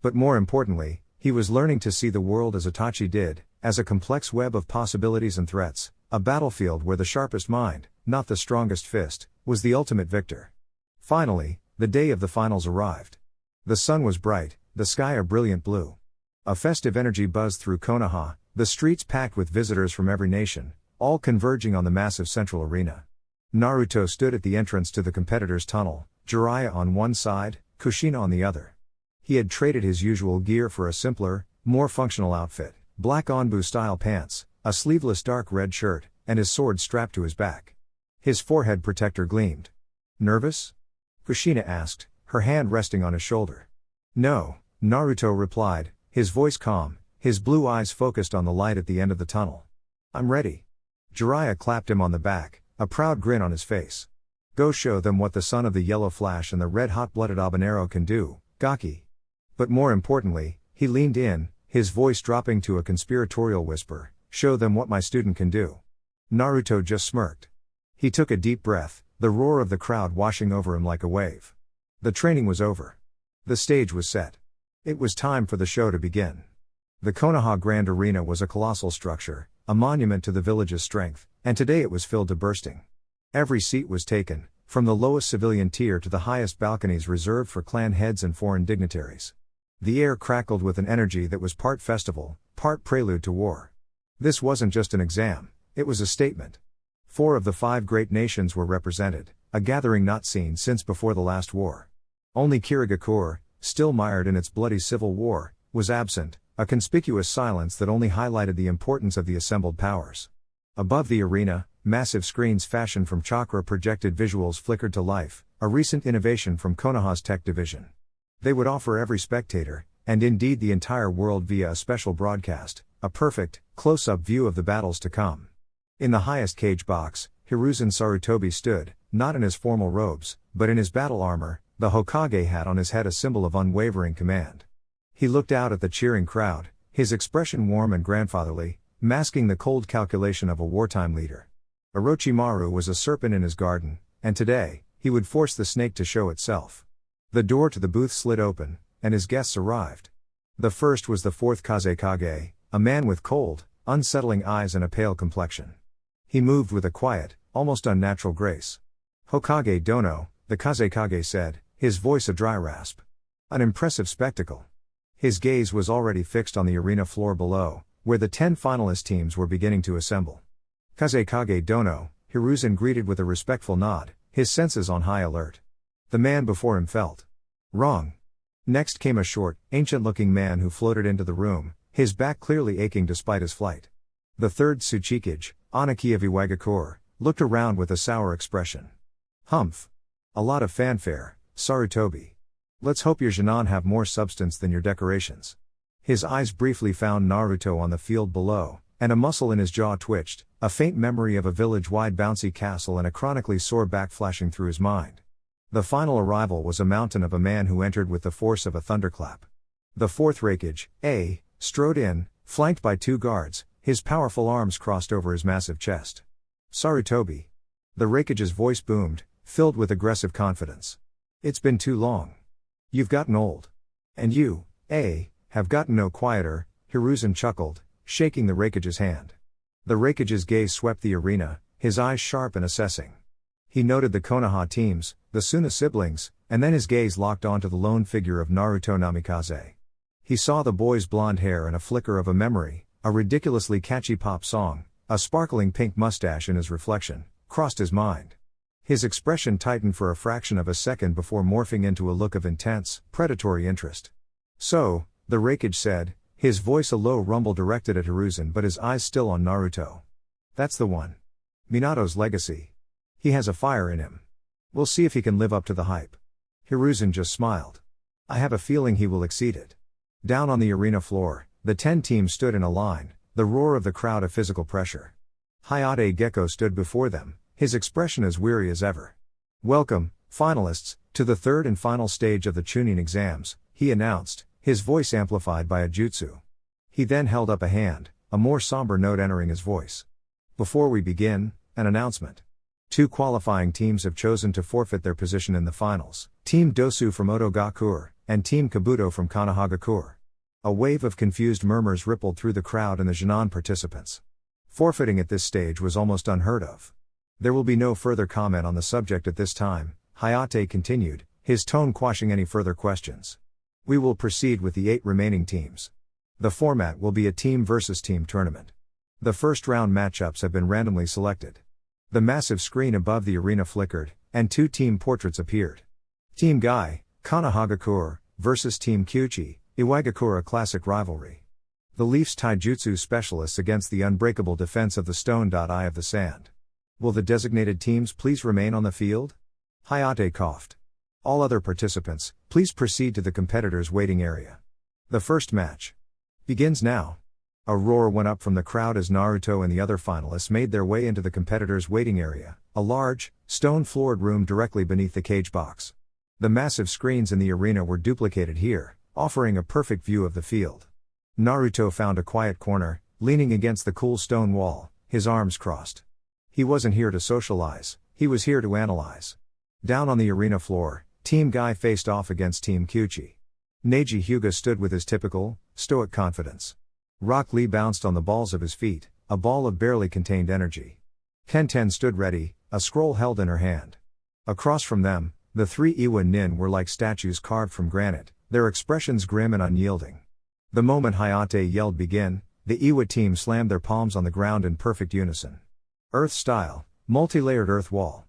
But more importantly, he was learning to see the world as Itachi did, as a complex web of possibilities and threats, a battlefield where the sharpest mind, not the strongest fist, was the ultimate victor. Finally, the day of the finals arrived. The sun was bright, the sky a brilliant blue. A festive energy buzzed through Konoha, the streets packed with visitors from every nation, all converging on the massive central arena. Naruto stood at the entrance to the competitors' tunnel, Jiraiya on one side, Kushina on the other. He had traded his usual gear for a simpler, more functional outfit, black Onbu-style pants, a sleeveless dark red shirt, and his sword strapped to his back. His forehead protector gleamed. "Nervous?" Kushina asked, her hand resting on his shoulder. "No," Naruto replied, his voice calm, his blue eyes focused on the light at the end of the tunnel. "I'm ready." Jiraiya clapped him on the back, a proud grin on his face. "Go show them what the son of the yellow flash and the red hot-blooded habanero can do, Gaki." But more importantly, he leaned in, his voice dropping to a conspiratorial whisper, "Show them what my student can do." Naruto just smirked. He took a deep breath, the roar of the crowd washing over him like a wave. The training was over. The stage was set. It was time for the show to begin. The Konoha Grand Arena was a colossal structure, a monument to the village's strength, and today it was filled to bursting. Every seat was taken, from the lowest civilian tier to the highest balconies reserved for clan heads and foreign dignitaries. The air crackled with an energy that was part festival, part prelude to war. This wasn't just an exam, it was a statement. 4 of the 5 great nations were represented, a gathering not seen since before the last war. Only Kirigakure, still mired in its bloody civil war, was absent, a conspicuous silence that only highlighted the importance of the assembled powers. Above the arena, massive screens fashioned from chakra-projected visuals flickered to life, a recent innovation from Konoha's tech division. They would offer every spectator, and indeed the entire world via a special broadcast, a perfect, close-up view of the battles to come. In the highest cage box, Hiruzen Sarutobi stood, not in his formal robes, but in his battle armor, the Hokage hat on his head a symbol of unwavering command. He looked out at the cheering crowd, his expression warm and grandfatherly, masking the cold calculation of a wartime leader. Orochimaru was a serpent in his garden, and today, he would force the snake to show itself. The door to the booth slid open, and his guests arrived. The first was the fourth Kazekage, a man with cold, unsettling eyes and a pale complexion. He moved with a quiet, almost unnatural grace. Hokage Dono, the Kazekage said, his voice a dry rasp. An impressive spectacle. His gaze was already fixed on the arena floor below, where the 10 finalist teams were beginning to assemble. Kazekage Dono, Hiruzen greeted with a respectful nod, his senses on high alert. The man before him felt wrong. Next came a short, ancient-looking man who floated into the room, his back clearly aching despite his flight. The third Tsuchikage, Anaki of Iwagakure, looked around with a sour expression. Humph. A lot of fanfare, Sarutobi. Let's hope your Junin have more substance than your decorations. His eyes briefly found Naruto on the field below, and a muscle in his jaw twitched, a faint memory of a village-wide bouncy castle and a chronically sore back flashing through his mind. The final arrival was a mountain of a man who entered with the force of a thunderclap. The fourth Raikage, A, strode in, flanked by 2 guards, his powerful arms crossed over his massive chest. Sarutobi. The Raikage's voice boomed, filled with aggressive confidence. It's been too long. You've gotten old. And you, A, have gotten no quieter, Hiruzen chuckled, shaking the Raikage's hand. The Raikage's gaze swept the arena, his eyes sharp and assessing. He noted the Konoha teams, the Suna siblings, and then his gaze locked onto the lone figure of Naruto Namikaze. He saw the boy's blonde hair and a flicker of a memory, a ridiculously catchy pop song, a sparkling pink mustache in his reflection, crossed his mind. His expression tightened for a fraction of a second before morphing into a look of intense, predatory interest. So, the Raikage said, his voice a low rumble directed at Hiruzen but his eyes still on Naruto. That's the one. Minato's legacy. He has a fire in him. We'll see if he can live up to the hype. Hiruzen just smiled. I have a feeling he will exceed it. Down on the arena floor, the 10 teams stood in a line, the roar of the crowd a physical pressure. Hayate Gecko stood before them, his expression as weary as ever. Welcome, finalists, to the third and final stage of the Chunin exams, he announced, his voice amplified by a jutsu. He then held up a hand, a more somber note entering his voice. Before we begin, an announcement. 2 qualifying teams have chosen to forfeit their position in the finals, Team Dosu from Otogakure, and Team Kabuto from Konohagakure. A wave of confused murmurs rippled through the crowd and the Junin participants. Forfeiting at this stage was almost unheard of. There will be no further comment on the subject at this time, Hayate continued, his tone quashing any further questions. We will proceed with the 8 remaining teams. The format will be a team versus team tournament. The first round matchups have been randomly selected. The massive screen above the arena flickered, and 2 team portraits appeared. Team Gai, Konohagakure, versus Team Kyūbi, Iwagakure, a classic rivalry. The Leafs taijutsu specialists against the unbreakable defense of the stone. Eye of the sand. Will the designated teams please remain on the field? Hayate coughed. All other participants, please proceed to the competitors' waiting area. The first match begins now. A roar went up from the crowd as Naruto and the other finalists made their way into the competitors' waiting area, a large, stone-floored room directly beneath the cage box. The massive screens in the arena were duplicated here, offering a perfect view of the field. Naruto found a quiet corner, leaning against the cool stone wall, his arms crossed. He wasn't here to socialize, he was here to analyze. Down on the arena floor, Team Gai faced off against Team Kyūbi. Neji Hyuga stood with his typical, stoic confidence. Rock Lee bounced on the balls of his feet, a ball of barely contained energy. Tenten stood ready, a scroll held in her hand. Across from them, the 3 Iwa Nin were like statues carved from granite, their expressions grim and unyielding. The moment Hayate yelled begin, the Iwa team slammed their palms on the ground in perfect unison. Earth-style, multi-layered earth wall.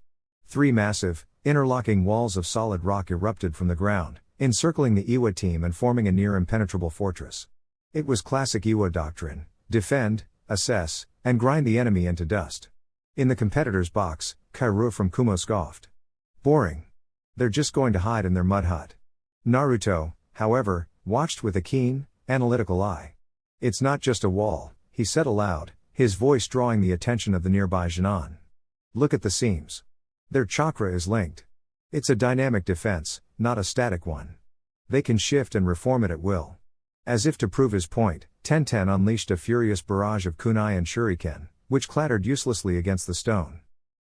3 massive, interlocking walls of solid rock erupted from the ground, encircling the Iwa team and forming a near-impenetrable fortress. It was classic Iwa doctrine: defend, assess, and grind the enemy into dust. In the competitor's box, Kairua from Kumo scoffed. Boring. They're just going to hide in their mud hut. Naruto, however, watched with a keen, analytical eye. It's not just a wall, he said aloud, his voice drawing the attention of the nearby Junin. Look at the seams. Their chakra is linked. It's a dynamic defense, not a static one. They can shift and reform it at will. As if to prove his point, Tenten unleashed a furious barrage of kunai and shuriken, which clattered uselessly against the stone.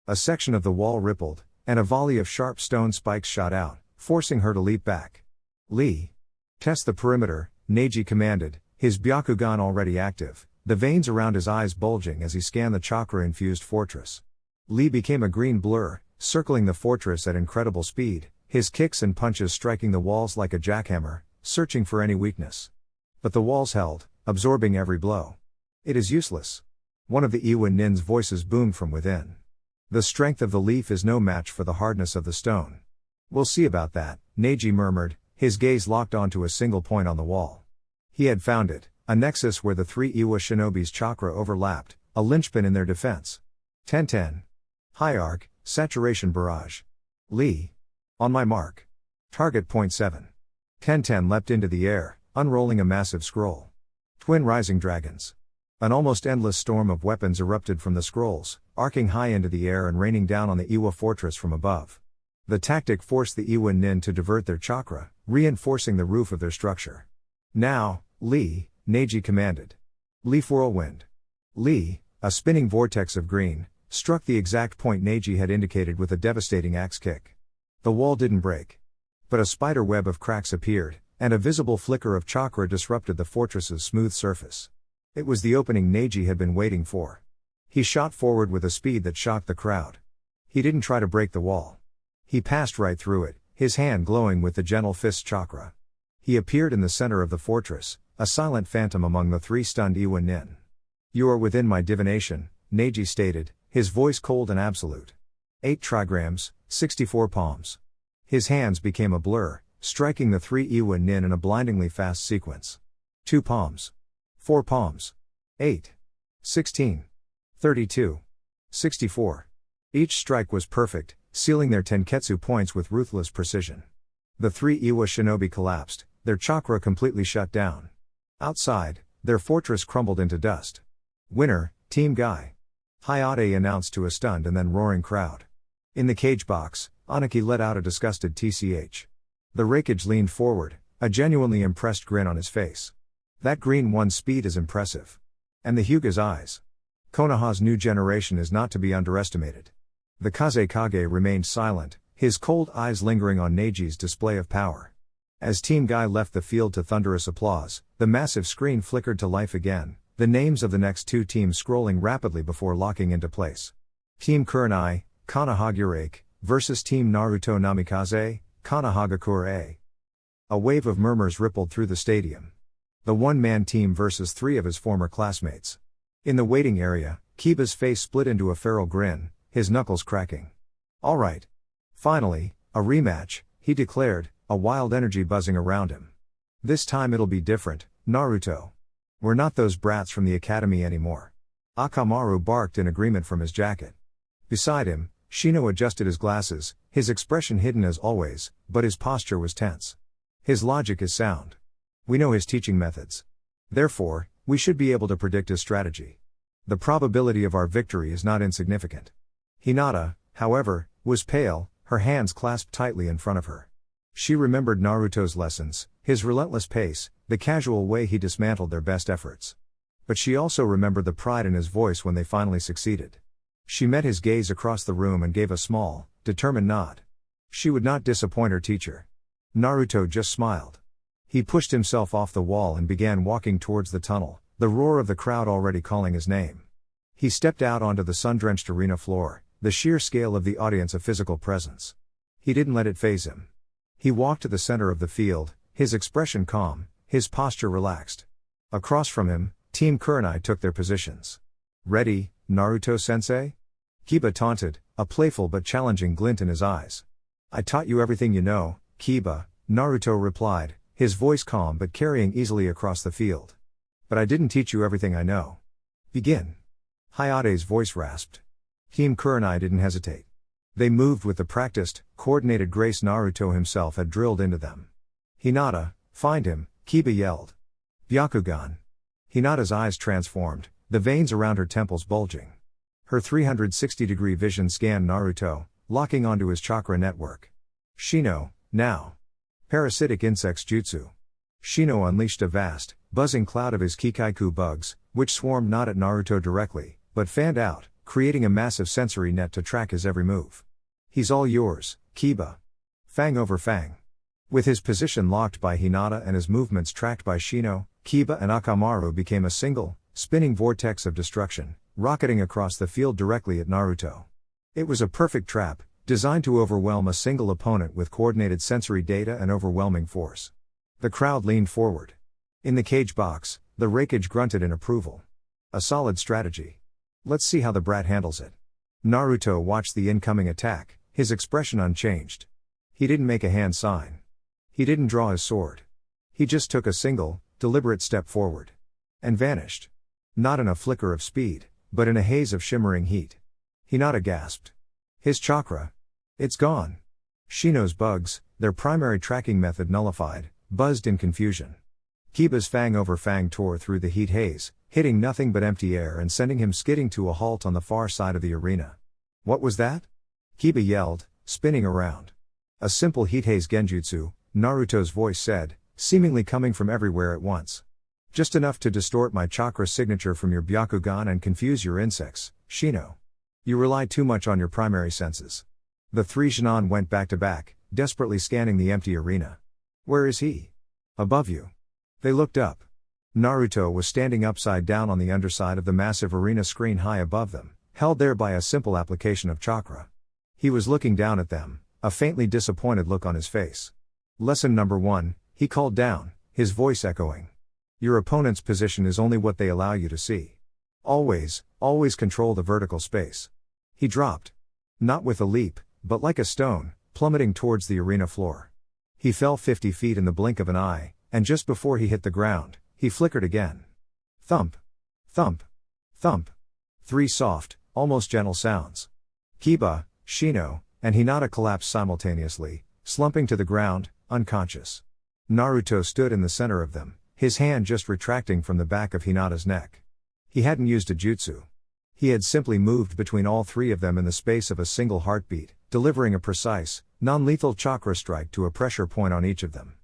A section of the wall rippled, and a volley of sharp stone spikes shot out, forcing her to leap back. Lee. Test the perimeter, Neji commanded, his Byakugan already active, the veins around his eyes bulging as he scanned the chakra-infused fortress. Lee became a green blur, circling the fortress at incredible speed, his kicks and punches striking the walls like a jackhammer, searching for any weakness. But the walls held, absorbing every blow. It is useless. One of the Iwa Nin's voices boomed from within. The strength of the leaf is no match for the hardness of the stone. We'll see about that, Neji murmured, his gaze locked onto a single point on the wall. He had found it, a nexus where the three Iwa shinobi's chakra overlapped, a linchpin in their defense. Tenten. High arc, saturation barrage. Lee. On my mark. Target point 7. Tenten leapt into the air, unrolling a massive scroll. Twin rising dragons. An almost endless storm of weapons erupted from the scrolls, arcing high into the air and raining down on the Iwa fortress from above. The tactic forced the Iwa Nin to divert their chakra, reinforcing the roof of their structure. Now, Lee, Neji commanded. Leaf whirlwind. Lee, a spinning vortex of green, struck the exact point Neji had indicated with a devastating axe kick. The wall didn't break. But a spider web of cracks appeared, and a visible flicker of chakra disrupted the fortress's smooth surface. It was the opening Neji had been waiting for. He shot forward with a speed that shocked the crowd. He didn't try to break the wall. He passed right through it, his hand glowing with the gentle fist chakra. He appeared in the center of the fortress, a silent phantom among the three stunned Iwa Nin. You are within my divination, Neji stated, his voice cold and absolute. 8 trigrams, 64 palms. His hands became a blur, striking the three Iwa Nin in a blindingly fast sequence. 2 palms. 4 palms. 8. 16. 32. 64. Each strike was perfect, sealing their tenketsu points with ruthless precision. The three Iwa shinobi collapsed, their chakra completely shut down. Outside, their fortress crumbled into dust. Winner, Team Guy. Hayate announced to a stunned and then roaring crowd. In the cage box, Aniki let out a disgusted TCH. The Raikage leaned forward, a genuinely impressed grin on his face. That green one's speed is impressive. And the Hyuga's eyes. Konoha's new generation is not to be underestimated. The Kazekage remained silent, his cold eyes lingering on Neji's display of power. As Team Guy left the field to thunderous applause, the massive screen flickered to life again, the names of the next two teams scrolling rapidly before locking into place. Team Kurani, Konohagurake, versus Team Naruto Namikaze, Konohagakure. A wave of murmurs rippled through the stadium. The one-man team versus 3 of his former classmates. In the waiting area, Kiba's face split into a feral grin, his knuckles cracking. All right. Finally, a rematch, he declared, a wild energy buzzing around him. This time it'll be different, Naruto. We're not those brats from the academy anymore. Akamaru barked in agreement from his jacket. Beside him, Shino adjusted his glasses, his expression hidden as always, but his posture was tense. His logic is sound. We know his teaching methods. Therefore, we should be able to predict his strategy. The probability of our victory is not insignificant. Hinata, however, was pale, her hands clasped tightly in front of her. She remembered Naruto's lessons, his relentless pace, the casual way he dismantled their best efforts. But she also remembered the pride in his voice when they finally succeeded. She met his gaze across the room and gave a small, determined nod. She would not disappoint her teacher. Naruto just smiled. He pushed himself off the wall and began walking towards the tunnel, the roar of the crowd already calling his name. He stepped out onto the sun-drenched arena floor, the sheer scale of the audience a physical presence. He didn't let it faze him. He walked to the center of the field, his expression calm, his posture relaxed. Across from him, Team Kurani took their positions. Ready, Naruto-sensei? Kiba taunted, a playful but challenging glint in his eyes. I taught you everything you know, Kiba, Naruto replied, his voice calm but carrying easily across the field. But I didn't teach you everything I know. Begin. Hayate's voice rasped. Team Kurani didn't hesitate. They moved with the practiced, coordinated grace Naruto himself had drilled into them. Hinata, find him, Kiba yelled. Byakugan. Hinata's eyes transformed, the veins around her temples bulging. Her 360-degree vision scanned Naruto, locking onto his chakra network. Shino, now. Parasitic insects jutsu. Shino unleashed a vast, buzzing cloud of his Kikaiku bugs, which swarmed not at Naruto directly, but fanned out, creating a massive sensory net to track his every move. He's all yours, Kiba. Fang over fang. With his position locked by Hinata and his movements tracked by Shino, Kiba and Akamaru became a single, spinning vortex of destruction, rocketing across the field directly at Naruto. It was a perfect trap, designed to overwhelm a single opponent with coordinated sensory data and overwhelming force. The crowd leaned forward. In the cage box, the Raikage grunted in approval. A solid strategy. Let's see how the brat handles it. Naruto watched the incoming attack, his expression unchanged. He didn't make a hand sign. He didn't draw his sword. He just took a single, deliberate step forward. And vanished. Not in a flicker of speed, but in a haze of shimmering heat. Hinata gasped. His chakra. It's gone. Shino's bugs, their primary tracking method nullified, buzzed in confusion. Kiba's fang over fang tore through the heat haze, hitting nothing but empty air and sending him skidding to a halt on the far side of the arena. What was that? Kiba yelled, spinning around. A simple heat haze genjutsu, Naruto's voice said, seemingly coming from everywhere at once. Just enough to distort my chakra signature from your Byakugan and confuse your insects, Shino. You rely too much on your primary senses. The three Chunin went back to back, desperately scanning the empty arena. Where is he? Above you. They looked up. Naruto was standing upside down on the underside of the massive arena screen high above them, held there by a simple application of chakra. He was looking down at them, a faintly disappointed look on his face. Lesson number 1, he called down, his voice echoing. Your opponent's position is only what they allow you to see. Always control the vertical space. He dropped. Not with a leap, but like a stone, plummeting towards the arena floor. He fell 50 feet in the blink of an eye, and just before he hit the ground, he flickered again. Thump. Thump. Thump. 3 soft, almost gentle sounds. Kiba, Shino, and Hinata collapsed simultaneously, slumping to the ground, unconscious. Naruto stood in the center of them, his hand just retracting from the back of Hinata's neck. He hadn't used a jutsu. He had simply moved between all 3 of them in the space of a single heartbeat, delivering a precise, non-lethal chakra strike to a pressure point on each of them.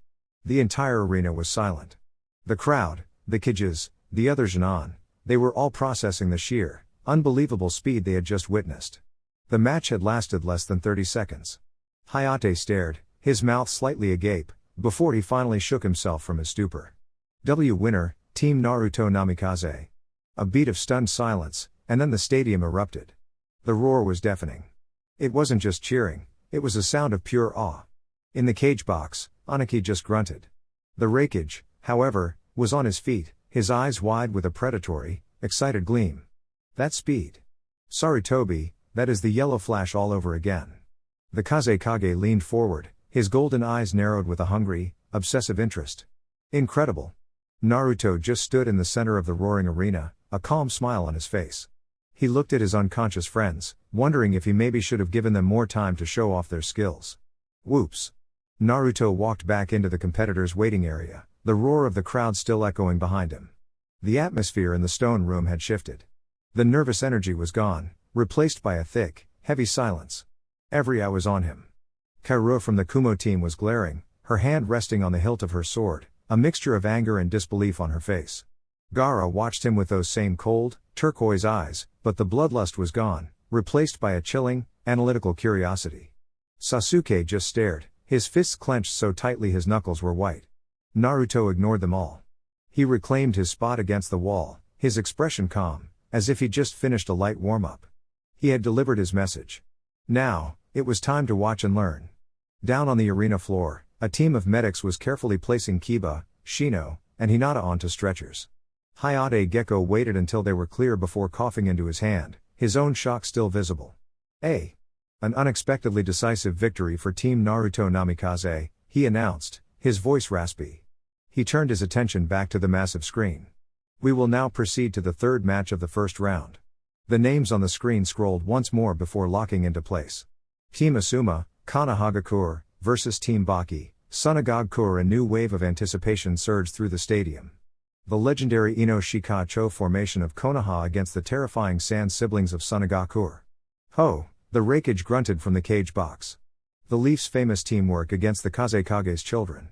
The entire arena was silent. The crowd, the Kages, the other Chunin, they were all processing the sheer, unbelievable speed they had just witnessed. The match had lasted less than 30 seconds. Hayate stared, his mouth slightly agape, before he finally shook himself from his stupor. Winner, Team Naruto Namikaze. A beat of stunned silence, and then the stadium erupted. The roar was deafening. It wasn't just cheering, it was a sound of pure awe. In the cage box, Anaki just grunted. The Raikage, however, was on his feet, his eyes wide with a predatory, excited gleam. That speed. Sarutobi, that is the yellow flash all over again. The Kazekage leaned forward, his golden eyes narrowed with a hungry, obsessive interest. Incredible. Naruto just stood in the center of the roaring arena, a calm smile on his face. He looked at his unconscious friends, wondering if he maybe should have given them more time to show off their skills. Whoops. Naruto walked back into the competitors' waiting area, the roar of the crowd still echoing behind him. The atmosphere in the stone room had shifted. The nervous energy was gone, replaced by a thick, heavy silence. Every eye was on him. Kaoru from the Kumo team was glaring, her hand resting on the hilt of her sword, a mixture of anger and disbelief on her face. Gaara watched him with those same cold, turquoise eyes, but the bloodlust was gone, replaced by a chilling, analytical curiosity. Sasuke just stared, his fists clenched so tightly his knuckles were white. Naruto ignored them all. He reclaimed his spot against the wall, his expression calm, as if he'd just finished a light warm-up. He had delivered his message. Now, it was time to watch and learn. Down on the arena floor, a team of medics was carefully placing Kiba, Shino, and Hinata onto stretchers. Hayate Gecko waited until they were clear before coughing into his hand, his own shock still visible. An unexpectedly decisive victory for Team Naruto Namikaze, he announced, his voice raspy. He turned his attention back to the massive screen. We will now proceed to the third match of the first round. The names on the screen scrolled once more before locking into place. Team Asuma, Konoha versus Team Baki, Sunagage. A new wave of anticipation surged through the stadium. The legendary Ino-Shika-cho formation of Konoha against the terrifying sand siblings of Sunagakur. Ho! The Raikage grunted from the cage box. The Leafs' famous teamwork against the Kazekage's children.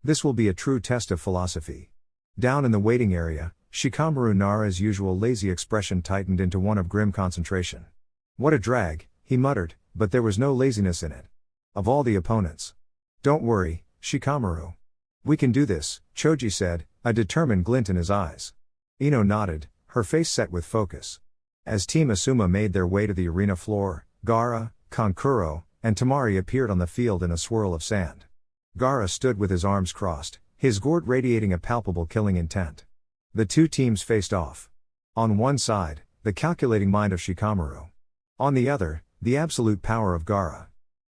This will be a true test of philosophy. Down in the waiting area, Shikamaru Nara's usual lazy expression tightened into one of grim concentration. What a drag, he muttered, but there was no laziness in it. Of all the opponents. Don't worry, Shikamaru. We can do this, Choji said, a determined glint in his eyes. Ino nodded, her face set with focus. As Team Asuma made their way to the arena floor, Gaara, Kankuro, and Temari appeared on the field in a swirl of sand. Gaara stood with his arms crossed, his gourd radiating a palpable killing intent. The two teams faced off. On one side, the calculating mind of Shikamaru. On the other, the absolute power of Gaara.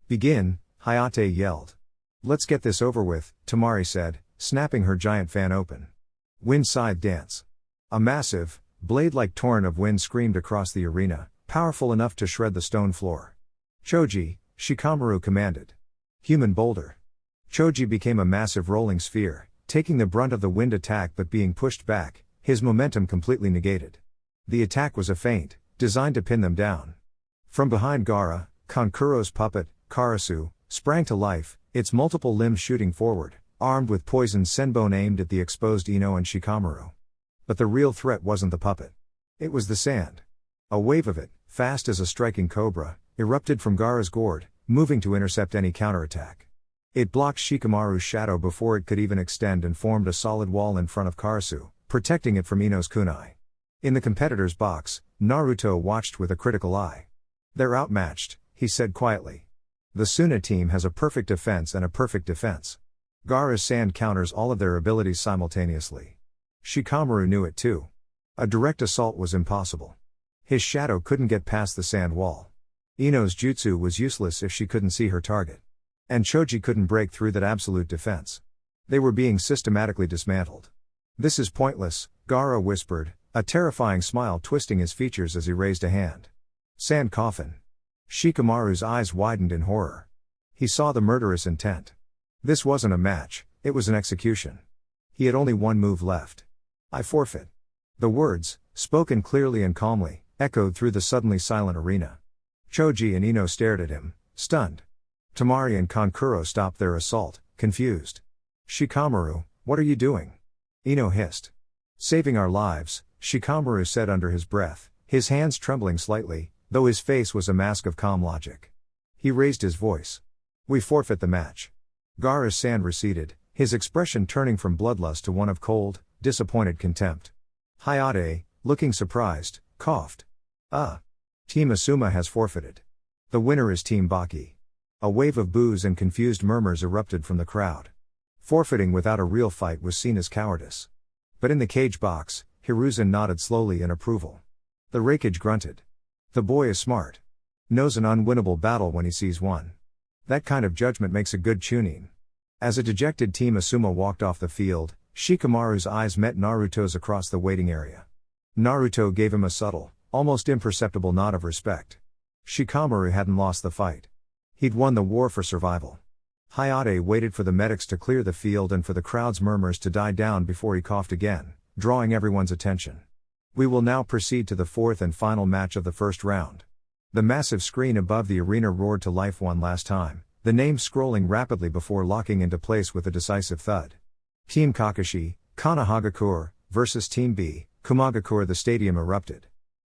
Begin, Hayate yelled. Let's get this over with, Temari said, snapping her giant fan open. Wind side dance. A massive, blade-like torrent of wind screamed across the arena, powerful enough to shred the stone floor. Choji, Shikamaru commanded. Human boulder. Choji became a massive rolling sphere, taking the brunt of the wind attack but being pushed back, his momentum completely negated. The attack was a feint, designed to pin them down. From behind Gaara, Kankuro's puppet, Karasu, sprang to life, its multiple limbs shooting forward, armed with poisoned senbone aimed at the exposed Ino and Shikamaru. But the real threat wasn't the puppet. It was the sand. A wave of it, fast as a striking cobra, erupted from Gaara's gourd, moving to intercept any counterattack. It blocked Shikamaru's shadow before it could even extend and formed a solid wall in front of Karasu, protecting it from Ino's kunai. In the competitor's box, Naruto watched with a critical eye. They're outmatched, he said quietly. The Suna team has a perfect defense and a perfect defense. Gaara's sand counters all of their abilities simultaneously. Shikamaru knew it too. A direct assault was impossible. His shadow couldn't get past the sand wall. Ino's jutsu was useless if she couldn't see her target. And Choji couldn't break through that absolute defense. They were being systematically dismantled. This is pointless, Gaara whispered, a terrifying smile twisting his features as he raised a hand. Sand coffin. Shikamaru's eyes widened in horror. He saw the murderous intent. This wasn't a match, it was an execution. He had only one move left. I forfeit. The words, spoken clearly and calmly, echoed through the suddenly silent arena. Choji and Ino stared at him, stunned. Temari and Kankuro stopped their assault, confused. Shikamaru, what are you doing? Ino hissed. Saving our lives, Shikamaru said under his breath, his hands trembling slightly, though his face was a mask of calm logic. He raised his voice. We forfeit the match. Gaara's sand receded, his expression turning from bloodlust to one of cold, disappointed contempt. Hayate, looking surprised, coughed. Team Asuma has forfeited. The winner is Team Baki. A wave of boos and confused murmurs erupted from the crowd. Forfeiting without a real fight was seen as cowardice. But in the cage box, Hiruzen nodded slowly in approval. The Raikage grunted. The boy is smart. Knows an unwinnable battle when he sees one. That kind of judgment makes a good Chunin. As a dejected Team Asuma walked off the field, Shikamaru's eyes met Naruto's across the waiting area. Naruto gave him a subtle, almost imperceptible nod of respect. Shikamaru hadn't lost the fight. He'd won the war for survival. Hayate waited for the medics to clear the field and for the crowd's murmurs to die down before he coughed again, drawing everyone's attention. We will now proceed to the fourth and final match of the first round. The massive screen above the arena roared to life one last time, the names scrolling rapidly before locking into place with a decisive thud. Team Kakashi, Konohagakure, versus Team B, Kumagakure. The stadium erupted.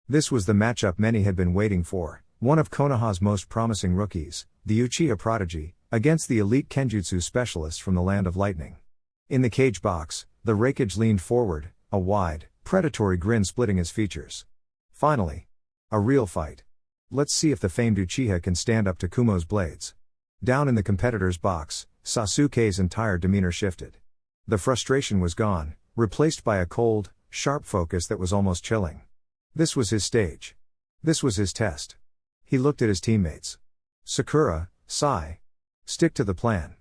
This was the matchup many had been waiting for, one of Konoha's most promising rookies, the Uchiha prodigy, against the elite Kenjutsu specialists from the Land of Lightning. In the cage box, the Raikage leaned forward, a wide, predatory grin splitting his features. Finally. A real fight. Let's see if the famed Uchiha can stand up to Kumo's blades. Down in the competitor's box, Sasuke's entire demeanor shifted. The frustration was gone, replaced by a cold, sharp focus that was almost chilling. This was his stage. This was his test. He looked at his teammates. Sakura, Sai. Stick to the plan.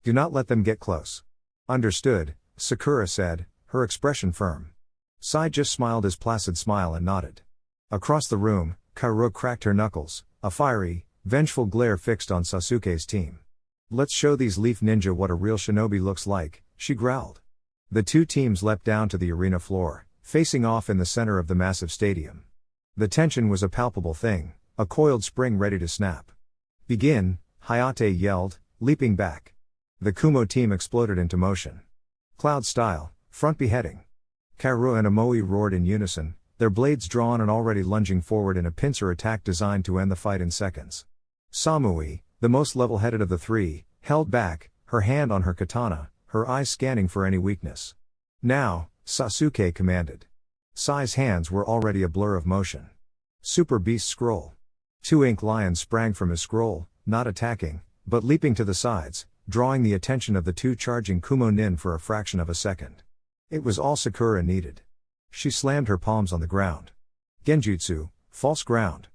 Do not let them get close. Understood, Sakura said, her expression firm. Sai just smiled his placid smile and nodded. Across the room, Kaoru cracked her knuckles, a fiery, vengeful glare fixed on Sasuke's team. Let's show these leaf ninja what a real shinobi looks like, she growled. The two teams leapt down to the arena floor, facing off in the center of the massive stadium. The tension was a palpable thing, a coiled spring ready to snap. "Begin," Hayate yelled, leaping back. The Kumo team exploded into motion. Cloud style, front beheading. Kaoru and Amoe roared in unison, their blades drawn and already lunging forward in a pincer attack designed to end the fight in seconds. Samui, the most level-headed of the three, held back, her hand on her katana, her eyes scanning for any weakness. "Now," Sasuke commanded. Sai's hands were already a blur of motion. Super Beast Scroll. Two ink lions sprang from his scroll, not attacking, but leaping to the sides, drawing the attention of the two charging Kumo nin for a fraction of a second. It was all Sakura needed. She slammed her palms on the ground. Genjutsu, false ground.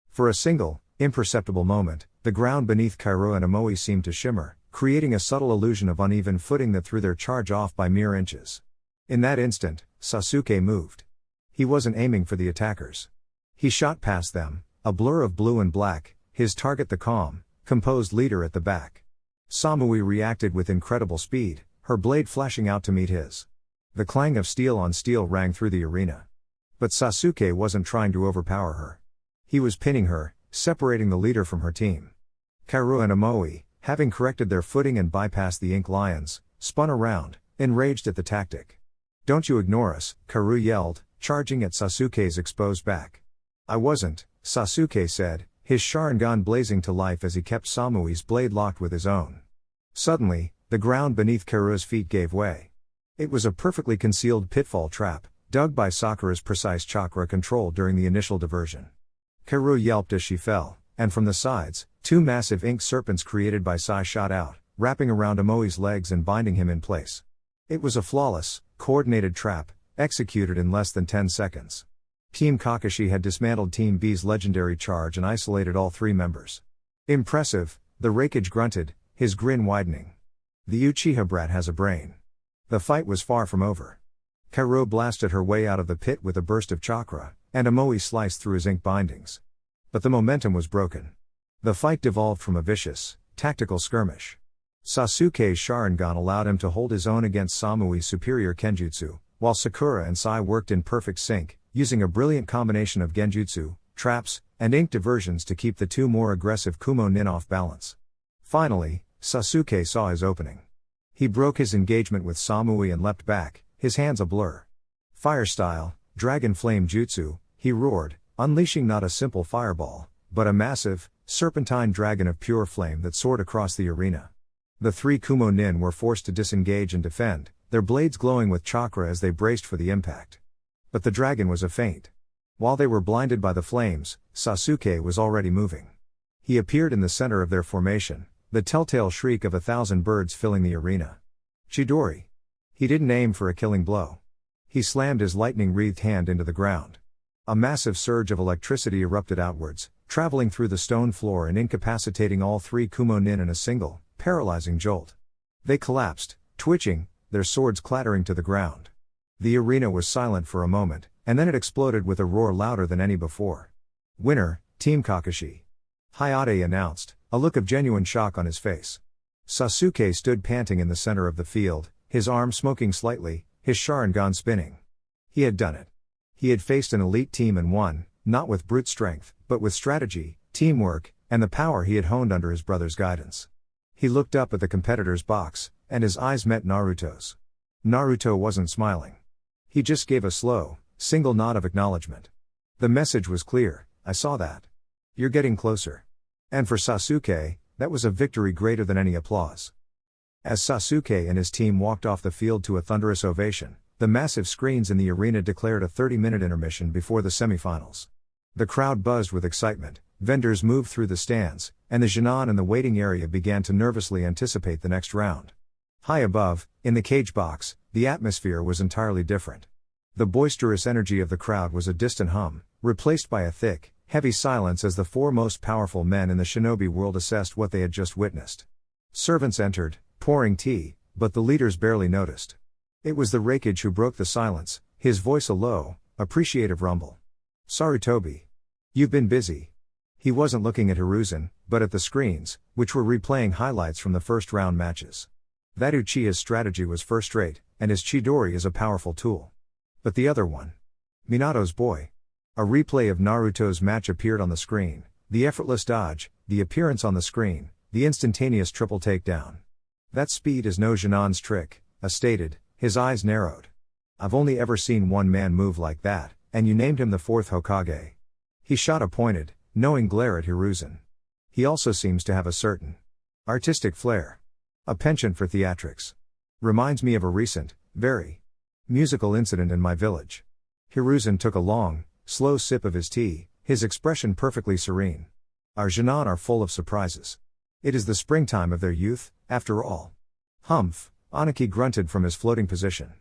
For a single, imperceptible moment, the ground beneath Kaoru and Amoe seemed to shimmer, creating a subtle illusion of uneven footing that threw their charge off by mere inches. In that instant, Sasuke moved. He wasn't aiming for the attackers. He shot past them, a blur of blue and black, his target the calm, composed leader at the back. Samui reacted with incredible speed, her blade flashing out to meet his. The clang of steel on steel rang through the arena. But Sasuke wasn't trying to overpower her. He was pinning her, separating the leader from her team. Kaoru and Amoe, having corrected their footing and bypassed the ink lions, spun around, enraged at the tactic. "Don't you ignore us," Kaoru yelled, charging at Sasuke's exposed back. "I wasn't," Sasuke said, his Sharingan blazing to life as he kept Samui's blade locked with his own. Suddenly, the ground beneath Kaoru's feet gave way. It was a perfectly concealed pitfall trap, dug by Sakura's precise chakra control during the initial diversion. Kaoru yelped as she fell, and from the sides, two massive ink serpents created by Sai shot out, wrapping around Amoe's legs and binding him in place. It was a flawless, coordinated trap, executed in less than 10 seconds. Team Kakashi had dismantled Team B's legendary charge and isolated all three members. "Impressive," the Raikage grunted, his grin widening. "The Uchiha brat has a brain." The fight was far from over. Kaoru blasted her way out of the pit with a burst of chakra, and Amoe sliced through his ink bindings. But the momentum was broken. The fight devolved from a vicious, tactical skirmish. Sasuke's Sharingan allowed him to hold his own against Samui's superior Kenjutsu, while Sakura and Sai worked in perfect sync, using a brilliant combination of genjutsu, traps, and ink diversions to keep the two more aggressive Kumo nin off balance. Finally, Sasuke saw his opening. He broke his engagement with Samui and leapt back, his hands a blur. "Fire style, dragon flame jutsu," he roared, unleashing not a simple fireball, but a massive, serpentine dragon of pure flame that soared across the arena. The three Kumo nin were forced to disengage and defend, their blades glowing with chakra as they braced for the impact. But the dragon was a feint. While they were blinded by the flames, Sasuke was already moving. He appeared in the center of their formation, the telltale shriek of 1,000 birds filling the arena. Chidori. He didn't aim for a killing blow. He slammed his lightning-wreathed hand into the ground. A massive surge of electricity erupted outwards, traveling through the stone floor and incapacitating all three Kumo nin in a single, paralyzing jolt. They collapsed, twitching, their swords clattering to the ground. The arena was silent for a moment, and then it exploded with a roar louder than any before. "Winner, Team Kakashi," Hayate announced, a look of genuine shock on his face. Sasuke stood panting in the center of the field, his arm smoking slightly, his Sharingan spinning. He had done it. He had faced an elite team and won, not with brute strength, but with strategy, teamwork, and the power he had honed under his brother's guidance. He looked up at the competitor's box, and his eyes met Naruto's. Naruto wasn't smiling. He just gave a slow, single nod of acknowledgement. The message was clear: "I saw that. You're getting closer." And for Sasuke, that was a victory greater than any applause. As Sasuke and his team walked off the field to a thunderous ovation, the massive screens in the arena declared a 30-minute intermission before the semifinals. The crowd buzzed with excitement, vendors moved through the stands, and the genin in the waiting area began to nervously anticipate the next round. High above, in the cage box, the atmosphere was entirely different. The boisterous energy of the crowd was a distant hum, replaced by a thick, heavy silence as the four most powerful men in the shinobi world assessed what they had just witnessed. Servants entered, pouring tea, but the leaders barely noticed. It was the Raikage who broke the silence, his voice a low, appreciative rumble. "Sarutobi. You've been busy." He wasn't looking at Hiruzen, but at the screens, which were replaying highlights from the first round matches. That Uchiha's strategy was first-rate, and his Chidori is a powerful tool. But the other one? Minato's boy. A replay of Naruto's match appeared on the screen, the effortless dodge, the appearance on the screen, the instantaneous triple takedown. That speed is no Jinan's trick, stated, his eyes narrowed. I've only ever seen one man move like that, and you named him the fourth Hokage. He shot a pointed, knowing glare at Hiruzen. He also seems to have a certain artistic flair. A penchant for theatrics. Reminds me of a recent, very musical incident in my village. Hiruzen took a long, slow sip of his tea, his expression perfectly serene. Our Jinan are full of surprises. It is the springtime of their youth, after all. Humph, Aniki grunted from his floating position.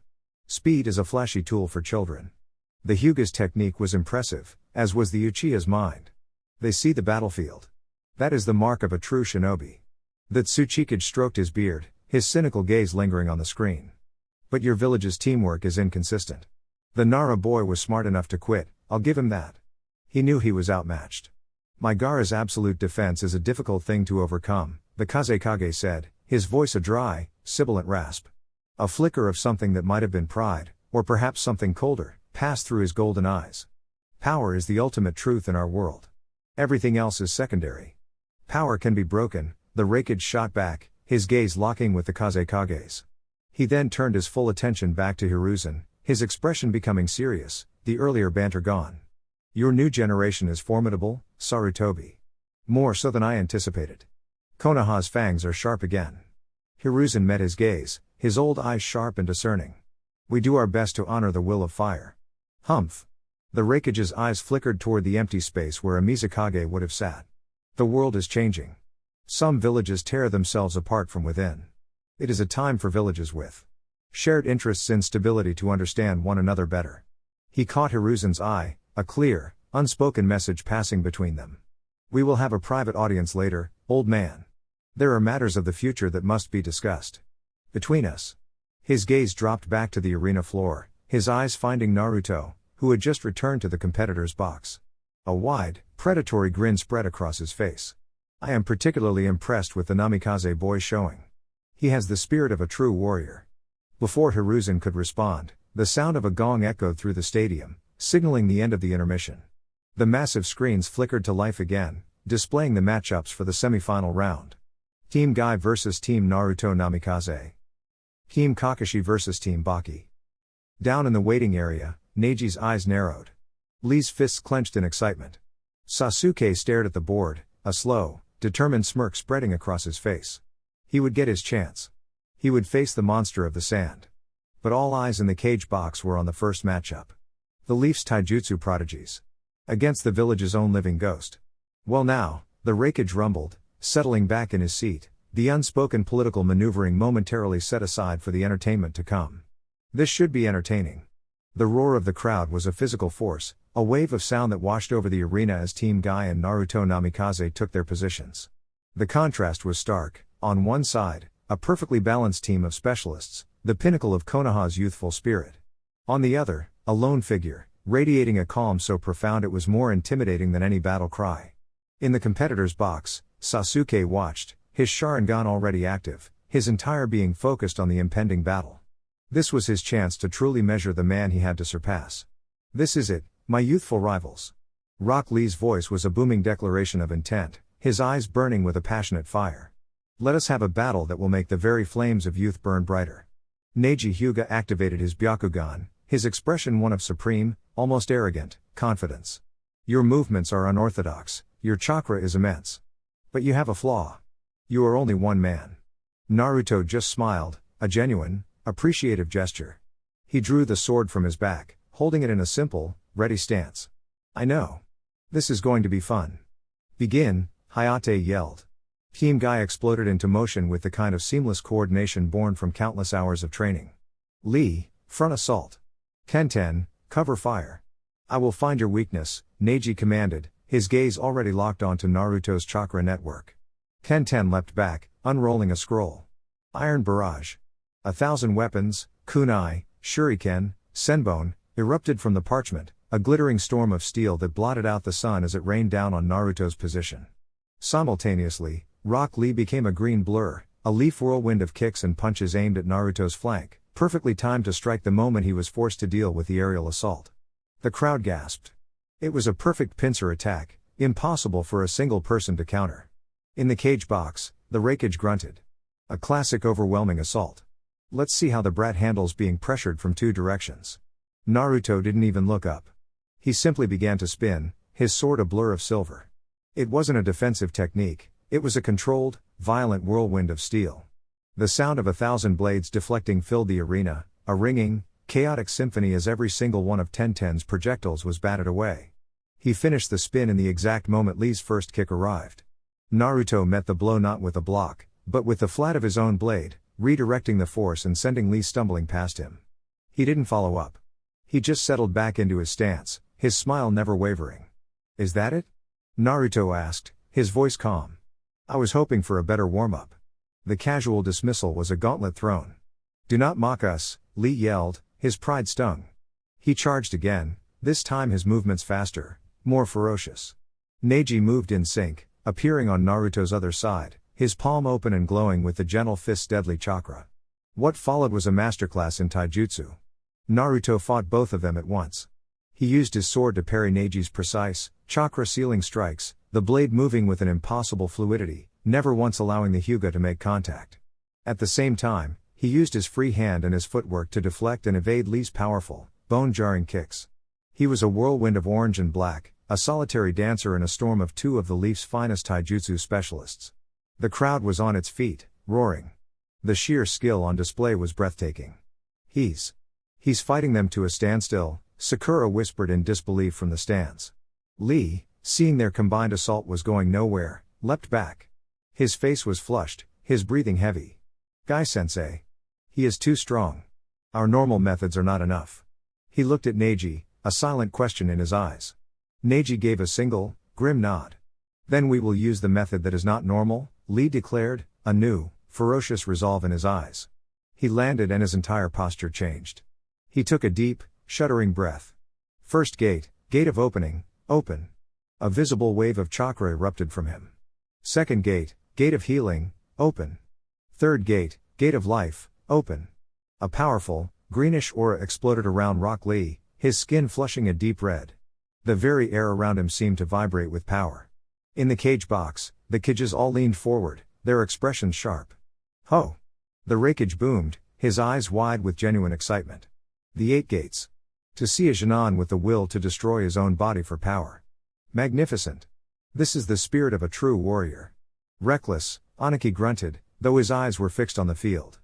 Speed is a flashy tool for children. The Hyuga's technique was impressive, as was the Uchiha's mind. They see the battlefield. That is the mark of a true shinobi. The Tsuchikage stroked his beard, his cynical gaze lingering on the screen. But your village's teamwork is inconsistent. The Nara boy was smart enough to quit, I'll give him that. He knew he was outmatched. My Gaara's absolute defense is a difficult thing to overcome, the Kazekage said, his voice a dry, sibilant rasp. A flicker of something that might have been pride, or perhaps something colder, passed through his golden eyes. Power is the ultimate truth in our world. Everything else is secondary. Power can be broken, the Raikage shot back, his gaze locking with the Kazekage's. He then turned his full attention back to Hiruzen, his expression becoming serious, the earlier banter gone. Your new generation is formidable, Sarutobi. More so than I anticipated. Konoha's fangs are sharp again. Hiruzen met his gaze, his old eyes sharp and discerning. We do our best to honor the will of fire. Humph. The Raikage's eyes flickered toward the empty space where a Mizukage would have sat. The world is changing. Some villages tear themselves apart from within. It is a time for villages with shared interests in stability to understand one another better. He caught Hiruzen's eye, a clear, unspoken message passing between them. We will have a private audience later, old man. There are matters of the future that must be discussed. Between us. His gaze dropped back to the arena floor, his eyes finding Naruto, who had just returned to the competitor's box. A wide, predatory grin spread across his face. I am particularly impressed with the Namikaze boy showing. He has the spirit of a true warrior. Before Hiruzen could respond, the sound of a gong echoed through the stadium, signaling the end of the intermission. The massive screens flickered to life again, displaying the matchups for the semi-final round. Team Guy vs Team Naruto Namikaze. Team Kakashi vs Team Baki. Down in the waiting area, Neiji's eyes narrowed. Lee's fists clenched in excitement. Sasuke stared at the board, a slow, determined smirk spreading across his face. He would get his chance. He would face the monster of the sand. But all eyes in the cage box were on the first matchup. The Leafs taijutsu prodigies. Against the village's own living ghost. Well now, the Raikage rumbled, settling back in his seat, the unspoken political maneuvering momentarily set aside for the entertainment to come. This should be entertaining. The roar of the crowd was a physical force, a wave of sound that washed over the arena as Team Guy and Naruto Namikaze took their positions. The contrast was stark. On one side, a perfectly balanced team of specialists, the pinnacle of Konoha's youthful spirit. On the other, a lone figure, radiating a calm so profound it was more intimidating than any battle cry. In the competitor's box, Sasuke watched, his Sharingan already active, his entire being focused on the impending battle. This was his chance to truly measure the man he had to surpass. This is it, my youthful rivals. Rock Lee's voice was a booming declaration of intent, his eyes burning with a passionate fire. Let us have a battle that will make the very flames of youth burn brighter. Neji Hyuga activated his Byakugan, his expression one of supreme, almost arrogant, confidence. Your movements are unorthodox, your chakra is immense. But you have a flaw. You are only one man. Naruto just smiled, a genuine, appreciative gesture. He drew the sword from his back, holding it in a simple, ready stance. I know. This is going to be fun. Begin, Hayate yelled. Team Guy exploded into motion with the kind of seamless coordination born from countless hours of training. Lee, front assault. Kenten, cover fire. I will find your weakness, Neji commanded, his gaze already locked onto Naruto's chakra network. Kenten leapt back, unrolling a scroll. Iron barrage. 1,000 weapons, kunai, shuriken, senbon, erupted from the parchment, a glittering storm of steel that blotted out the sun as it rained down on Naruto's position. Simultaneously, Rock Lee became a green blur, a leaf whirlwind of kicks and punches aimed at Naruto's flank, perfectly timed to strike the moment he was forced to deal with the aerial assault. The crowd gasped. It was a perfect pincer attack, impossible for a single person to counter. In the cage box, the Raikage grunted. A classic overwhelming assault. Let's see how the brat handles being pressured from two directions. Naruto didn't even look up. He simply began to spin, his sword a blur of silver. It wasn't a defensive technique, it was a controlled, violent whirlwind of steel. The sound of 1,000 blades deflecting filled the arena, a ringing, chaotic symphony as every single one of Tenten's projectiles was batted away. He finished the spin in the exact moment Lee's first kick arrived. Naruto met the blow not with a block, but with the flat of his own blade, redirecting the force and sending Lee stumbling past him. He didn't follow up. He just settled back into his stance, his smile never wavering. Is that it? Naruto asked, his voice calm. I was hoping for a better warm-up. The casual dismissal was a gauntlet thrown. Do not mock us, Lee yelled, his pride stung. He charged again, this time his movements faster, more ferocious. Neji moved in sync, appearing on Naruto's other side, his palm open and glowing with the gentle fist's deadly chakra. What followed was a masterclass in taijutsu. Naruto fought both of them at once. He used his sword to parry Neji's precise, chakra-sealing strikes, the blade moving with an impossible fluidity, never once allowing the Hyuga to make contact. At the same time, he used his free hand and his footwork to deflect and evade Lee's powerful, bone-jarring kicks. He was a whirlwind of orange and black, a solitary dancer in a storm of two of the Leaf's finest taijutsu specialists. The crowd was on its feet, roaring. The sheer skill on display was breathtaking. He's fighting them to a standstill, Sakura whispered in disbelief from the stands. Lee, seeing their combined assault was going nowhere, leapt back. His face was flushed, his breathing heavy. Guy-sensei. He is too strong. Our normal methods are not enough. He looked at Neji, a silent question in his eyes. Neji gave a single, grim nod. Then we will use the method that is not normal, Lee declared, a new, ferocious resolve in his eyes. He landed and his entire posture changed. He took a deep, shuddering breath. First gate, gate of opening, open. A visible wave of chakra erupted from him. Second gate, gate of healing, open. Third gate, gate of life, open. A powerful, greenish aura exploded around Rock Lee, his skin flushing a deep red. The very air around him seemed to vibrate with power. In the cage box, the Kages all leaned forward, their expressions sharp. Ho! The Raikage boomed, his eyes wide with genuine excitement. The 8 gates. To see a Chunin with the will to destroy his own body for power. Magnificent. This is the spirit of a true warrior. Reckless, Aniki grunted, though his eyes were fixed on the field.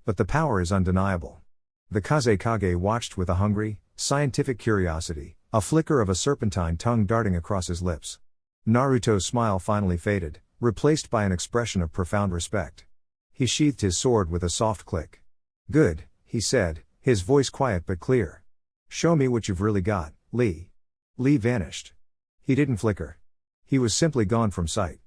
But the power is undeniable. The Kazekage watched with a hungry, scientific curiosity, a flicker of a serpentine tongue darting across his lips. Naruto's smile finally faded, replaced by an expression of profound respect. He sheathed his sword with a soft click. Good, he said, his voice quiet but clear. Show me what you've really got, Lee. Lee vanished. He didn't flicker. He was simply gone from sight.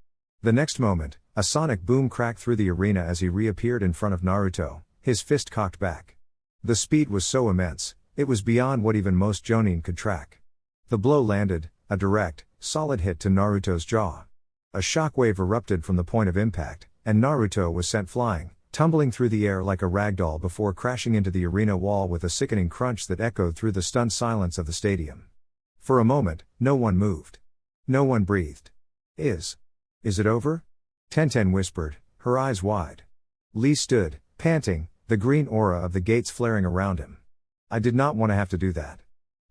The next moment, a sonic boom cracked through the arena as he reappeared in front of Naruto, his fist cocked back. The speed was so immense, it was beyond what even most Jonin could track. The blow landed, a direct, solid hit to Naruto's jaw. A shockwave erupted from the point of impact, and Naruto was sent flying, tumbling through the air like a ragdoll before crashing into the arena wall with a sickening crunch that echoed through the stunned silence of the stadium. For a moment, no one moved. No one breathed. Is it over? Tenten whispered, her eyes wide. Lee stood, panting, the green aura of the gates flaring around him. I did not want to have to do that.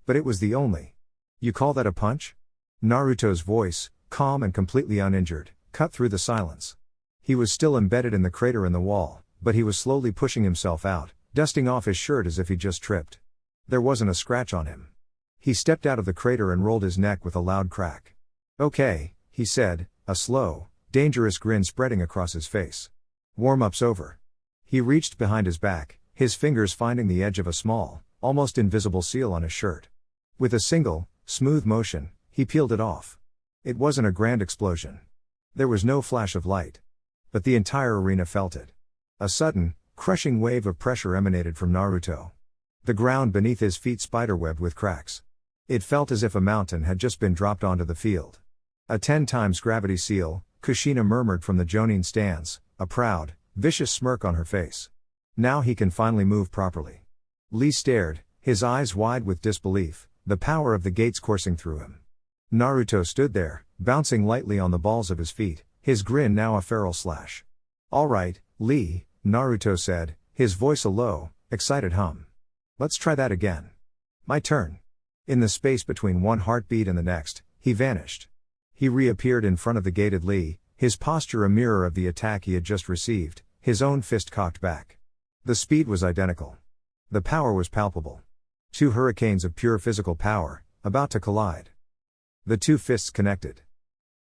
But it was the only. You call that a punch? Naruto's voice, calm and completely uninjured, cut through the silence. He was still embedded in the crater in the wall, but he was slowly pushing himself out, dusting off his shirt as if he just tripped. There wasn't a scratch on him. He stepped out of the crater and rolled his neck with a loud crack. Okay, he said, a slow, dangerous grin spreading across his face. Warm-up's over. He reached behind his back, his fingers finding the edge of a small, almost invisible seal on his shirt. With a single, smooth motion, he peeled it off. It wasn't a grand explosion. There was no flash of light. But the entire arena felt it. A sudden, crushing wave of pressure emanated from Naruto. The ground beneath his feet spiderwebbed with cracks. It felt as if a mountain had just been dropped onto the field. A 10 times gravity seal, Kushina murmured from the Jonin stands, a proud, vicious smirk on her face. Now he can finally move properly. Lee stared, his eyes wide with disbelief, the power of the gates coursing through him. Naruto stood there, bouncing lightly on the balls of his feet, his grin now a feral slash. "All right, Lee," Naruto said, his voice a low, excited hum. "Let's try that again." "My turn." In the space between one heartbeat and the next, he vanished. He reappeared in front of the gated Lee, his posture a mirror of the attack he had just received, his own fist cocked back. The speed was identical. The power was palpable. Two hurricanes of pure physical power, about to collide. The two fists connected.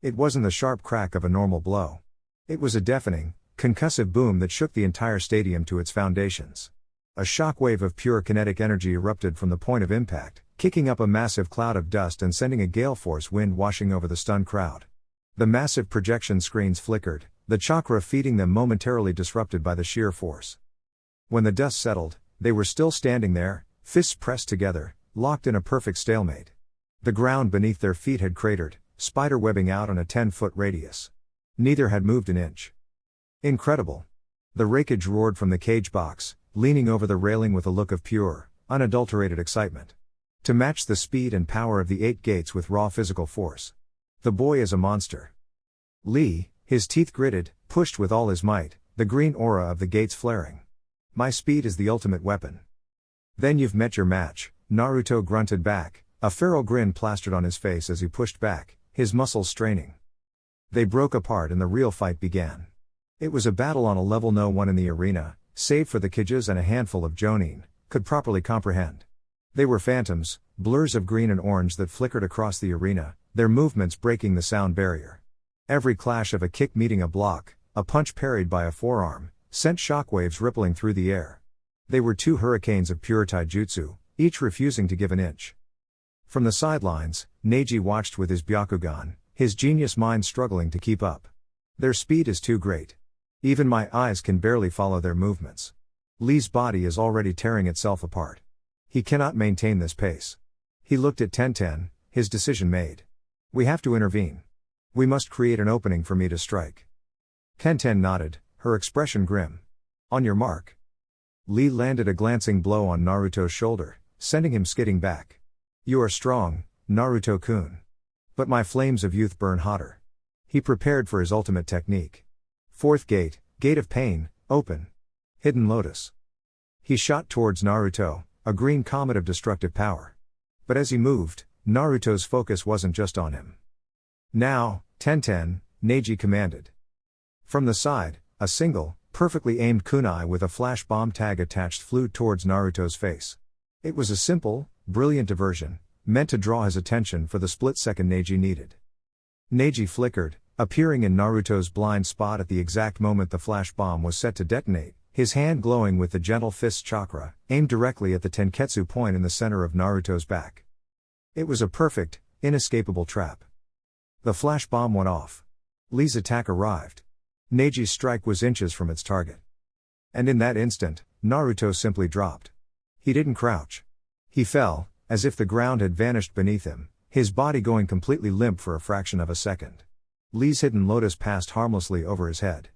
It wasn't the sharp crack of a normal blow. It was a deafening, concussive boom that shook the entire stadium to its foundations. A shockwave of pure kinetic energy erupted from the point of impact, kicking up a massive cloud of dust and sending a gale-force wind washing over the stunned crowd. The massive projection screens flickered, the chakra feeding them momentarily disrupted by the sheer force. When the dust settled, they were still standing there, fists pressed together, locked in a perfect stalemate. The ground beneath their feet had cratered, spider-webbing out on a 10-foot radius. Neither had moved an inch. Incredible. The Raikage roared from the cage box, leaning over the railing with a look of pure, unadulterated excitement. To match the speed and power of the 8 gates with raw physical force. The boy is a monster. Lee, his teeth gritted, pushed with all his might, the green aura of the gates flaring. "My speed is the ultimate weapon." "Then you've met your match," Naruto grunted back, a feral grin plastered on his face as he pushed back, his muscles straining. They broke apart and the real fight began. It was a battle on a level no one in the arena, save for the Kages and a handful of Jonin, could properly comprehend. They were phantoms, blurs of green and orange that flickered across the arena, their movements breaking the sound barrier. Every clash of a kick meeting a block, a punch parried by a forearm, sent shockwaves rippling through the air. They were two hurricanes of pure taijutsu, each refusing to give an inch. From the sidelines, Neji watched with his Byakugan, his genius mind struggling to keep up. "Their speed is too great. Even my eyes can barely follow their movements. Lee's body is already tearing itself apart. He cannot maintain this pace." He looked at Tenten, his decision made. "We have to intervene. We must create an opening for me to strike." Tenten nodded, her expression grim. "On your mark." Lee landed a glancing blow on Naruto's shoulder, sending him skidding back. "You are strong, Naruto-kun. But my flames of youth burn hotter." He prepared for his ultimate technique. Fourth gate, gate of pain, open. Hidden lotus. He shot towards Naruto, a green comet of destructive power. But as he moved, Naruto's focus wasn't just on him. "Now, Tenten," Neji commanded. From the side, a single, perfectly aimed kunai with a flash bomb tag attached flew towards Naruto's face. It was a simple, brilliant diversion, meant to draw his attention for the split second Neji needed. Neji flickered, appearing in Naruto's blind spot at the exact moment the flash bomb was set to detonate, his hand glowing with the gentle fist chakra, aimed directly at the tenketsu point in the center of Naruto's back. It was a perfect, inescapable trap. The flash bomb went off. Lee's attack arrived. Neji's strike was inches from its target. And in that instant, Naruto simply dropped. He didn't crouch. He fell, as if the ground had vanished beneath him, his body going completely limp for a fraction of a second. Lee's hidden lotus passed harmlessly over his head.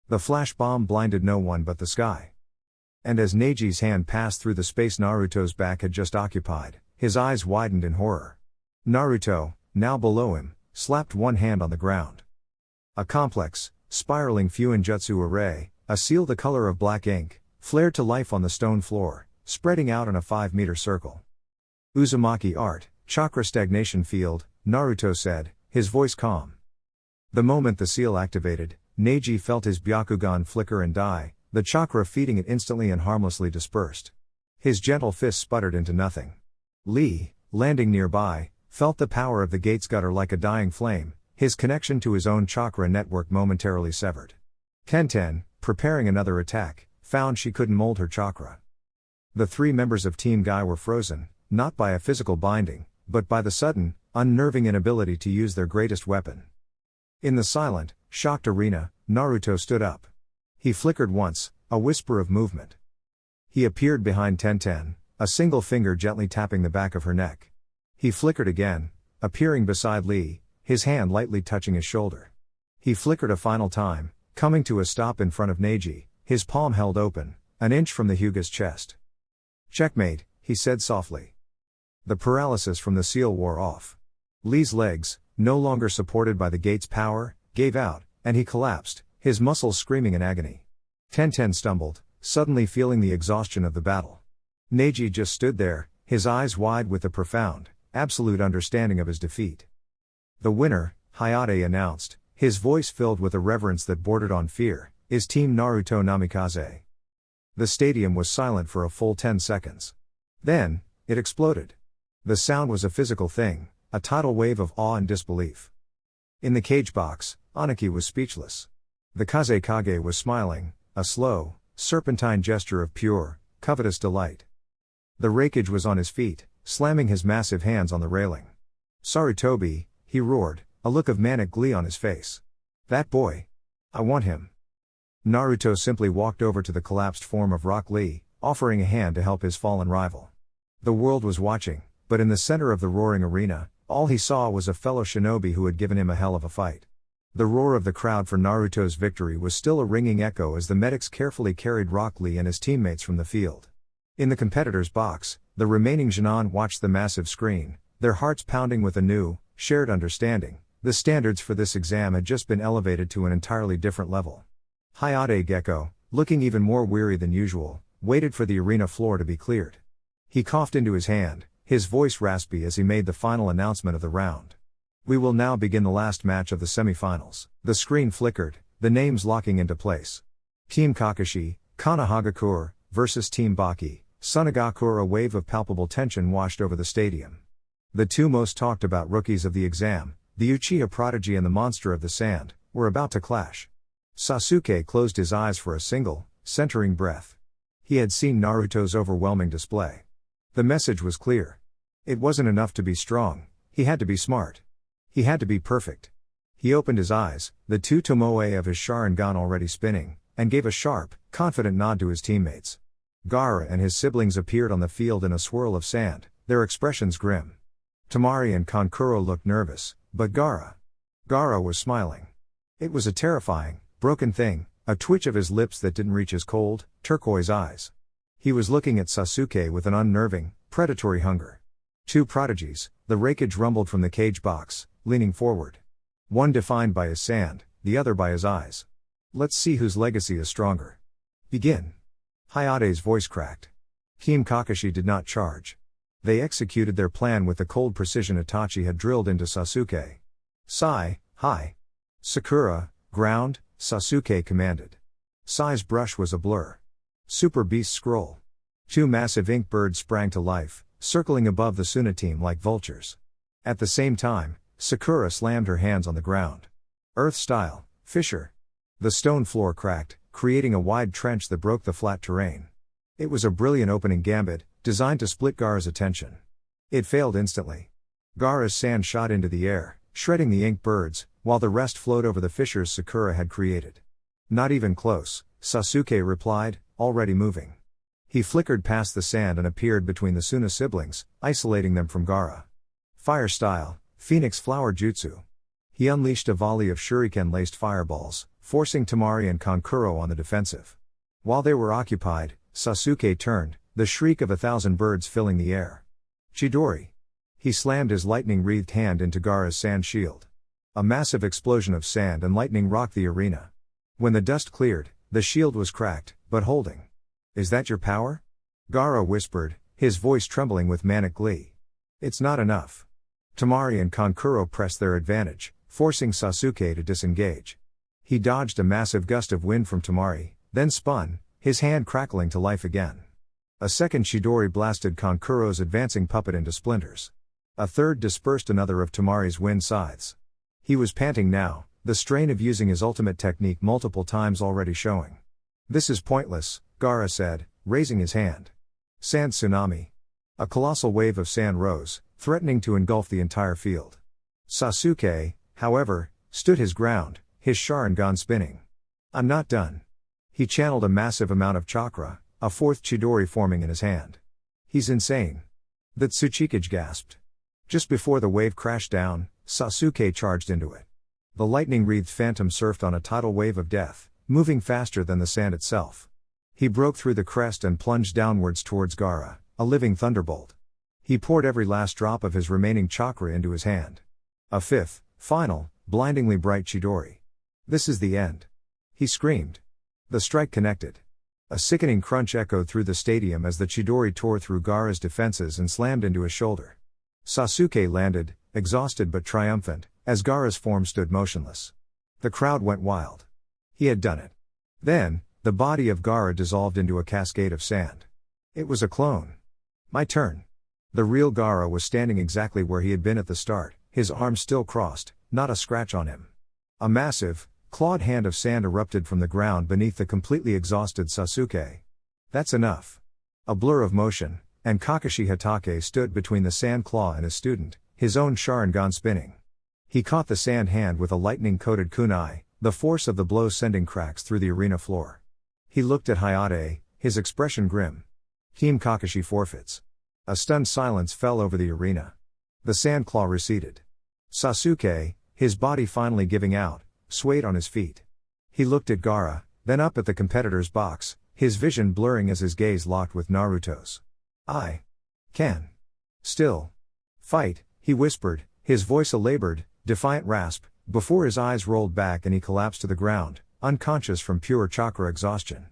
The flash bomb blinded no one but the sky. And as Neji's hand passed through the space Naruto's back had just occupied, his eyes widened in horror. Naruto, now below him, slapped one hand on the ground. A complex, spiraling Fuinjutsu array, a seal the color of black ink, flared to life on the stone floor, spreading out in a 5-meter circle. "Uzumaki art, chakra stagnation field," Naruto said, his voice calm. The moment the seal activated, Neji felt his Byakugan flicker and die, the chakra feeding it instantly and harmlessly dispersed. His gentle fist sputtered into nothing. Lee, landing nearby, felt the power of the gate's gutter like a dying flame, his connection to his own chakra network momentarily severed. Tenten, preparing another attack, found she couldn't mold her chakra. The 3 members of Team Guy were frozen, not by a physical binding, but by the sudden, unnerving inability to use their greatest weapon. In the silent, shocked arena, Naruto stood up. He flickered once, a whisper of movement. He appeared behind Tenten, a single finger gently tapping the back of her neck. He flickered again, appearing beside Lee, his hand lightly touching his shoulder. He flickered a final time, Coming to a stop in front of Neji, his palm held open, an inch from the Hyuga's chest. "Checkmate," he said softly. The paralysis from the seal wore off. Lee's legs, no longer supported by the gate's power, gave out, and he collapsed, his muscles screaming in agony. Tenten stumbled, suddenly feeling the exhaustion of the battle. Neji just stood there, his eyes wide with the profound, absolute understanding of his defeat. "The winner," Hayate announced, his voice filled with a reverence that bordered on fear, "is Team Naruto Namikaze." The stadium was silent for a full 10 seconds. Then, it exploded. The sound was a physical thing, a tidal wave of awe and disbelief. In the cage box, Aniki was speechless. The Kazekage was smiling, a slow, serpentine gesture of pure, covetous delight. The Raikage was on his feet, slamming his massive hands on the railing. "Sarutobi," he roared, a look of manic glee on his face. "That boy. I want him." Naruto simply walked over to the collapsed form of Rock Lee, offering a hand to help his fallen rival. The world was watching, but in the center of the roaring arena, all he saw was a fellow shinobi who had given him a hell of a fight. The roar of the crowd for Naruto's victory was still a ringing echo as the medics carefully carried Rock Lee and his teammates from the field. In the competitor's box, the remaining Junin watched the massive screen, their hearts pounding with a new, shared understanding. The standards for this exam had just been elevated to an entirely different level. Hayate Gecko, looking even more weary than usual, waited for the arena floor to be cleared. He coughed into his hand, his voice raspy as he made the final announcement of the round. "We will now begin the last match of the semifinals." The screen flickered, the names locking into place. Team Kakashi, Konoha versus Team Baki, Sunagakure. A wave of palpable tension washed over the stadium. The two most talked about rookies of the exam, the Uchiha prodigy and the monster of the sand, were about to clash. Sasuke closed his eyes for a single, centering breath. He had seen Naruto's overwhelming display. The message was clear. It wasn't enough to be strong, he had to be smart. He had to be perfect. He opened his eyes, the two tomoe of his Sharingan already spinning, and gave a sharp, confident nod to his teammates. Gaara and his siblings appeared on the field in a swirl of sand, their expressions grim. Temari and Kankuro looked nervous, but Gaara was smiling. It was a terrifying, broken thing, a twitch of his lips that didn't reach his cold, turquoise eyes. He was looking at Sasuke with an unnerving, predatory hunger. Two prodigies, the Raikage rumbled from the cage box, leaning forward. One defined by his sand, the other by his eyes. "Let's see whose legacy is stronger." "Begin." Hayate's voice cracked. Team Kakashi did not charge. They executed their plan with the cold precision Itachi had drilled into Sasuke. "Sai, high. Sakura, ground," Sasuke commanded. Sai's brush was a blur. Super Beast Scroll. Two massive ink birds sprang to life, circling above the Suna team like vultures. At the same time, Sakura slammed her hands on the ground. Earth-style, fissure. The stone floor cracked, creating a wide trench that broke the flat terrain. It was a brilliant opening gambit, designed to split Gaara's attention. It failed instantly. Gaara's sand shot into the air, shredding the ink birds, while the rest flowed over the fissures Sakura had created. "Not even close," Sasuke replied, already moving. He flickered past the sand and appeared between the Suna siblings, isolating them from Gaara. Fire style, Phoenix Flower Jutsu. He unleashed a volley of shuriken-laced fireballs, forcing Temari and Kankuro on the defensive. While they were occupied, Sasuke turned, the shriek of 1,000 birds filling the air. "Chidori!" He slammed his lightning-wreathed hand into Gaara's sand shield. A massive explosion of sand and lightning rocked the arena. When the dust cleared, the shield was cracked, but holding. "Is that your power?" Gaara whispered, his voice trembling with manic glee. "It's not enough." Temari and Kankuro pressed their advantage, forcing Sasuke to disengage. He dodged a massive gust of wind from Temari, then spun, his hand crackling to life again. A second Chidori blasted Kankuro's advancing puppet into splinters. A third dispersed another of Temari's wind scythes. He was panting now, the strain of using his ultimate technique multiple times already showing. "This is pointless," Gaara said, raising his hand. Sand tsunami. A colossal wave of sand rose, threatening to engulf the entire field. Sasuke, however, stood his ground, his Sharingan spinning. "I'm not done." He channeled a massive amount of chakra, a fourth Chidori forming in his hand. "He's insane." The Tsuchikage gasped. Just before the wave crashed down, Sasuke charged into it. The lightning-wreathed phantom surfed on a tidal wave of death, moving faster than the sand itself. He broke through the crest and plunged downwards towards Gaara, a living thunderbolt. He poured every last drop of his remaining chakra into his hand. A fifth, final, blindingly bright Chidori. This is the end. He screamed. The strike connected. A sickening crunch echoed through the stadium as the Chidori tore through Gaara's defenses and slammed into his shoulder. Sasuke landed, exhausted but triumphant, as Gaara's form stood motionless. The crowd went wild. He had done it. Then, the body of Gaara dissolved into a cascade of sand. It was a clone. My turn. The real Gaara was standing exactly where he had been at the start, his arms still crossed, not a scratch on him. A massive, clawed hand of sand erupted from the ground beneath the completely exhausted Sasuke. That's enough. A blur of motion, and Kakashi Hatake stood between the sand claw and his student, his own Sharingan spinning. He caught the sand hand with a lightning-coated kunai, the force of the blow sending cracks through the arena floor. He looked at Hayate, his expression grim. Team Kakashi forfeits. A stunned silence fell over the arena. The sand claw receded. Sasuke, his body finally giving out, swayed on his feet. He looked at Gaara, then up at the competitor's box, his vision blurring as his gaze locked with Naruto's. I can still fight, he whispered, his voice a labored, defiant rasp, before his eyes rolled back and he collapsed to the ground, unconscious from pure chakra exhaustion.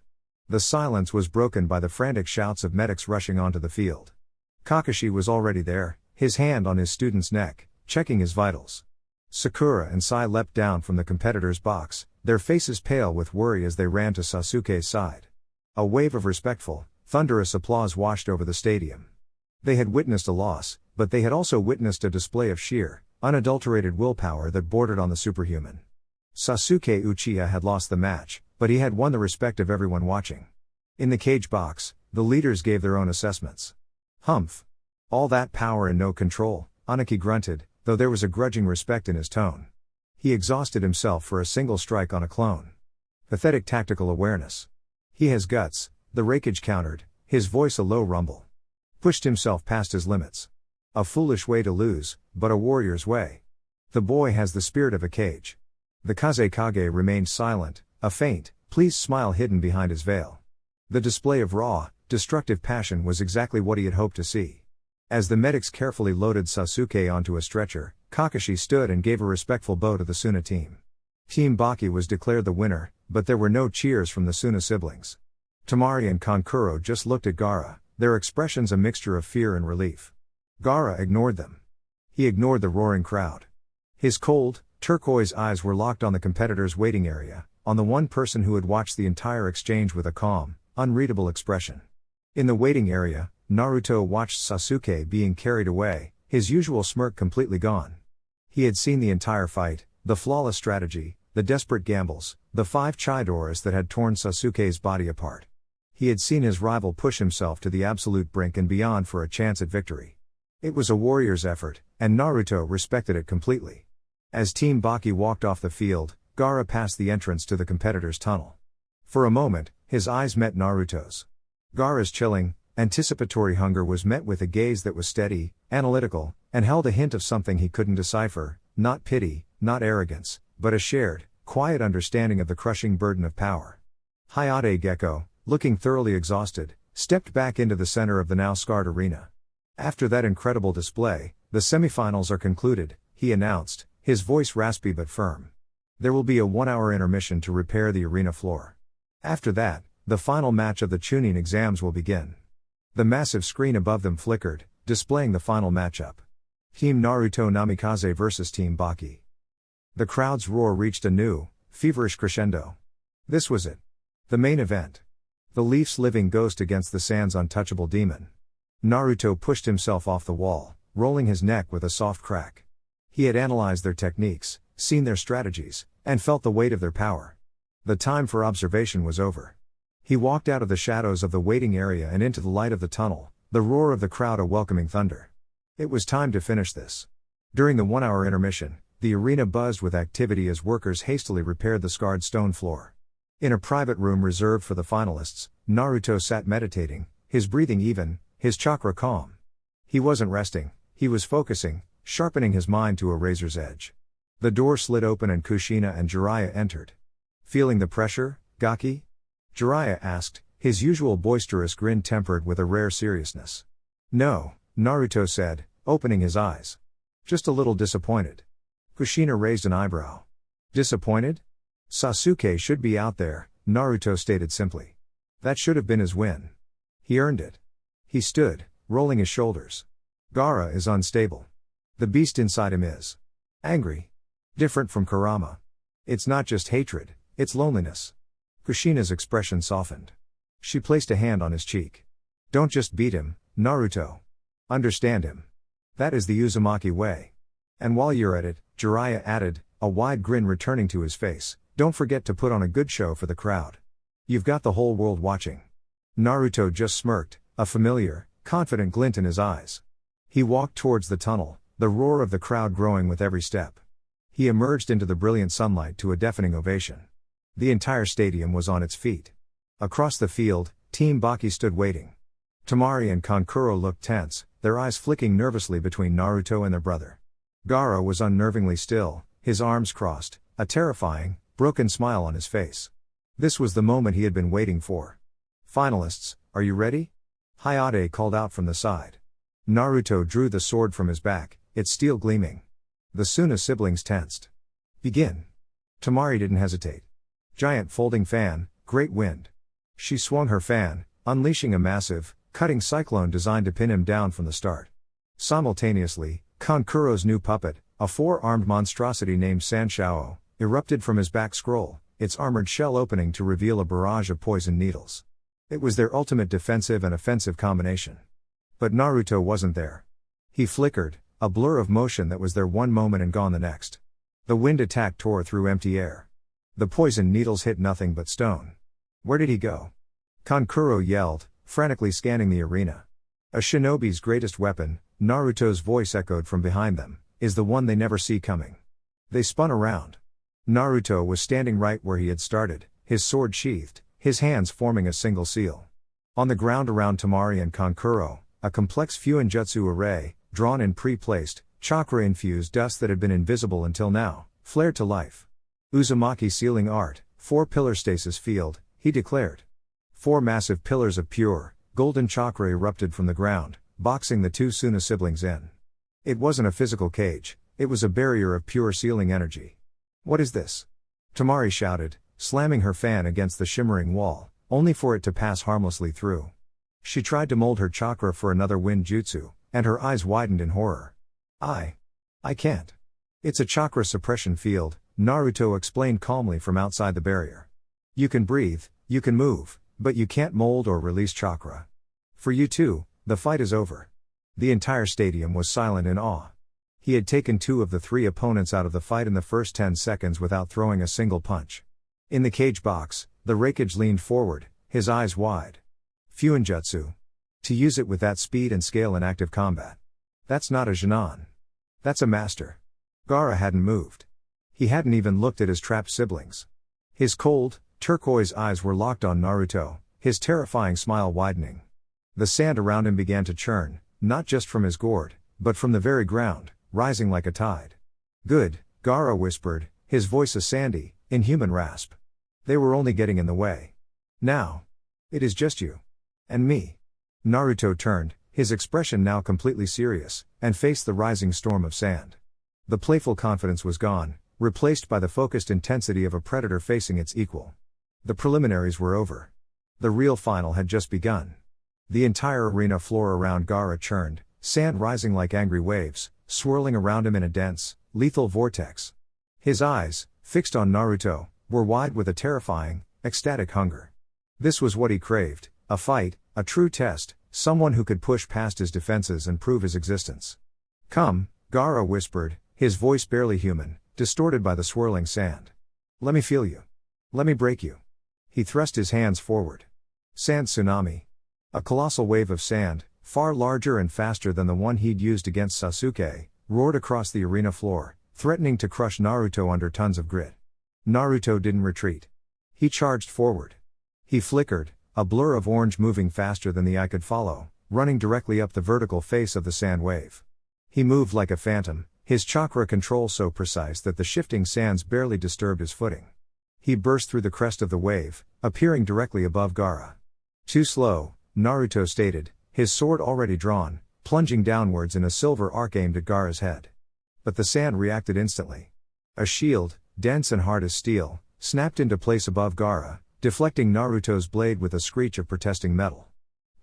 The silence was broken by the frantic shouts of medics rushing onto the field. Kakashi was already there, his hand on his student's neck, checking his vitals. Sakura and Sai leapt down from the competitor's box, their faces pale with worry as they ran to Sasuke's side. A wave of respectful, thunderous applause washed over the stadium. They had witnessed a loss, but they had also witnessed a display of sheer, unadulterated willpower that bordered on the superhuman. Sasuke Uchiha had lost the match, but he had won the respect of everyone watching. In the cage box, the leaders gave their own assessments. Humph. All that power and no control, Anaki grunted, though there was a grudging respect in his tone. He exhausted himself for a single strike on a clone. Pathetic tactical awareness. He has guts, the Raikage countered, his voice a low rumble. Pushed himself past his limits. A foolish way to lose, but a warrior's way. The boy has the spirit of a cage. The Kazekage remained silent, a faint, pleased smile hidden behind his veil. The display of raw, destructive passion was exactly what he had hoped to see. As the medics carefully loaded Sasuke onto a stretcher, Kakashi stood and gave a respectful bow to the Suna team. Team Baki was declared the winner, but there were no cheers from the Suna siblings. Temari and Kankuro just looked at Gaara, their expressions a mixture of fear and relief. Gaara ignored them. He ignored the roaring crowd. His cold, turquoise eyes were locked on the competitor's waiting area, on the one person who had watched the entire exchange with a calm, unreadable expression. In the waiting area, Naruto watched Sasuke being carried away, his usual smirk completely gone. He had seen the entire fight, the flawless strategy, the desperate gambles, the 5 Chidoras that had torn Sasuke's body apart. He had seen his rival push himself to the absolute brink and beyond for a chance at victory. It was a warrior's effort, and Naruto respected it completely. As Team Baki walked off the field, Gaara passed the entrance to the competitor's tunnel. For a moment, his eyes met Naruto's. Gaara's chilling, anticipatory hunger was met with a gaze that was steady, analytical, and held a hint of something he couldn't decipher, not pity, not arrogance, but a shared, quiet understanding of the crushing burden of power. Hayate Gecko, looking thoroughly exhausted, stepped back into the center of the now scarred arena. After that incredible display, the semifinals are concluded, he announced, his voice raspy but firm. There will be a 1-hour intermission to repair the arena floor. After that, the final match of the Chunin exams will begin. The massive screen above them flickered, displaying the final matchup. Team Naruto Namikaze vs Team Baki. The crowd's roar reached a new, feverish crescendo. This was it. The main event. The Leaf's living ghost against the Sand's untouchable demon. Naruto pushed himself off the wall, rolling his neck with a soft crack. He had analyzed their techniques, seen their strategies, and felt the weight of their power. The time for observation was over. He walked out of the shadows of the waiting area and into the light of the tunnel, the roar of the crowd a welcoming thunder. It was time to finish this. During the 1-hour intermission, the arena buzzed with activity as workers hastily repaired the scarred stone floor. In a private room reserved for the finalists, Naruto sat meditating, his breathing even, his chakra calm. He wasn't resting, he was focusing, sharpening his mind to a razor's edge. The door slid open and Kushina and Jiraiya entered. Feeling the pressure, Gaki? Jiraiya asked, his usual boisterous grin tempered with a rare seriousness. No, Naruto said, opening his eyes. Just a little disappointed. Kushina raised an eyebrow. Disappointed? Sasuke should be out there, Naruto stated simply. That should have been his win. He earned it. He stood, rolling his shoulders. Gaara is unstable. The beast inside him is angry. Different from Kurama. It's not just hatred, it's loneliness. Kushina's expression softened. She placed a hand on his cheek. Don't just beat him, Naruto. Understand him. That is the Uzumaki way. And while you're at it, Jiraiya added, a wide grin returning to his face, don't forget to put on a good show for the crowd. You've got the whole world watching. Naruto just smirked, a familiar, confident glint in his eyes. He walked towards the tunnel, the roar of the crowd growing with every step. He emerged into the brilliant sunlight to a deafening ovation. The entire stadium was on its feet. Across the field, Team Baki stood waiting. Temari and Kankuro looked tense, their eyes flicking nervously between Naruto and their brother. Gaara was unnervingly still, his arms crossed, a terrifying, broken smile on his face. This was the moment he had been waiting for. Finalists, are you ready? Hayate called out from the side. Naruto drew the sword from his back, its steel gleaming. The Suna siblings tensed. Begin. Temari didn't hesitate. Giant folding fan, great wind. She swung her fan, unleashing a massive, cutting cyclone designed to pin him down from the start. Simultaneously, Kankuro's new puppet, a four-armed monstrosity named Sanshao, erupted from his back scroll, its armored shell opening to reveal a barrage of poison needles. It was their ultimate defensive and offensive combination. But Naruto wasn't there. He flickered, a blur of motion that was there one moment and gone the next. The wind attack tore through empty air. The poison needles hit nothing but stone. Where did he go? Kankuro yelled, frantically scanning the arena. A shinobi's greatest weapon, Naruto's voice echoed from behind them, is the one they never see coming. They spun around. Naruto was standing right where he had started, his sword sheathed, his hands forming a single seal. On the ground around Temari and Kankuro, a complex Fuinjutsu array, drawn in pre-placed, chakra-infused dust that had been invisible until now, flared to life. Uzumaki sealing art, 4-pillar stasis field, he declared. 4 massive pillars of pure, golden chakra erupted from the ground, boxing the 2 Suna siblings in. It wasn't a physical cage, it was a barrier of pure sealing energy. What is this? Temari shouted, slamming her fan against the shimmering wall, only for it to pass harmlessly through. She tried to mold her chakra for another wind jutsu, and her eyes widened in horror. I can't. It's a chakra suppression field, Naruto explained calmly from outside the barrier. You can breathe, you can move, but you can't mold or release chakra. For you two, the fight is over. The entire stadium was silent in awe. He had taken 2 of the 3 opponents out of the fight in the first 10 seconds without throwing a single punch. In the cage box, the Raikage leaned forward, his eyes wide. Fuinjutsu. To use it with that speed and scale in active combat. That's not a Junin. That's a master. Gaara hadn't moved. He hadn't even looked at his trapped siblings. His cold, turquoise eyes were locked on Naruto, his terrifying smile widening. The sand around him began to churn, not just from his gourd, but from the very ground, rising like a tide. Good, Gaara whispered, his voice a sandy, inhuman rasp. They were only getting in the way. Now. It is just you. And me. Naruto turned, his expression now completely serious, and faced the rising storm of sand. The playful confidence was gone, replaced by the focused intensity of a predator facing its equal. The preliminaries were over. The real final had just begun. The entire arena floor around Gaara churned, sand rising like angry waves, swirling around him in a dense, lethal vortex. His eyes, fixed on Naruto, were wide with a terrifying, ecstatic hunger. This was what he craved, a fight, a true test, someone who could push past his defenses and prove his existence. Come, Gaara whispered, his voice barely human, distorted by the swirling sand. Let me feel you. Let me break you. He thrust his hands forward. Sand tsunami. A colossal wave of sand, far larger and faster than the one he'd used against Sasuke, roared across the arena floor, threatening to crush Naruto under tons of grit. Naruto didn't retreat. He charged forward. He flickered, a blur of orange moving faster than the eye could follow, running directly up the vertical face of the sand wave. He moved like a phantom, his chakra control so precise that the shifting sands barely disturbed his footing. He burst through the crest of the wave, appearing directly above Gaara. Too slow, Naruto stated, his sword already drawn, plunging downwards in a silver arc aimed at Gaara's head. But the sand reacted instantly. A shield, dense and hard as steel, snapped into place above Gaara, deflecting Naruto's blade with a screech of protesting metal.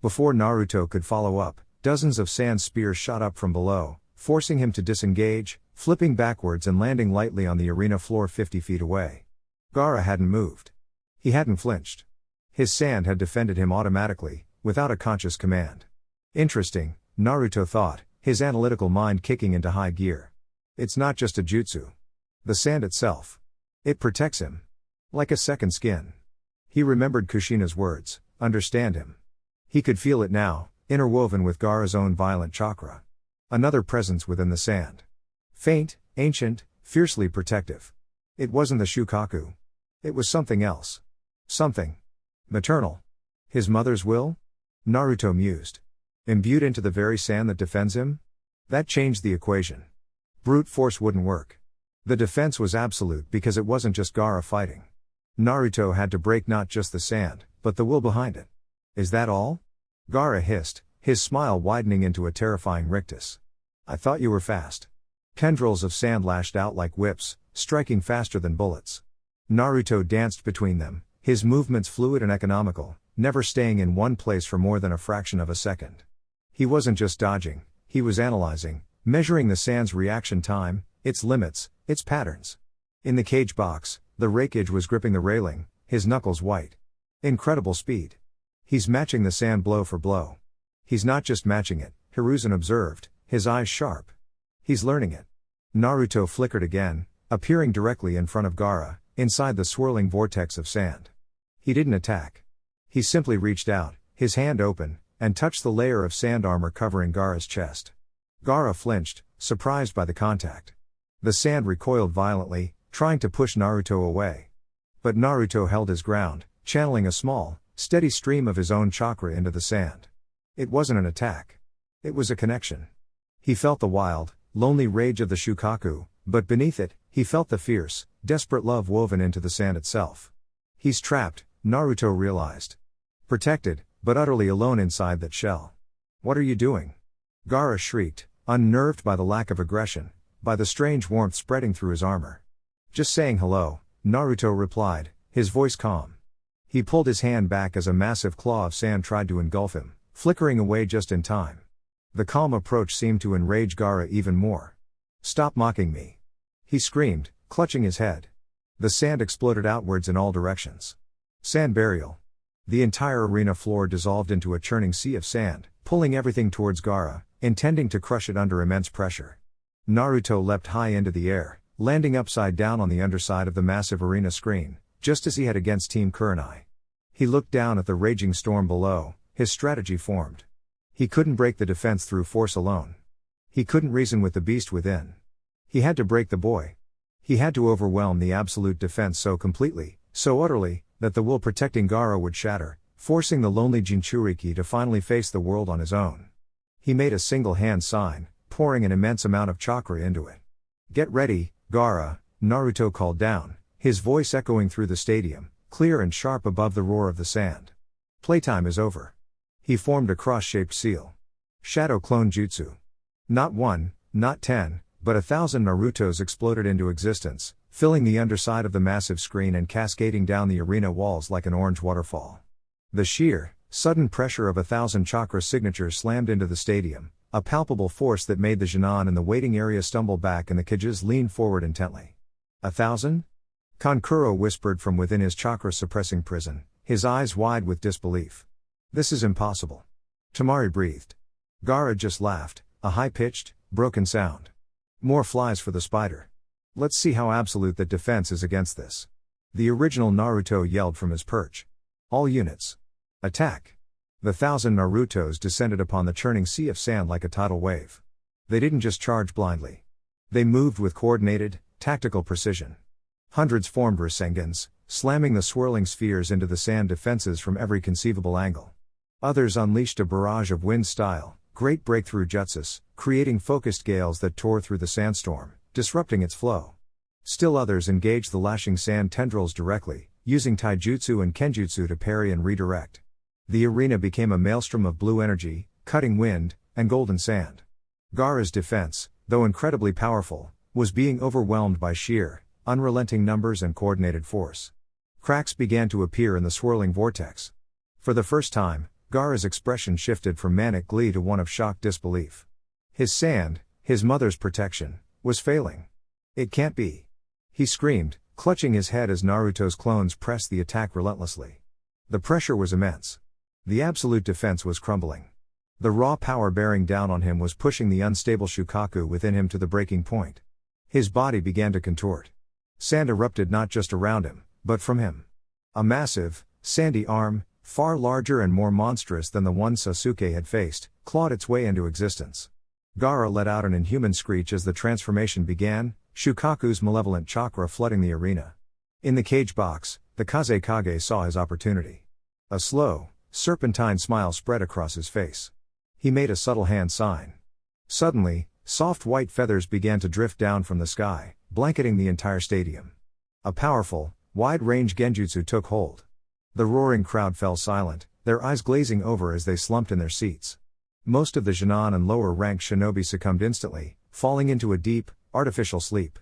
Before Naruto could follow up, dozens of sand spears shot up from below, forcing him to disengage, flipping backwards and landing lightly on the arena floor 50 feet away. Gaara hadn't moved. He hadn't flinched. His sand had defended him automatically, without a conscious command. Interesting, Naruto thought, his analytical mind kicking into high gear. It's not just a jutsu. The sand itself. It protects him. Like a second skin. He remembered Kushina's words, understand him. He could feel it now, interwoven with Gaara's own violent chakra. Another presence within the sand. Faint, ancient, fiercely protective. It wasn't the Shukaku. It was something else. Something maternal. His mother's will? Naruto mused. Imbued into the very sand that defends him? That changed the equation. Brute force wouldn't work. The defense was absolute because it wasn't just Gaara fighting. Naruto had to break not just the sand, but the will behind it. Is that all? Gaara hissed, his smile widening into a terrifying rictus. I thought you were fast. Tendrils of sand lashed out like whips, striking faster than bullets. Naruto danced between them, his movements fluid and economical, never staying in one place for more than a fraction of a second. He wasn't just dodging, he was analyzing, measuring the sand's reaction time, its limits, its patterns. In the cage box, the rakeage was gripping the railing, his knuckles white. Incredible speed. He's matching the sand blow for blow. He's not just matching it, Hiruzen observed, his eyes sharp. He's learning it. Naruto flickered again, appearing directly in front of Gaara, inside the swirling vortex of sand. He didn't attack. He simply reached out, his hand open, and touched the layer of sand armor covering Gaara's chest. Gaara flinched, surprised by the contact. The sand recoiled violently, trying to push Naruto away. But Naruto held his ground, channeling a small, steady stream of his own chakra into the sand. It wasn't an attack. It was a connection. He felt the wild, lonely rage of the Shukaku, but beneath it, he felt the fierce, desperate love woven into the sand itself. He's trapped, Naruto realized. Protected, but utterly alone inside that shell. What are you doing? Gaara shrieked, unnerved by the lack of aggression, by the strange warmth spreading through his armor. Just saying hello, Naruto replied, his voice calm. He pulled his hand back as a massive claw of sand tried to engulf him, flickering away just in time. The calm approach seemed to enrage Gaara even more. Stop mocking me. He screamed, clutching his head. The sand exploded outwards in all directions. Sand burial. The entire arena floor dissolved into a churning sea of sand, pulling everything towards Gaara, intending to crush it under immense pressure. Naruto leapt high into the air, landing upside down on the underside of the massive arena screen, just as he had against Team Kurani. He looked down at the raging storm below, his strategy formed. He couldn't break the defense through force alone. He couldn't reason with the beast within. He had to break the boy. He had to overwhelm the absolute defense so completely, so utterly, that the will protecting Gaara would shatter, forcing the lonely Jinchuriki to finally face the world on his own. He made a single hand sign, pouring an immense amount of chakra into it. Get ready, Gaara, Naruto called down, his voice echoing through the stadium, clear and sharp above the roar of the sand. Playtime is over. He formed a cross-shaped seal. Shadow clone jutsu. Not 1, not 10, but 1,000 Narutos exploded into existence, filling the underside of the massive screen and cascading down the arena walls like an orange waterfall. The sheer, sudden pressure of 1,000 chakra signatures slammed into the stadium, a palpable force that made the Junin in the waiting area stumble back and the Kages lean forward intently. 1,000? Kankuro whispered from within his chakra-suppressing prison, his eyes wide with disbelief. This is impossible. Temari breathed. Gaara just laughed, a high-pitched, broken sound. More flies for the spider. Let's see how absolute that defense is against this. The original Naruto yelled from his perch. All units. Attack. The 1,000 Narutos descended upon the churning sea of sand like a tidal wave. They didn't just charge blindly. They moved with coordinated, tactical precision. Hundreds formed Rasengans, slamming the swirling spheres into the sand defenses from every conceivable angle. Others unleashed a barrage of wind-style, great breakthrough jutsus, creating focused gales that tore through the sandstorm, disrupting its flow. Still others engaged the lashing sand tendrils directly, using taijutsu and kenjutsu to parry and redirect. The arena became a maelstrom of blue energy, cutting wind, and golden sand. Gaara's defense, though incredibly powerful, was being overwhelmed by sheer, unrelenting numbers and coordinated force. Cracks began to appear in the swirling vortex. For the first time, Gaara's expression shifted from manic glee to one of shocked disbelief. His sand, his mother's protection, was failing. It can't be. He screamed, clutching his head as Naruto's clones pressed the attack relentlessly. The pressure was immense. The absolute defense was crumbling. The raw power bearing down on him was pushing the unstable Shukaku within him to the breaking point. His body began to contort. Sand erupted not just around him, but from him. A massive, sandy arm, far larger and more monstrous than the one Sasuke had faced, clawed its way into existence. Gaara let out an inhuman screech as the transformation began, Shukaku's malevolent chakra flooding the arena. In the cage box, the Kazekage saw his opportunity. A slow, serpentine smile spread across his face. He made a subtle hand sign. Suddenly, soft white feathers began to drift down from the sky, blanketing the entire stadium. A powerful, wide-range genjutsu took hold. The roaring crowd fell silent, their eyes glazing over as they slumped in their seats. Most of the Chunin and lower-ranked shinobi succumbed instantly, falling into a deep, artificial sleep.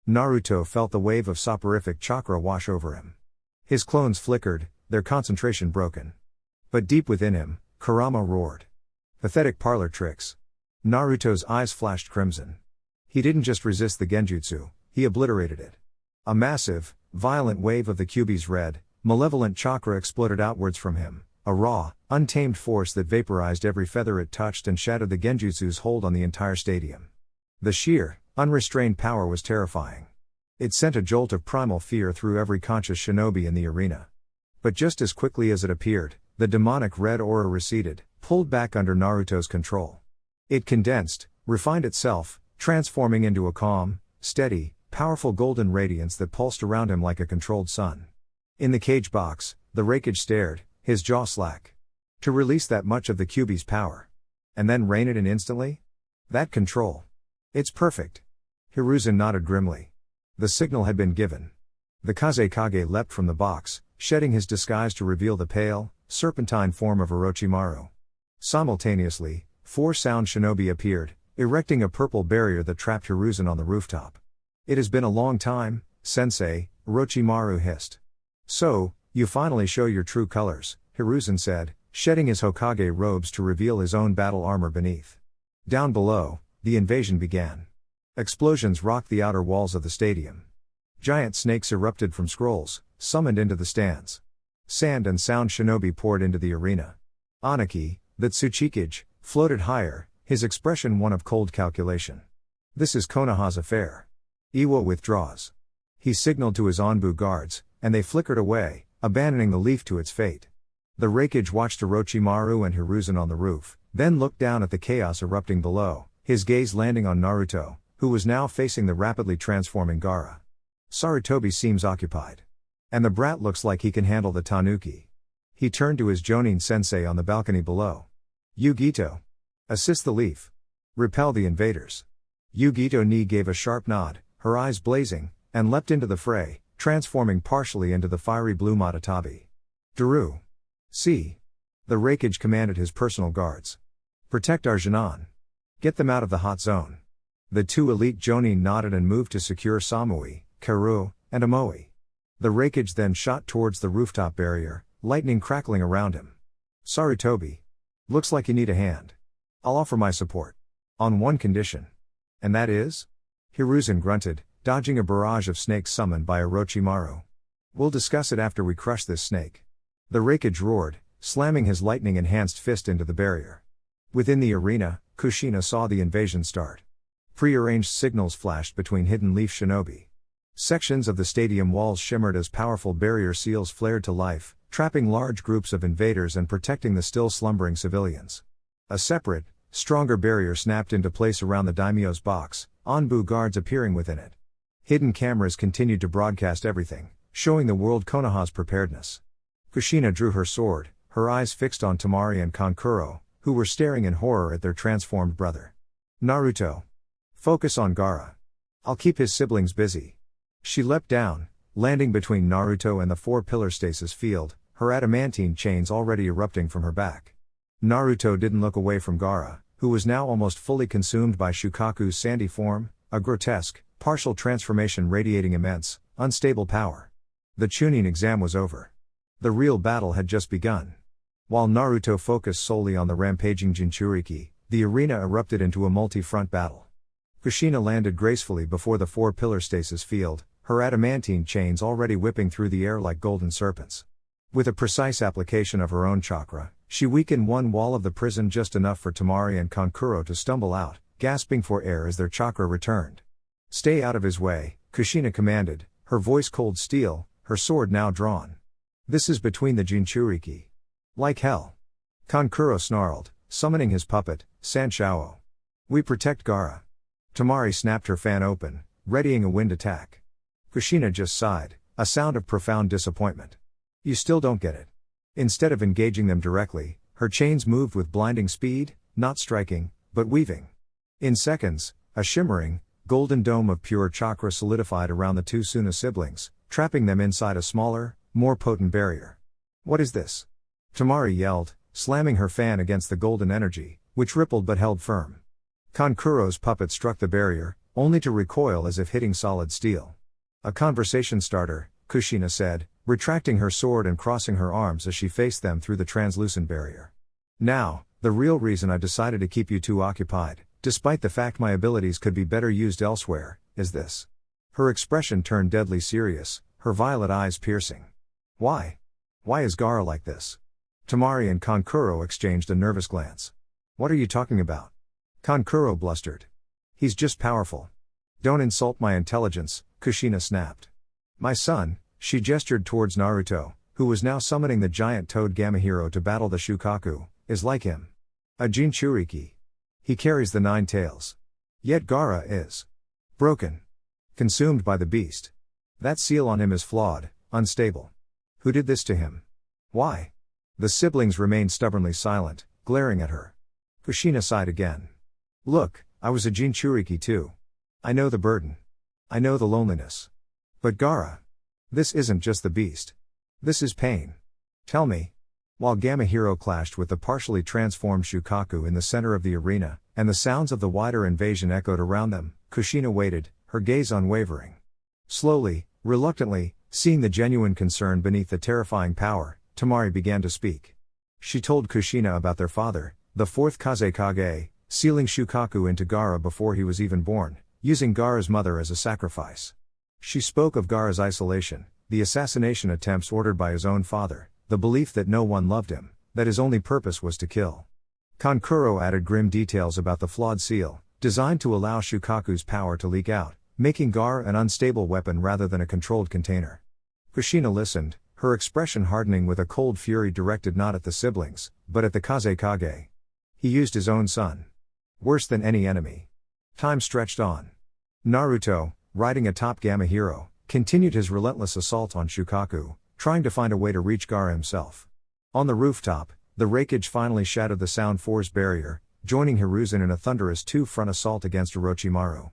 Naruto felt the wave of soporific chakra wash over him. His clones flickered, their concentration broken. But deep within him, Kurama roared. Pathetic parlor tricks. Naruto's eyes flashed crimson. He didn't just resist the genjutsu, he obliterated it. A massive, violent wave of the Kyūbi's red, malevolent chakra exploded outwards from him, a raw, untamed force that vaporized every feather it touched and shattered the genjutsu's hold on the entire stadium. The sheer, unrestrained power was terrifying. It sent a jolt of primal fear through every conscious shinobi in the arena. But just as quickly as it appeared, the demonic red aura receded, pulled back under Naruto's control. It condensed, refined itself, transforming into a calm, steady, powerful golden radiance that pulsed around him like a controlled sun. In the cage box, the Raikage stared, his jaw slack. To release that much of the Kyūbi's power. And then rein it in instantly? That control. It's perfect. Hiruzen nodded grimly. The signal had been given. The Kazekage leapt from the box, shedding his disguise to reveal the pale, serpentine form of Orochimaru. Simultaneously, 4 sound shinobi appeared, erecting a purple barrier that trapped Hiruzen on the rooftop. It has been a long time, sensei, Orochimaru hissed. So, you finally show your true colors, Hiruzen said, shedding his Hokage robes to reveal his own battle armor beneath. Down below, the invasion began. Explosions rocked the outer walls of the stadium. Giant snakes erupted from scrolls, summoned into the stands. Sand and sound shinobi poured into the arena. Aniki, the Tsuchikage, floated higher, his expression one of cold calculation. This is Konoha's affair. Iwa withdraws. He signaled to his Anbu guards, and they flickered away, abandoning the leaf to its fate. The Raikage watched Orochimaru and Hiruzen on the roof, then looked down at the chaos erupting below, his gaze landing on Naruto, who was now facing the rapidly transforming Gaara. Sarutobi seems occupied. And the brat looks like he can handle the tanuki. He turned to his Jonin sensei on the balcony below. Yugito. Assist the leaf. Repel the invaders. Yugito Ni gave a sharp nod, her eyes blazing, and leapt into the fray, transforming partially into the fiery blue Matatabi. Daru. See. The Raikage commanded his personal guards. Protect our Junon. Get them out of the hot zone. The 2 elite Jonin nodded and moved to secure Samui, Karu, and Amoe. The Raikage then shot towards the rooftop barrier, lightning crackling around him. Sarutobi. Looks like you need a hand. I'll offer my support. On one condition. And that is? Hiruzen grunted, dodging a barrage of snakes summoned by Orochimaru. We'll discuss it after we crush this snake. The Raikage roared, slamming his lightning-enhanced fist into the barrier. Within the arena, Kushina saw the invasion start. Prearranged signals flashed between hidden leaf shinobi. Sections of the stadium walls shimmered as powerful barrier seals flared to life, trapping large groups of invaders and protecting the still slumbering civilians. A separate, stronger barrier snapped into place around the daimyo's box, Anbu guards appearing within it. Hidden cameras continued to broadcast everything, showing the world Konoha's preparedness. Kushina drew her sword, her eyes fixed on Temari and Kankuro, who who were staring in horror at their transformed brother. Naruto. Focus on Gaara. I'll keep his siblings busy. She leapt down, landing between Naruto and the four-pillar stasis field, her adamantine chains already erupting from her back. Naruto didn't look away from Gaara, who was now almost fully consumed by Shukaku's sandy form, a grotesque, partial transformation radiating immense, unstable power. The Chunin exam was over. The real battle had just begun. While Naruto focused solely on the rampaging Jinchuriki, the arena erupted into a multi-front battle. Kushina landed gracefully before the four-pillar stasis field, her adamantine chains already whipping through the air like golden serpents. With a precise application of her own chakra, she weakened one wall of the prison just enough for Temari and Kankuro to stumble out, gasping for air as their chakra returned. "Stay out of his way," Kushina commanded, her voice cold steel, her sword now drawn. "This is between the Jinchuriki." "Like hell." Kankuro snarled, summoning his puppet, Sanshao. "We protect Gaara." Temari snapped her fan open, readying a wind attack. Kushina just sighed, a sound of profound disappointment. "You still don't get it." Instead of engaging them directly, her chains moved with blinding speed, not striking, but weaving. In seconds, a shimmering, golden dome of pure chakra solidified around the two Suna siblings, trapping them inside a smaller, more potent barrier. "What is this?" Temari yelled, slamming her fan against the golden energy, which rippled but held firm. Kankuro's puppet struck the barrier, only to recoil as if hitting solid steel. "A conversation starter," Kushina said, retracting her sword and crossing her arms as she faced them through the translucent barrier. "Now, the real reason I decided to keep you two occupied, despite the fact my abilities could be better used elsewhere, is this." Her expression turned deadly serious, her violet eyes piercing. "Why? Why is Gaara like this?" Temari and Kankuro exchanged a nervous glance. "What are you talking about?" Kankuro blustered. "He's just powerful." "Don't insult my intelligence," Kushina snapped. "My son," she gestured towards Naruto, who was now summoning the giant toad Gamahiro to battle the Shukaku, "is like him. A Jinchuriki. He carries the 9 tails. Yet Gaara is broken. Consumed by the beast. That seal on him is flawed, unstable. Who did this to him? Why?" The siblings remained stubbornly silent, glaring at her. Kushina sighed again. "Look, I was a Jinchuriki too. I know the burden. I know the loneliness. But Gaara. This isn't just the beast. This is pain. Tell me." While Gamahiro clashed with the partially transformed Shukaku in the center of the arena, and the sounds of the wider invasion echoed around them, Kushina waited, her gaze unwavering. Slowly, reluctantly, seeing the genuine concern beneath the terrifying power, Temari began to speak. She told Kushina about their father, the 4th Kazekage, sealing Shukaku into Gaara before he was even born, using Gaara's mother as a sacrifice. She spoke of Gaara's isolation, the assassination attempts ordered by his own father, the belief that no one loved him, that his only purpose was to kill. Kankuro added grim details about the flawed seal, designed to allow Shukaku's power to leak out, making Gaara an unstable weapon rather than a controlled container. Kushina listened, her expression hardening with a cold fury directed not at the siblings, but at the Kazekage. He used his own son. Worse than any enemy. Time stretched on. Naruto, riding atop Gamahiro, continued his relentless assault on Shukaku, trying to find a way to reach Gaara himself. On the rooftop, the Raikage finally shattered the Sound Force barrier, joining Hiruzen in a thunderous two-front assault against Orochimaru.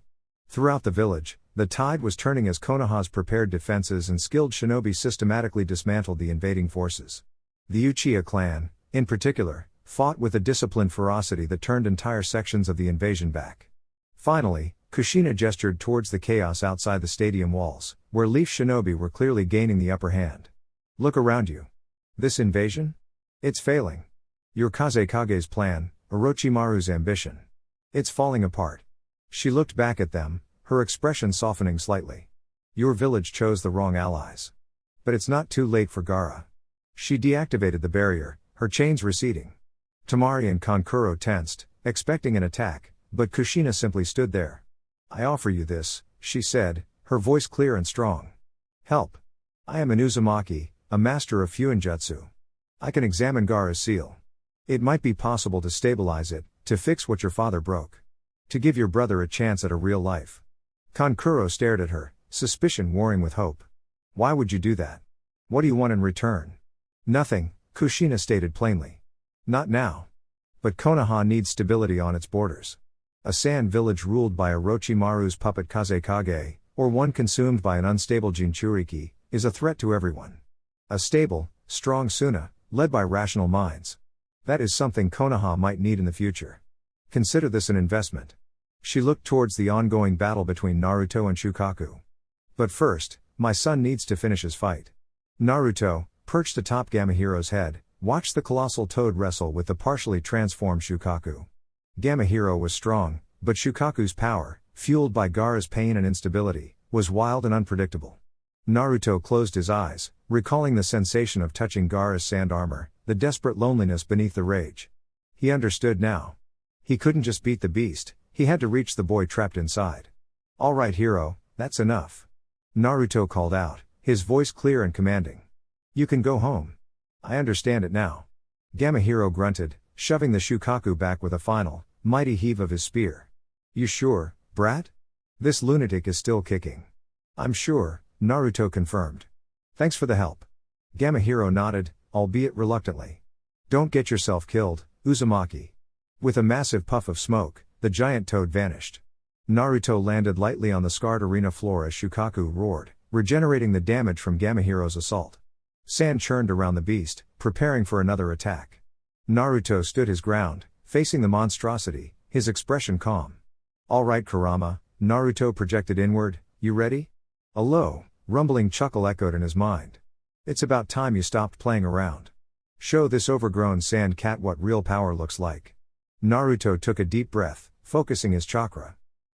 Throughout the village, the tide was turning as Konoha's prepared defenses and skilled shinobi systematically dismantled the invading forces. The Uchiha clan, in particular, fought with a disciplined ferocity that turned entire sections of the invasion back. Finally, Kushina gestured towards the chaos outside the stadium walls, where Leaf Shinobi were clearly gaining the upper hand. "Look around you. This invasion? It's failing. Your Kazekage's plan, Orochimaru's ambition. It's falling apart." She looked back at them, her expression softening slightly. "Your village chose the wrong allies. But it's not too late for Gaara." She deactivated the barrier, her chains receding. Temari and Kankuro tensed, expecting an attack, but Kushina simply stood there. "I offer you this," she said, her voice clear and strong. "Help. I am an Uzumaki, a master of Fuinjutsu. I can examine Gaara's seal. It might be possible to stabilize it, to fix what your father broke. To give your brother a chance at a real life." Kankuro stared at her, suspicion warring with hope. "Why would you do that? What do you want in return?" "Nothing," Kushina stated plainly. "Not now. But Konoha needs stability on its borders. A sand village ruled by Orochimaru's puppet Kazekage, or one consumed by an unstable Jinchuriki, is a threat to everyone. A stable, strong Suna, led by rational minds. That is something Konoha might need in the future. Consider this an investment. She looked towards the ongoing battle between Naruto and Shukaku. But first, my son needs to finish his fight. Naruto, perched atop Gamahiro's head, watched the colossal toad wrestle with the partially transformed Shukaku. Gamahiro was strong, but Shukaku's power, fueled by Gaara's pain and instability, was wild and unpredictable. Naruto closed his eyes, recalling the sensation of touching Gaara's sand armor, the desperate loneliness beneath the rage. He understood now. He couldn't just beat the beast, he had to reach the boy trapped inside. "All right, hero, that's enough," Naruto called out, his voice clear and commanding. "You can go home. I understand it now." Gamahiro grunted, shoving the Shukaku back with a final, mighty heave of his spear. "You sure, brat? This lunatic is still kicking." "I'm sure," Naruto confirmed. "Thanks for the help." Gamahiro nodded, albeit reluctantly. "Don't get yourself killed, Uzumaki." With a massive puff of smoke, the giant toad vanished. Naruto landed lightly on the scarred arena floor as Shukaku roared, regenerating the damage from Gamahiro's assault. Sand churned around the beast, preparing for another attack. Naruto stood his ground, facing the monstrosity, his expression calm. "All right, Kurama," Naruto projected inward, "you ready?" A low, rumbling chuckle echoed in his mind. "It's about time you stopped playing around. Show this overgrown sand cat what real power looks like." Naruto took a deep breath, focusing his chakra.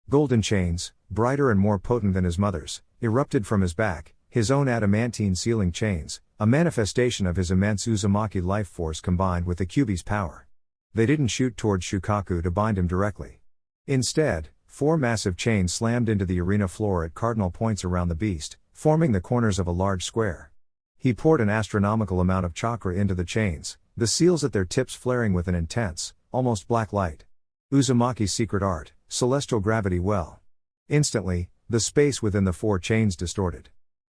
Golden chains, brighter and more potent than his mother's, erupted from his back, his own adamantine sealing chains, a manifestation of his immense Uzumaki life force combined with the Kyūbi's power. They didn't shoot towards Shukaku to bind him directly. Instead, 4 massive chains slammed into the arena floor at cardinal points around the beast, forming the corners of a large square. He poured an astronomical amount of chakra into the chains, the seals at their tips flaring with an intense, almost black light. Uzumaki's secret art, celestial gravity well. Instantly, the space within the 4 chains distorted.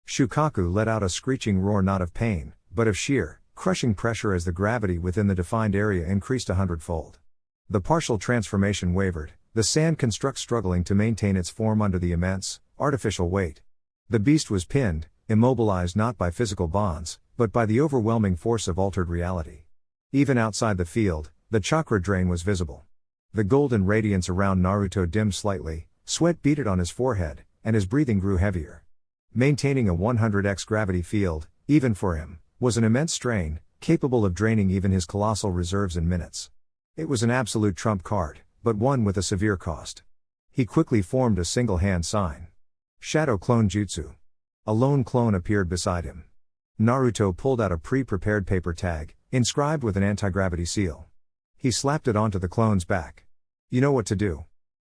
Shukaku let out a screeching roar, not of pain, but of sheer, crushing pressure as the gravity within the defined area increased 100-fold. The partial transformation wavered, the sand construct struggling to maintain its form under the immense, artificial weight. The beast was pinned, immobilized not by physical bonds, but by the overwhelming force of altered reality. Even outside the field, the chakra drain was visible. The golden radiance around Naruto dimmed slightly, sweat beaded on his forehead, and his breathing grew heavier. Maintaining a 100x gravity field, even for him, was an immense strain, capable of draining even his colossal reserves in minutes. It was an absolute trump card, but one with a severe cost. He quickly formed a single-hand sign. Shadow Clone Jutsu. A lone clone appeared beside him. Naruto pulled out a pre-prepared paper tag, inscribed with an anti-gravity seal. He slapped it onto the clone's back. "You know what to do."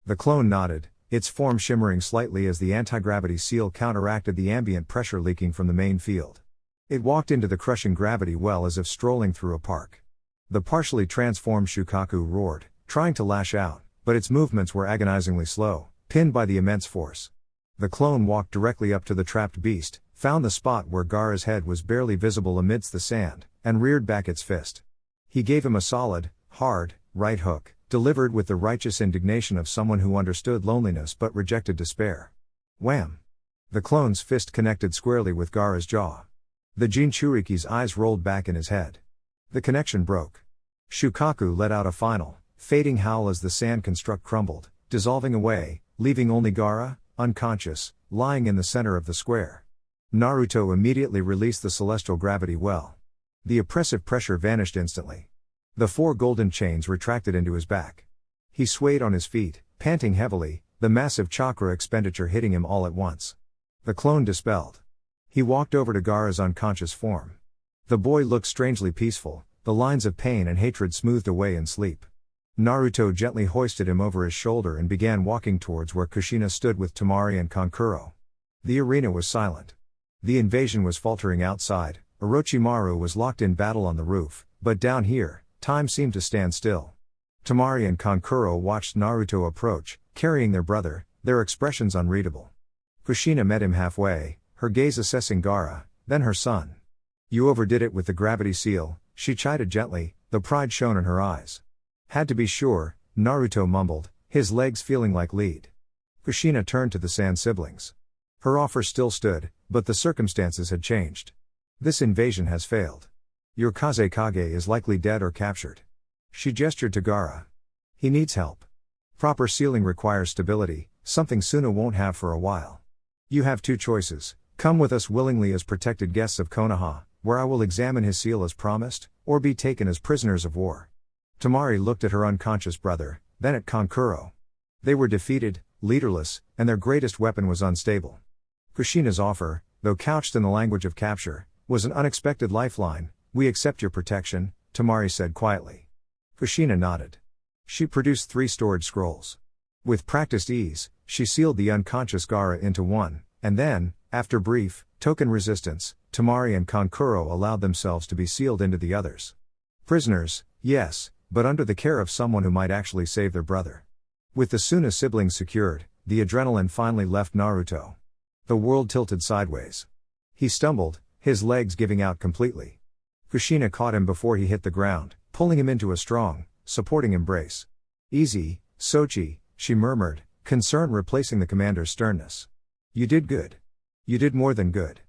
The clone nodded, its form shimmering slightly as the anti-gravity seal counteracted the ambient pressure leaking from the main field. It walked into the crushing gravity well as if strolling through a park. The partially transformed Shukaku roared, trying to lash out, but its movements were agonizingly slow, pinned by the immense force. The clone walked directly up to the trapped beast, found the spot where Gaara's head was barely visible amidst the sand, and reared back its fist. He gave him a solid, hard, right hook, delivered with the righteous indignation of someone who understood loneliness but rejected despair. Wham! The clone's fist connected squarely with Gaara's jaw. The Jinchuriki's eyes rolled back in his head. The connection broke. Shukaku let out a final, fading howl as the sand construct crumbled, dissolving away, leaving only Gaara, unconscious, lying in the center of the square. Naruto immediately released the celestial gravity well. The oppressive pressure vanished instantly. The 4 golden chains retracted into his back. He swayed on his feet, panting heavily, the massive chakra expenditure hitting him all at once. The clone dispelled. He walked over to Gaara's unconscious form. The boy looked strangely peaceful, the lines of pain and hatred smoothed away in sleep. Naruto gently hoisted him over his shoulder and began walking towards where Kushina stood with Temari and Kankuro. The arena was silent. The invasion was faltering outside, Orochimaru was locked in battle on the roof, but down here, time seemed to stand still. Temari and Kankuro watched Naruto approach, carrying their brother, their expressions unreadable. Kushina met him halfway, her gaze assessing Gaara, then her son. "You overdid it with the gravity seal," she chided gently, the pride shone in her eyes. Had to be sure, Naruto mumbled, his legs feeling like lead. Kushina turned to the Sand siblings. Her offer still stood, but the circumstances had changed. This invasion has failed. Your Kazekage is likely dead or captured. She gestured to Gaara. He needs help. Proper sealing requires stability, something Suna won't have for a while. You have two choices: come with us willingly as protected guests of Konoha, where I will examine his seal as promised, or be taken as prisoners of war. Tamari looked at her unconscious brother, then at Kankuro. They were defeated, leaderless, and their greatest weapon was unstable. Kushina's offer, though couched in the language of capture, was an unexpected lifeline. We accept your protection, Tamari said quietly. Kushina nodded. She produced 3 storage scrolls. With practiced ease, she sealed the unconscious Gaara into one, and then, after brief, token resistance, Tamari and Kankuro allowed themselves to be sealed into the others. Prisoners, yes, but under the care of someone who might actually save their brother. With the Suna siblings secured, the adrenaline finally left Naruto. The world tilted sideways. He stumbled, his legs giving out completely. Kushina caught him before he hit the ground, pulling him into a strong, supporting embrace. Easy, Sochi, she murmured, concern replacing the commander's sternness. You did good. You did more than good.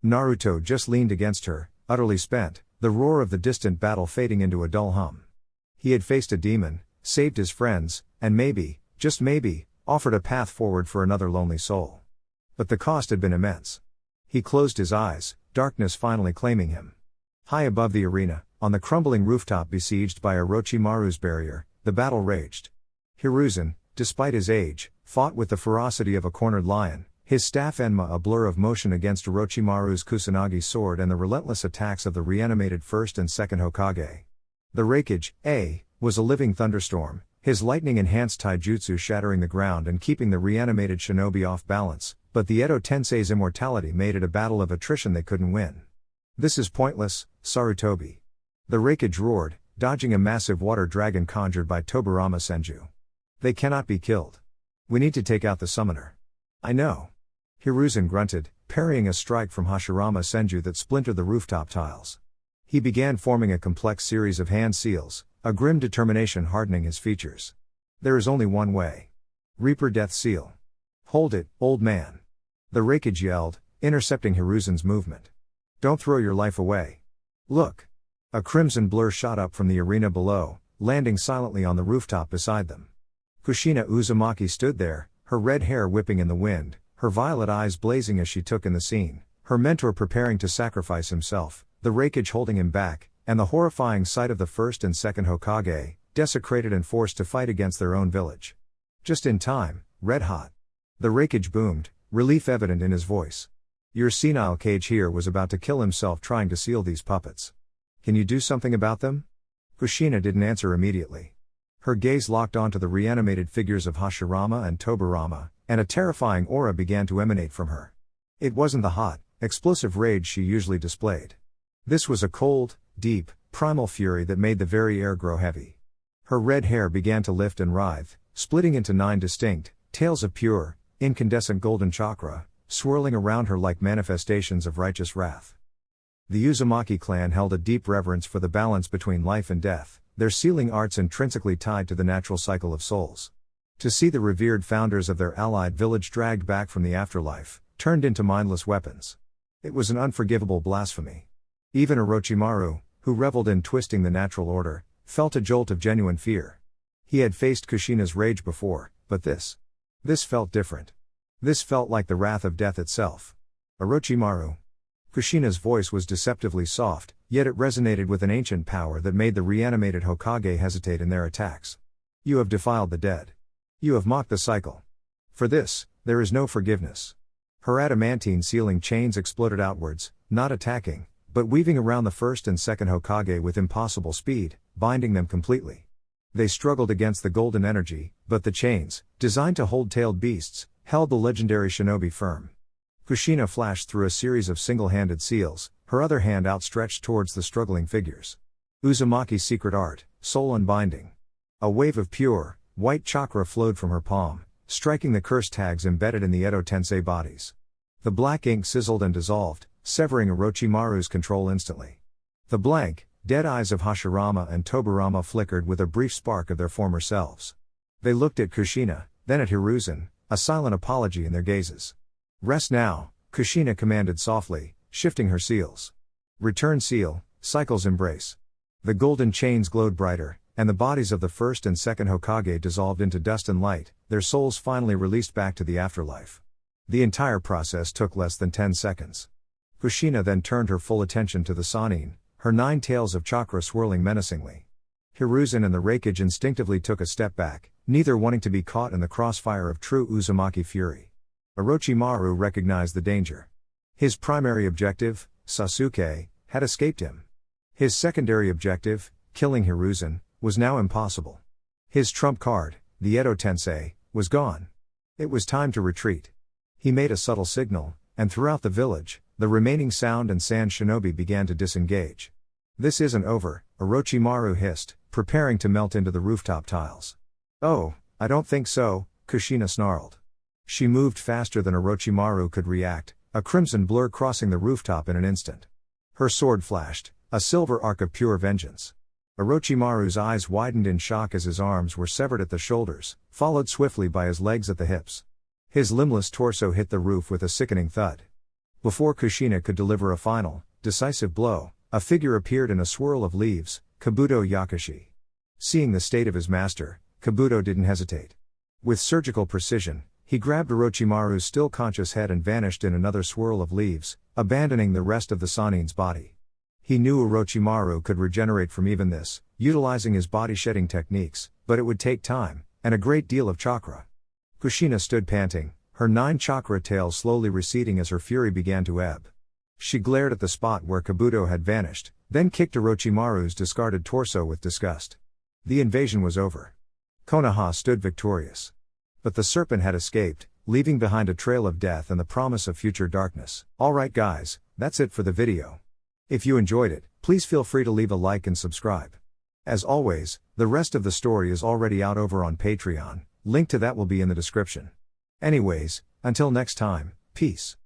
Naruto just leaned against her, utterly spent, the roar of the distant battle fading into a dull hum. He had faced a demon, saved his friends, and maybe, just maybe, offered a path forward for another lonely soul. But the cost had been immense. He closed his eyes, darkness finally claiming him. High above the arena, on the crumbling rooftop besieged by Orochimaru's barrier, the battle raged. Hiruzen, despite his age, fought with the ferocity of a cornered lion, his staff Enma a blur of motion against Orochimaru's Kusanagi sword and the relentless attacks of the reanimated first and second Hokage. The Raikage, was a living thunderstorm, his lightning-enhanced taijutsu shattering the ground and keeping the reanimated shinobi off balance, but the Edo Tensei's immortality made it a battle of attrition they couldn't win. This is pointless, Sarutobi. The Raikage roared, dodging a massive water dragon conjured by Tobirama Senju. They cannot be killed. We need to take out the summoner. I know. Hiruzen grunted, parrying a strike from Hashirama Senju that splintered the rooftop tiles. He began forming a complex series of hand seals, a grim determination hardening his features. There is only one way. Reaper Death Seal. Hold it, old man. The Raikage yelled, intercepting Hiruzen's movement. Don't throw your life away. Look. A crimson blur shot up from the arena below, landing silently on the rooftop beside them. Kushina Uzumaki stood there, her red hair whipping in the wind, her violet eyes blazing as she took in the scene, her mentor preparing to sacrifice himself, the Raikage holding him back, and the horrifying sight of the first and second Hokage, desecrated and forced to fight against their own village. Just in time, red hot. The Raikage boomed, relief evident in his voice. Your senile cage here was about to kill himself trying to seal these puppets. Can you do something about them? Kushina didn't answer immediately. Her gaze locked onto the reanimated figures of Hashirama and Tobirama, and a terrifying aura began to emanate from her. It wasn't the hot, explosive rage she usually displayed. This was a cold, deep, primal fury that made the very air grow heavy. Her red hair began to lift and writhe, splitting into 9 distinct, tails of pure, incandescent golden chakra, swirling around her like manifestations of righteous wrath. The Uzumaki clan held a deep reverence for the balance between life and death, their sealing arts intrinsically tied to the natural cycle of souls. To see the revered founders of their allied village dragged back from the afterlife, turned into mindless weapons. It was an unforgivable blasphemy. Even Orochimaru, who reveled in twisting the natural order, felt a jolt of genuine fear. He had faced Kushina's rage before, but this felt different. This felt like the wrath of death itself. Orochimaru. Kushina's voice was deceptively soft, yet it resonated with an ancient power that made the reanimated Hokage hesitate in their attacks. You have defiled the dead. You have mocked the cycle. For this, there is no forgiveness. Her adamantine sealing chains exploded outwards, not attacking, but weaving around the first and second Hokage with impossible speed, binding them completely. They struggled against the golden energy, but the chains, designed to hold tailed beasts, held the legendary shinobi firm. Kushina flashed through a series of single-handed seals, her other hand outstretched towards the struggling figures. Uzumaki's secret art, soul unbinding. A wave of pure, white chakra flowed from her palm, striking the curse tags embedded in the Edo Tensei bodies. The black ink sizzled and dissolved, severing Orochimaru's control instantly. The blank, Dead eyes of Hashirama and Tobirama flickered with a brief spark of their former selves. They looked at Kushina, then at Hiruzen, a silent apology in their gazes. Rest now, Kushina commanded softly, shifting her seals. Return seal, Cycle's embrace. The golden chains glowed brighter, and the bodies of the first and second Hokage dissolved into dust and light, their souls finally released back to the afterlife. The entire process took less than 10 seconds. Kushina then turned her full attention to the Sannin, her 9 tails of chakra swirling menacingly. Hiruzen and the Raikage instinctively took a step back, neither wanting to be caught in the crossfire of true Uzumaki fury. Orochimaru recognized the danger. His primary objective, Sasuke, had escaped him. His secondary objective, killing Hiruzen, was now impossible. His trump card, the Edo Tensei, was gone. It was time to retreat. He made a subtle signal, and throughout the village, the remaining sound and sand shinobi began to disengage. This isn't over, Orochimaru hissed, preparing to melt into the rooftop tiles. Oh, I don't think so, Kushina snarled. She moved faster than Orochimaru could react, a crimson blur crossing the rooftop in an instant. Her sword flashed, a silver arc of pure vengeance. Orochimaru's eyes widened in shock as his arms were severed at the shoulders, followed swiftly by his legs at the hips. His limbless torso hit the roof with a sickening thud. Before Kushina could deliver a final, decisive blow, a figure appeared in a swirl of leaves, Kabuto Yakushi. Seeing the state of his master, Kabuto didn't hesitate. With surgical precision, he grabbed Orochimaru's still conscious head and vanished in another swirl of leaves, abandoning the rest of the Sannin's body. He knew Orochimaru could regenerate from even this, utilizing his body-shedding techniques, but it would take time, and a great deal of chakra. Kushina stood panting, her 9 chakra tail slowly receding as her fury began to ebb. She glared at the spot where Kabuto had vanished, then kicked Orochimaru's discarded torso with disgust. The invasion was over. Konoha stood victorious. But the serpent had escaped, leaving behind a trail of death and the promise of future darkness. Alright guys, that's it for the video. If you enjoyed it, please feel free to leave a like and subscribe. As always, the rest of the story is already out over on Patreon, link to that will be in the description. Anyways, until next time, peace.